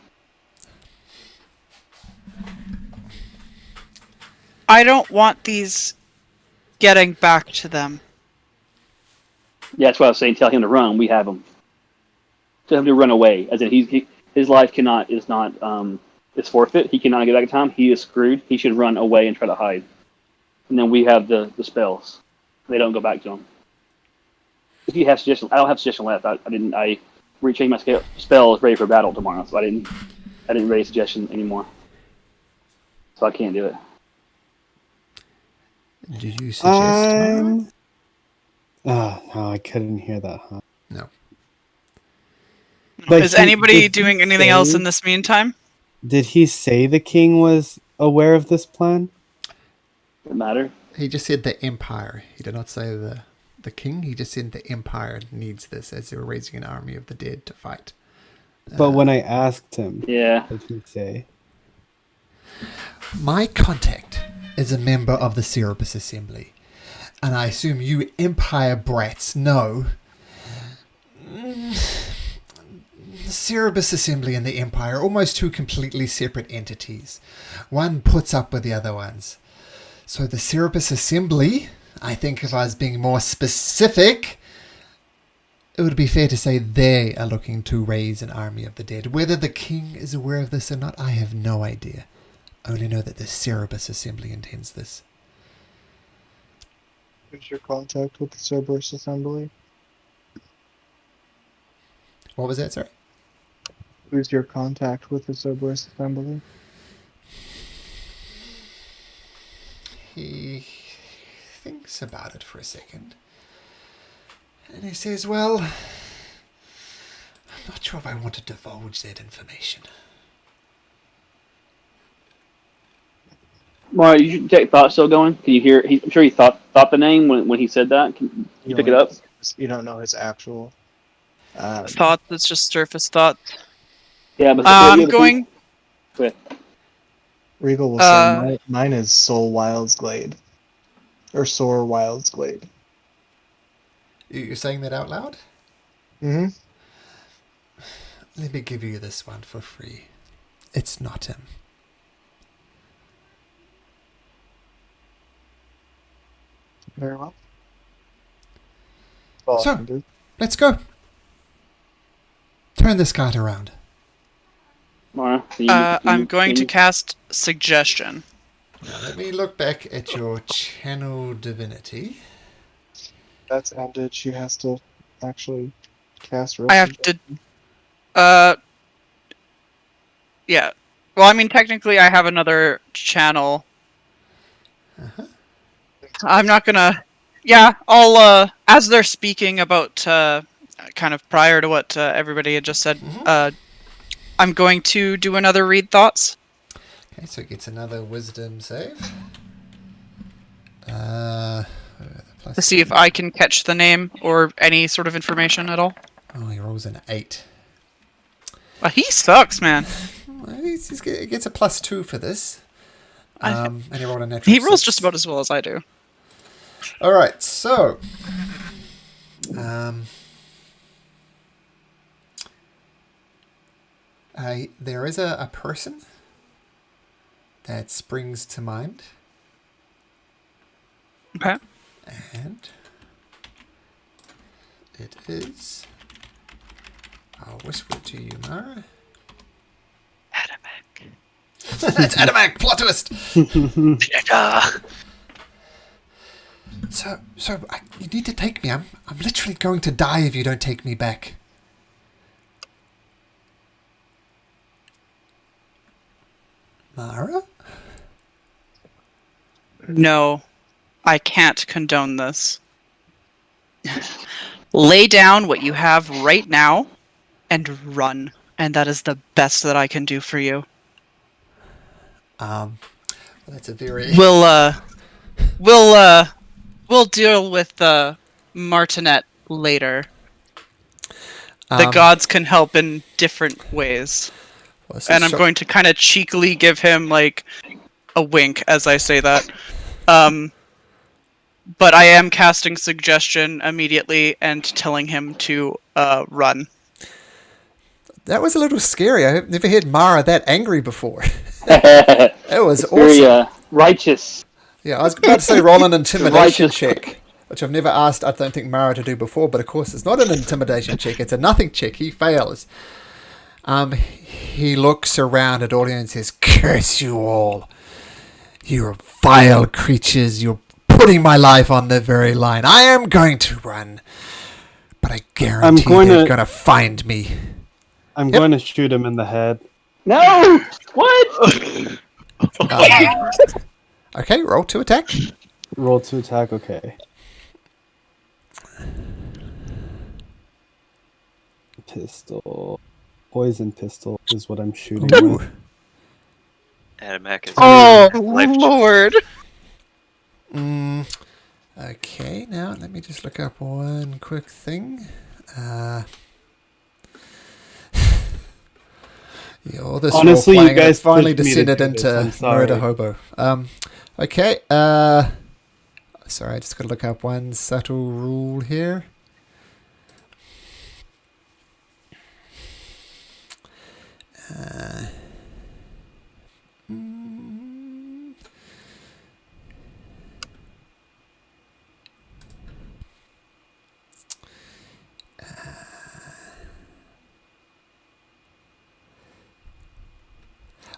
I don't want these getting back to them. Yeah, that's what I was saying. Tell him to run. We have him. Tell him to run away. As in, his life is not is forfeit. He cannot get back in time. He is screwed. He should run away and try to hide. And then we have the spells. They don't go back to him. If you have suggestions, I don't have suggestion left. I rechanged my spells ready for battle tomorrow, so I didn't raise suggestion anymore. So I can't do it. Did you suggest tomorrow? Oh, no, I couldn't hear that, huh? No. But Is he- anybody did he doing anything else say- in this meantime? Did he say the king was aware of this plan? Doesn't matter. He just said the Empire. He did not say the king. He just said the Empire needs this as they were raising an army of the dead to fight. But when I asked him, Yeah. what did he say? My contact is a member of the Cerberus Assembly, and I assume you Empire brats know the Cerberus Assembly and the Empire are almost two completely separate entities. One puts up with the other ones. So the Cerberus Assembly, I think if I was being more specific, it would be fair to say they are looking to raise an army of the dead. Whether the king is aware of this or not, I have no idea. I only know that the Cerberus Assembly intends this. Who's your contact with the Cerberus Assembly? What was that, sorry? Who's your contact with the Cerberus Assembly? He thinks about it for a second. And he says, well, I'm not sure if I want to divulge that information. Mara, you your thought still going? Can you hear? I'm sure he thought the name when he said that. Can you pick it up? You don't know his actual. Thought that's just surface thought. Yeah, but I'm going. Regal will say mine is Soul Wild's Glade. Or Soar Wild's Glade. You're saying that out loud? Mm-hmm. Let me give you this one for free. It's not him. Very well. Well, So- I can do. Let's go. Turn this card around. Mara, I'm going to cast Suggestion. Now, let me look back at your channel divinity. That's ended. She has to actually cast. I have to. Yeah. Well, I mean, technically, I have another channel. I'm not gonna. Yeah, I'll. As they're speaking about, kind of prior to what everybody had just said, I'm going to do another read thoughts. Okay, so it gets another wisdom save. To see if I can catch the name or any sort of information at all. Oh, he rolls an 8. Well, he sucks, man. Well, he gets a +2 for this. And he rolled a natural He rolls 6. just about as well as I do. All right, so there is a person that springs to mind, Okay. and it is. I'll whisper it to you, Mara. Adamak. It's Adamak. Plot twist. You need to take me. I'm literally going to die if you don't take me back. Mara? No, I can't condone this. Lay down what you have right now and run. And that is the best that I can do for you. Well, that's a very... We'll deal with Martinet later. The Um, gods can help in different ways. well, this is And I'm shock- going to kind of cheekily give him, like, a wink as I say that. But I am casting Suggestion immediately and telling him to run. That was a little scary. I've never heard Mara that angry before. It That was awesome. very righteous. Yeah, I was about to say roll an intimidation Righteous. check, which I've never asked, I don't think, Mara to do before, but of course it's not an intimidation check, it's a nothing check. He fails. He looks around at all and says, "Curse you all. You're vile creatures. You're putting my life on the very line. I am going to run, but I guarantee they're going to find me." I'm going to shoot him in the head. No! What? Okay, roll to attack. Roll to attack, okay. Pistol. Poison pistol is what I'm shooting Ooh. with. Adamak is Oh, life- Lord! Okay, now let me just look up one quick thing. Yeah, all this Honestly, role-playing, you guys it finally pushed me to descended do this, I'm into sorry. Murder Hobo. Okay, sorry, I just got to look up one subtle rule here.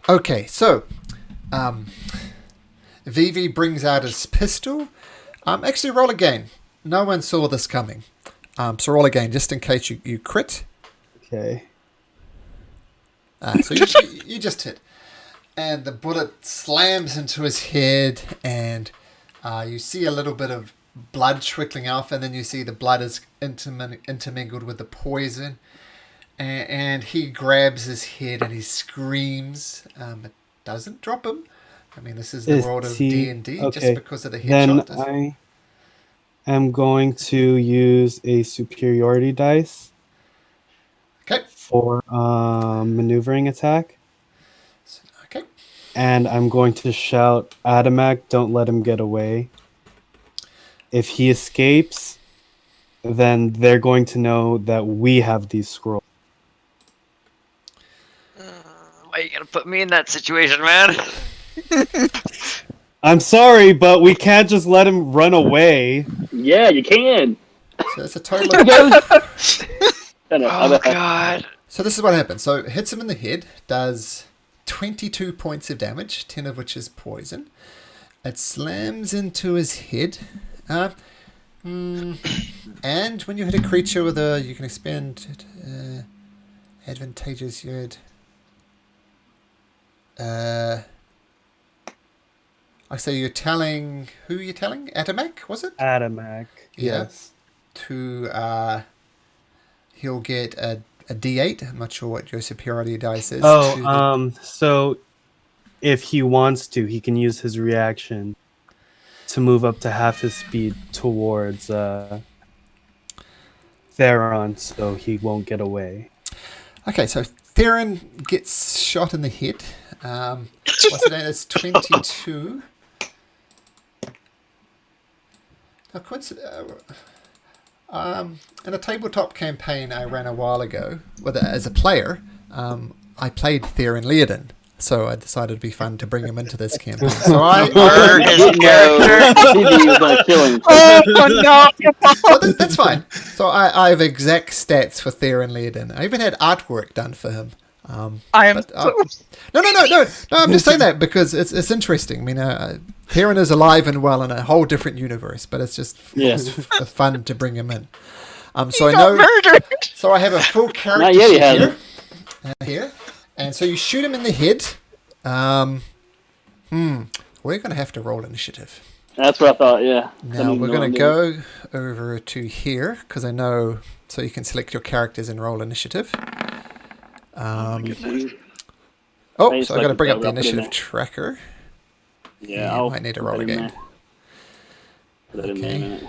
Okay, so Vivi brings out his pistol. Actually, roll again. No one saw this coming. So roll again, just in case you crit. Okay. So you just hit. And the bullet slams into his head, and you see a little bit of blood trickling off, and then you see the blood is intermingled with the poison. And he grabs his head and he screams. It doesn't drop him. I mean, this is the world of D&D, just okay. because of the Then headshot. I am going to use a superiority dice Okay. for maneuvering attack. Okay. And I'm going to shout, "Adamak, don't let him get away." If he escapes, then they're going to know that we have these scrolls. Why are you gonna put me in that situation, man? I'm sorry, but we can't just let him run away. Yeah, you can. So that's a total of... Oh god. So this is what happens. So it hits him in the head, does 22 points of damage, 10 of which is poison. It slams into his head. And when you hit a creature with a... You can expand... advantageous unit. I say you're telling... Who are you telling? Atomac, was it? Atomac. Yeah. Yes. To... he'll get a D8. I'm not sure what your superiority dice is. So if he wants to, he can use his reaction to move up to half his speed towards Theron, so he won't get away. Okay, so Theron gets shot in the head. What's it name? It's 22. Now, in a tabletop campaign I ran a while ago, as a player, I played Theron Leodin. So I decided it'd be fun to bring him into this campaign. So His character. He was gonna kill him. Oh no! so that's fine. So I have exact stats for Theron Leodin. I even had artwork done for him. I am. No. I'm just saying that because it's interesting. I mean, Theron is alive and well in a whole different universe, but it's just fun to bring him in. So He I got know. murdered. So I have a full character Not yet, he sheet hasn't. here, and so you shoot him in the head. We're gonna have to roll initiative. That's what I thought. Yeah. Now we're going to go over to here because I know, so you can select your characters and roll initiative. So I got to bring up the initiative tracker. Yeah, I might need to roll again. Put that in there in a minute.